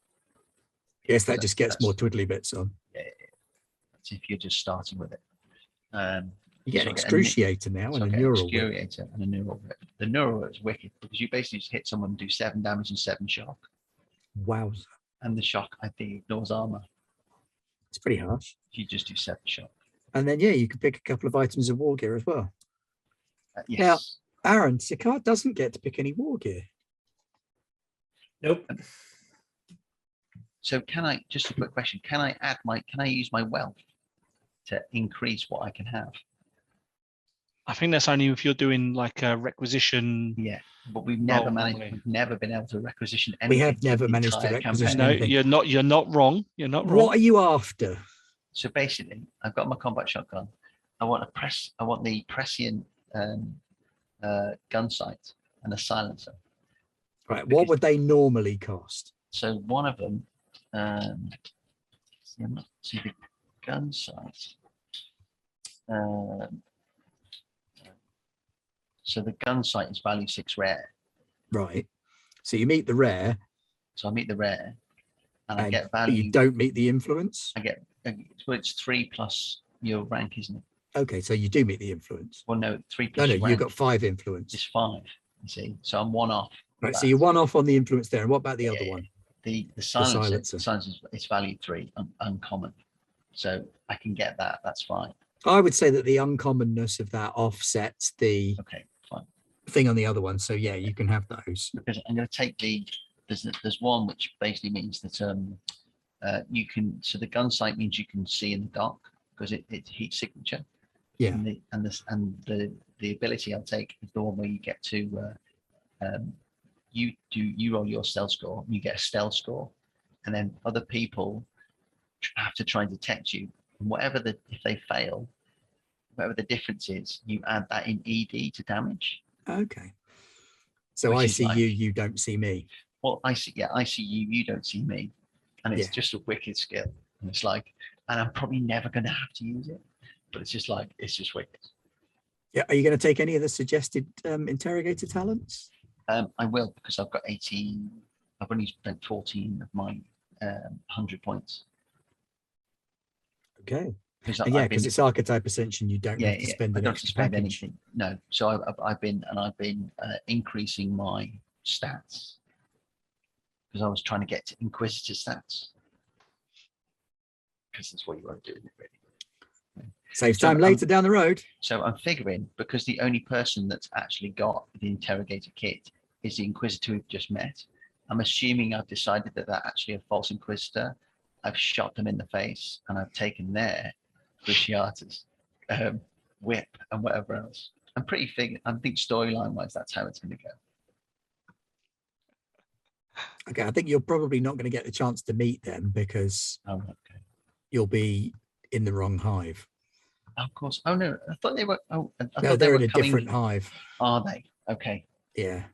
Yes, that just gets more twiddly bits on. Yeah. That's if you're just starting with it. You get So an I get a excruciator now So and I a get neural whip. excruciator and a neural whip. The neural whip is wicked because you basically just hit someone and do 7 damage and 7 shock. Wowza. And the shock, I think, ignores armor. It's pretty harsh. You just do 7 shock. And then, yeah, you can pick a couple of items of war gear as well. Yes. Aaron, Sicard doesn't get to pick any war gear. Nope. So can I, just a quick question, can I use my wealth to increase what I can have? I think that's only if you're doing like a requisition. Yeah, but we've never managed, normally. we've never been able to requisition anything. We have through never the managed to entire requisition campaign. No, anything. you're not wrong. You're not wrong. What are you after? So basically, I've got my combat shotgun. I want the prescient gun sight and a silencer. Right, what would they normally cost? So one of them, see the gun sight. So the gun sight is value 6 rare. Right. So you meet the rare, So I meet the rare, and I and get but value. you don't meet the influence. I get, well, it's 3 plus your rank, isn't it? Okay, so you do meet the influence. Well, no, 3 No, plus no, your you've rank got 5 influence. is 5. You see, so I'm 1 off. Right, so that. you're 1 off on the influence there. And what about the other Yeah. one? The silencer, silencer. It's value 3, uncommon. So I can get that. That's fine. I would say that the uncommonness of that offsets the Okay, fine. thing on the other one. So yeah, you can have those. Because I'm going to take there's one which basically means that you can, so the gun sight means you can see in the dark because it's heat signature. Yeah. And the ability I'll take is the one where you get to you roll your stealth score, you get a stealth score, and then other people have to try and detect you. And if they fail, whatever the difference is, you add that in ED to damage. Okay. So Which I is see like- you, you don't see me. Well, I see you, you don't see me. And it's Yeah. just a wicked skill. And it's like, and I'm probably never going to have to use it, but it's just wicked. Yeah. Are you going to take any of the suggested interrogator talents? I will, because I've got 18, I've only spent 14 of my 100 points. Okay. Because Because it's archetype ascension, you don't have to spend I an don't have to extra spend package. anything. No, so I've been increasing my stats because I was trying to get to Inquisitor stats. because that's what you want to do, really. Saves So time later down the road. So I'm figuring, because the only person that's actually got the interrogator kit is the Inquisitor we've just met, I'm assuming I've decided that they're actually a false Inquisitor. I've shot them in the face and I've taken their Cruciatus, whip and whatever else. I think storyline wise, that's how it's going to go. Okay, I think you're probably not going to get the chance to meet them because Okay. you'll be in the wrong hive. Of course. Oh no, I thought they were. Oh, I No, thought they they're were in a coming. different hive. Are they? Okay. Yeah.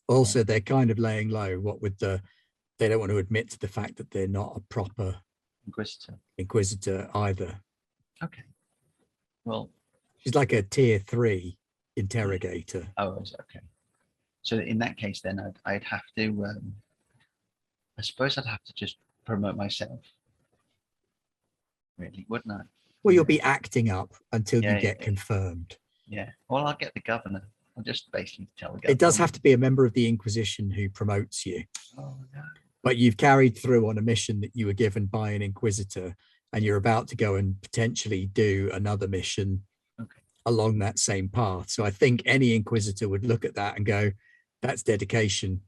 Also, they're kind of laying low. What with they don't want to admit to the fact that they're not a proper Inquisitor either. Okay. Well, she's like a tier 3 interrogator. Oh, okay. So in that case, then I'd have to. I suppose I'd have to just promote myself. Really, wouldn't I? Well, you'll be acting up until you get yeah. confirmed. Yeah. Well, I'll get the governor. I'll just basically tell the governor. It does have to be a member of the Inquisition who promotes you. Oh, no. But you've carried through on a mission that you were given by an Inquisitor, and you're about to go and potentially do another mission along that same path. So I think any Inquisitor would look at that and go, "That's dedication.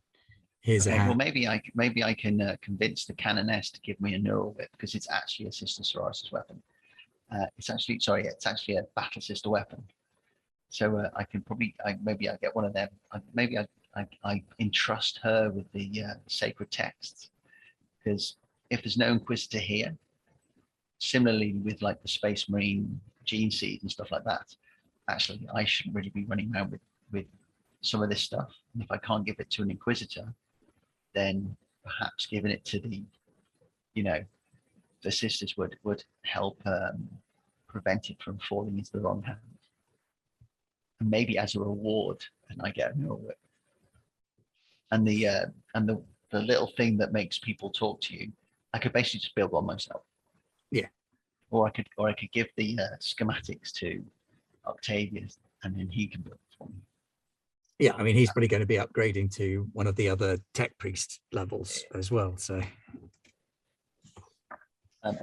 Here's a hat." Well, maybe I can convince the Canoness to give me a neural whip because it's actually a Sister Sororitas weapon. It's actually a battle sister weapon. So I can probably maybe I get one of them. Maybe I entrust her with the sacred texts, because if there's no Inquisitor here, similarly with like the Space Marine gene seed and stuff like that, actually I shouldn't really be running around with some of this stuff. And if I can't give it to an Inquisitor, then perhaps giving it to the sisters would help prevent it from falling into the wrong hands. And maybe as a reward, and I get a neural whip. And the little thing that makes people talk to you, I could basically just build one myself. Yeah. Or I could give the schematics to Octavius, and then he can build it for me. Yeah, I mean, he's probably going to be upgrading to one of the other tech priest levels as well. So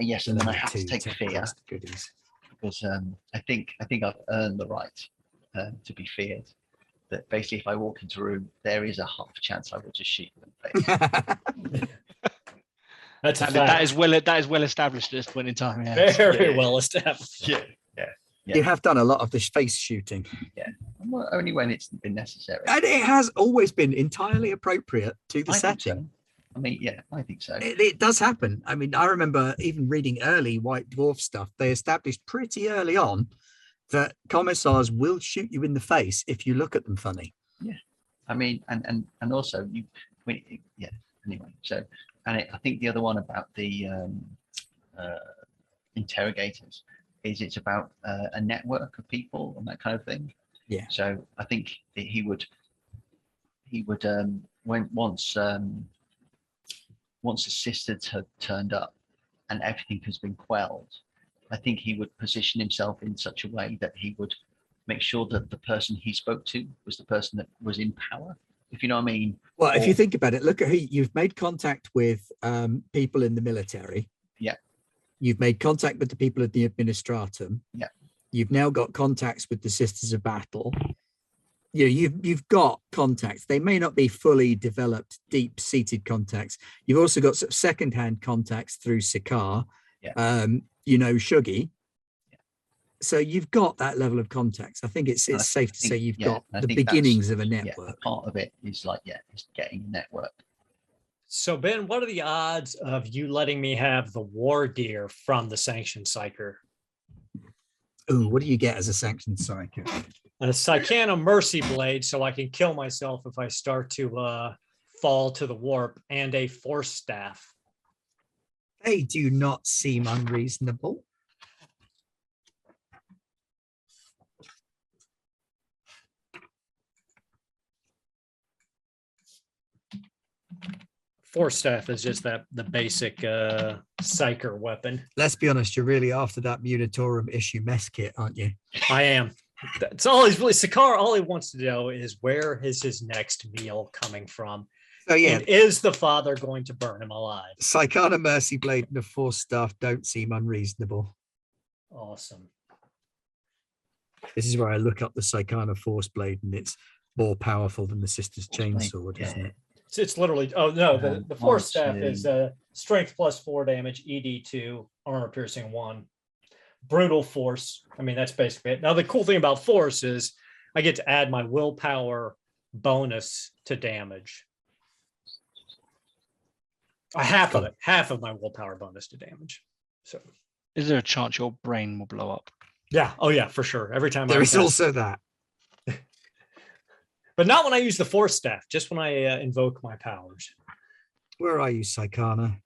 yes, and then I have to take tech fear priest goodies. because I think I've earned the right to be feared. That basically, if I walk into a room, there is a half chance I will just shoot them in the face. That's a fact. That is well established at this point in time. Yeah. Very well established. Yeah. You have done a lot of the face shooting. Yeah, well, only when it's been necessary. And it has always been entirely appropriate to the I think setting. so. I mean, yeah, I think so. It does happen. I mean, I remember even reading early White Dwarf stuff. They established pretty early on that commissars will shoot you in the face if you look at them funny. Yeah, I mean, and also Anyway, so I think the other one about the interrogators is it's about a network of people and that kind of thing. Yeah. So I think he would when once the sisters had turned up and everything has been quelled, I think he would position himself in such a way that he would make sure that the person he spoke to was the person that was in power, if you know what I mean. Well, if you think about it, look at who you've made contact with, people in the military. Yeah. You've made contact with the people at the administratum. Yeah. You've now got contacts with the Sisters of Battle. You've got contacts. They may not be fully developed, deep-seated contacts. You've also got sort of second-hand contacts through Sakaar. Yeah. Shuggy. Yeah. So you've got that level of contacts. I think it's safe to say you've got the beginnings of a network. Yeah, part of it is is getting a network. So Ben, what are the odds of you letting me have the war deer from the sanctioned psyker? Ooh, what do you get as a sanctioned psyker? A Psychana Mercy Blade, so I can kill myself if I start to fall to the warp, and a Force Staff. They do not seem unreasonable. Force Staff is just the basic psyker weapon. Let's be honest, you're really after that Munitorum issue mess kit, aren't you? I am. That's all he's really. Sakaar, all he wants to know is where is his next meal coming from. So yeah, And is the father going to burn him alive? Psychana, Mercy Blade, and the Force Staff don't seem unreasonable. Awesome. This is where I look up the Psychana Force Blade, and it's more powerful than the Sister's Force Blade, Chainsword, yeah. isn't it? It's literally, oh no, the force staff two. is strength plus 4 damage, ED2, armor piercing 1, brutal force. I mean, that's basically it. Now, the cool thing about force is I get to add my willpower bonus to damage. Half of it, half of my willpower bonus to damage. So, Is there a chance your brain will blow up? yeah, oh yeah, for sure. Every time There is cast- also that. but not when I use the force staff, just when I invoke my powers. Where are you, Psychana?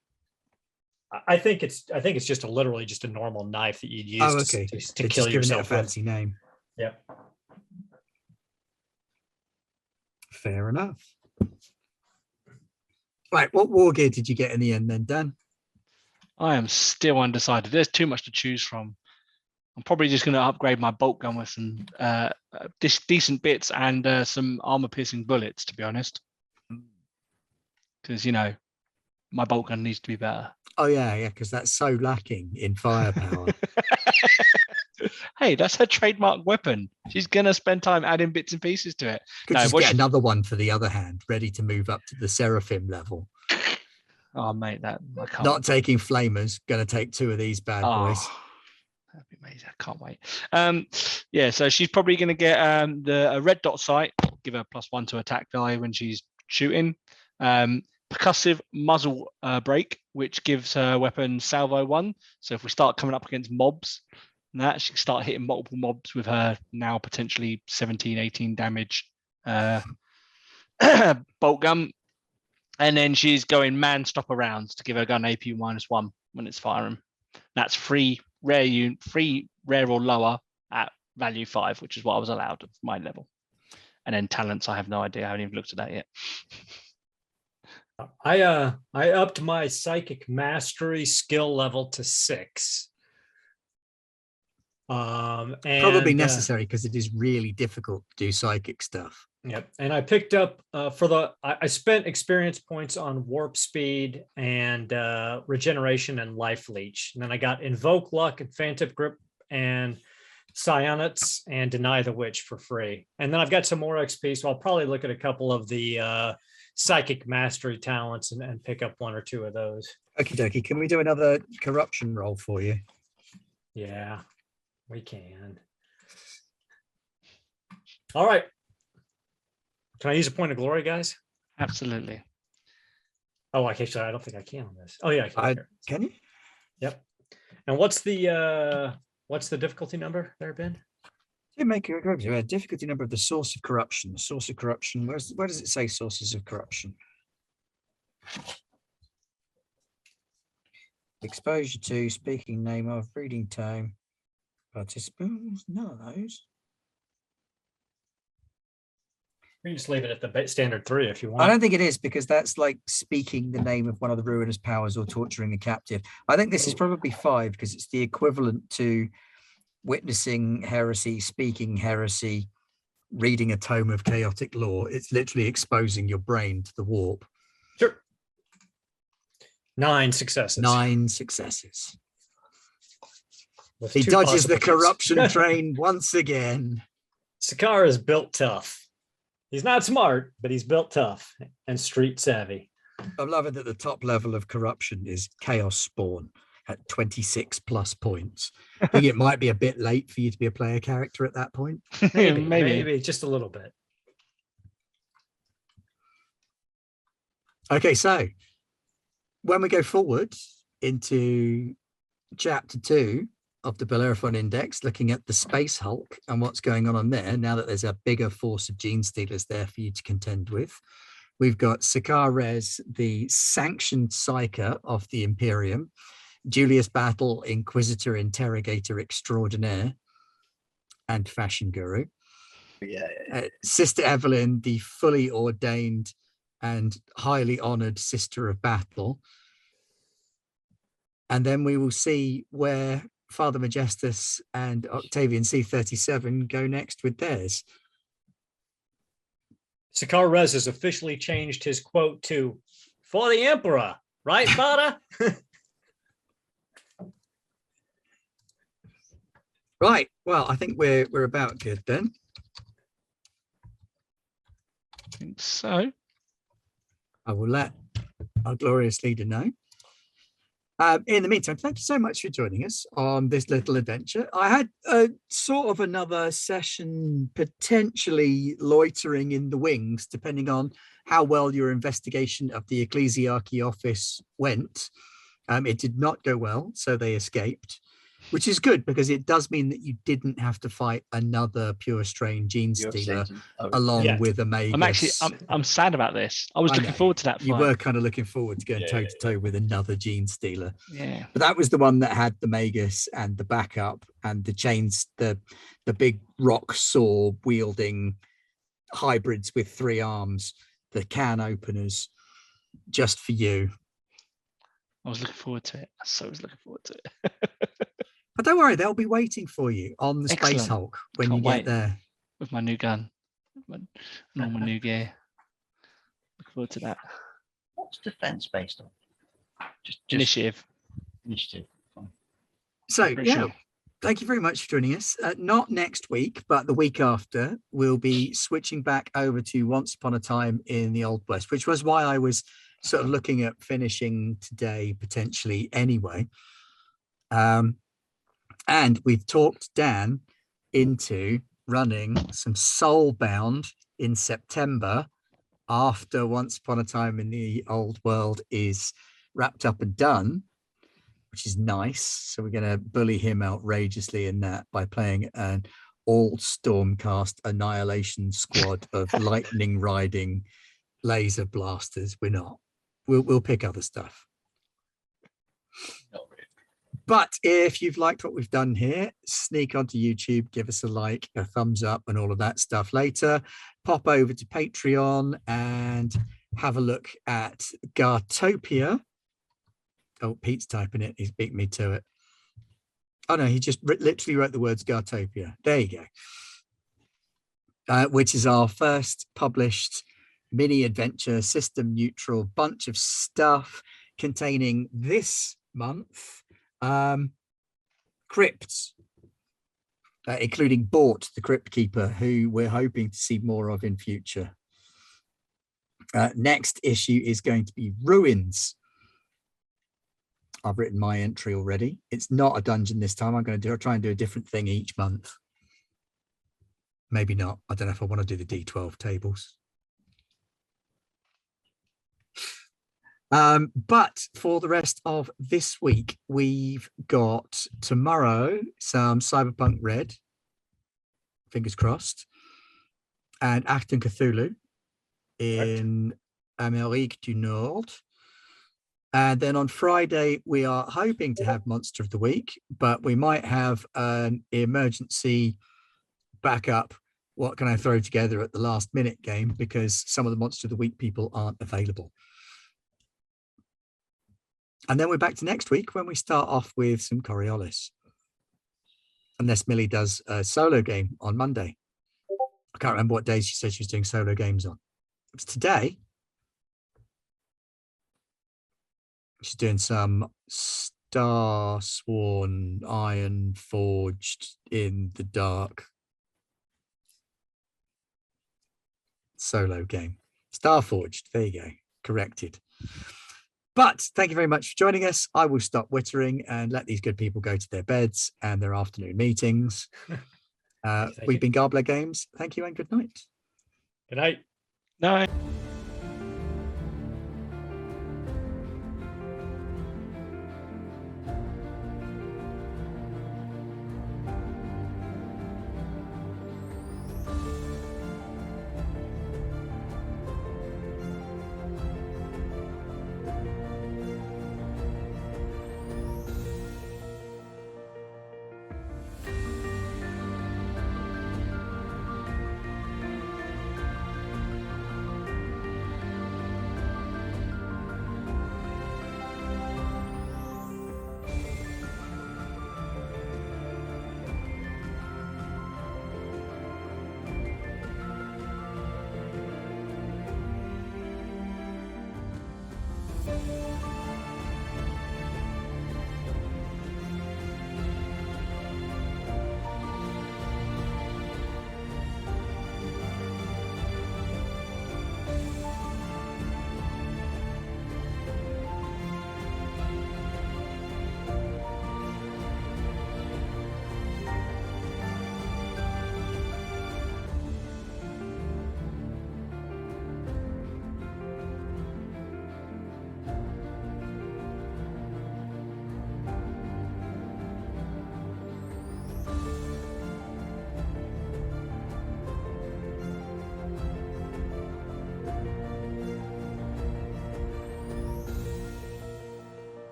I think it's just literally just a normal knife that you'd use Oh, okay. to It's kill just giving it a yourself with. fancy name. Yep. Fair enough. Right, what war gear did you get in the end then, Dan? I am still undecided. There's too much to choose from. I'm probably just going to upgrade my bolt gun with some decent bits and some armor-piercing bullets, to be honest. Because, you know, my bolt gun needs to be better. Oh yeah, because that's so lacking in firepower. Hey, that's her trademark weapon. She's going to spend time adding bits and pieces to it. Could No, just what get she- another one for the other hand, ready to move up to the Seraphim level. Oh, mate, that I can't. Not taking flamers, going to take 2 of these bad boys. Oh, that'd be amazing. I can't wait. Yeah, so she's probably going to get a red dot sight, give her +1 to attack die when she's shooting. Percussive muzzle break, which gives her weapon salvo 1. So if we start coming up against mobs, that she can start hitting multiple mobs with her now potentially 17, 18 damage bolt gun. And then she's going man stopper rounds to give her gun AP -1 when it's firing. That's free rare or lower at value 5, which is what I was allowed at my level. And then talents, I have no idea. I haven't even looked at that yet. I upped my psychic mastery skill level to 6. Probably necessary because it is really difficult to do psychic stuff. Yep. And I picked up I spent experience points on warp speed and regeneration and life leech. And then I got invoke luck and phantom grip and psionics and deny the witch for free. And then I've got some more XP. So I'll probably look at a couple of the psychic mastery talents and pick up 1 or 2 of those. Okie dokie. Can we do another corruption roll for you? Yeah, we can. All right. Can I use a point of glory, guys? Absolutely. Oh, okay. Sorry, I don't think I can on this. Oh, yeah. Can you? Yep. And what's the difficulty number there, Ben? To make a difficulty number of the source of corruption. The source of corruption. Where does it say sources of corruption? Exposure to, speaking name of, reading tone, participants. None of those. You can just leave it at the standard 3 if you want. I don't think it is because that's like speaking the name of one of the ruinous powers or torturing a captive. I think this is probably 5 because it's the equivalent to witnessing heresy, speaking heresy, reading a tome of chaotic law. It's literally exposing your brain to the warp. Sure. 9 successes. 9 successes. With He 2 dodges the possible corruption misses. train once again. Sakara is built tough. He's not smart, but he's built tough and street savvy. I'm loving that the top level of corruption is Chaos Spawn at 26 plus points. I think it might be a bit late for you to be a player character at that point. Maybe just a little bit. Okay, so when we go forward into chapter 2 of the Bellerophon Index, looking at the Space Hulk and what's going on there, now that there's a bigger force of gene stealers there for you to contend with, we've got Sakar Rez, the sanctioned psyker of the Imperium, Julius Battle, Inquisitor, Interrogator Extraordinaire, and Fashion Guru. Yeah. Sister Evelyn, the fully ordained and highly honored Sister of Battle. And then we will see where Father Majestus and Octavian C37 go next with theirs. Sakar Rez has officially changed his quote to "for the Emperor," right, Father? Right. Well, I think we're about good then. I think so. I will let our glorious leader know. In the meantime, thank you so much for joining us on this little adventure. I had sort of another session potentially loitering in the wings, depending on how well your investigation of the Ecclesiarchy office went. It did not go well, so they escaped, which is good because it does mean that you didn't have to fight another pure strain gene You're stealer sentient. Oh, along Yeah. with a Magus. I'm actually I'm sad about this. I was I looking know. forward to that fight. You were kind of looking forward to going Yeah, toe yeah, to toe with another gene stealer. Yeah. But that was the one that had the Magus and the backup and the chains, the big rock saw wielding hybrids with 3 arms, the can openers, just for you. I was looking forward to it. I was looking forward to it. But don't worry, they'll be waiting for you on the Space Excellent. Hulk when Can't you wait. get there. With my new gun. And all my new gear. Look forward to that. What's defense based on? Just Initiative. initiative. Fine. So, Pretty yeah, sure. thank you very much for joining us. Not next week, but the week after, we'll be switching back over to Once Upon a Time in the Old West, which was why I was sort of looking at finishing today potentially anyway. And we've talked Dan into running some Soulbound in September after Once Upon a Time in the Old World is wrapped up and done, which is nice. So we're going to bully him outrageously in that by playing an all Stormcast annihilation squad of lightning riding laser blasters. We're not. We'll pick other stuff. Not really. But if you've liked what we've done here, sneak onto YouTube, give us a like, a thumbs up, and all of that stuff later. Pop over to Patreon and have a look at Gartopia. Oh, Pete's typing it. He's beat me to it. Oh, no, he just literally wrote the words Gartopia. There you go. Which is our first published mini adventure, system neutral bunch of stuff containing this month crypts, including Bort, the Crypt Keeper, who we're hoping to see more of in future. Next issue is going to be Ruins. I've written my entry already. It's not a dungeon this time. I'm going to try and do a different thing each month. Maybe not. I don't know if I want to do the D12 tables. But for the rest of this week, we've got tomorrow some Cyberpunk Red, fingers crossed, and Achtung Cthulhu in Amérique du Nord. And then on Friday, we are hoping to have Monster of the Week, but we might have an emergency backup. What can I throw together at the last minute game, because some of the Monster of the Week people aren't available. And then we're back to next week when we start off with some Coriolis. Unless Millie does a solo game on Monday. I can't remember what days she said she was doing solo games on. It was today. She's doing some Star Sworn Iron Forged in the Dark solo game. Star Forged. There you go. Corrected. But thank you very much for joining us. I will stop wittering and let these good people go to their beds and their afternoon meetings. We've been Garbler Games. Thank you and good night. Good night. No.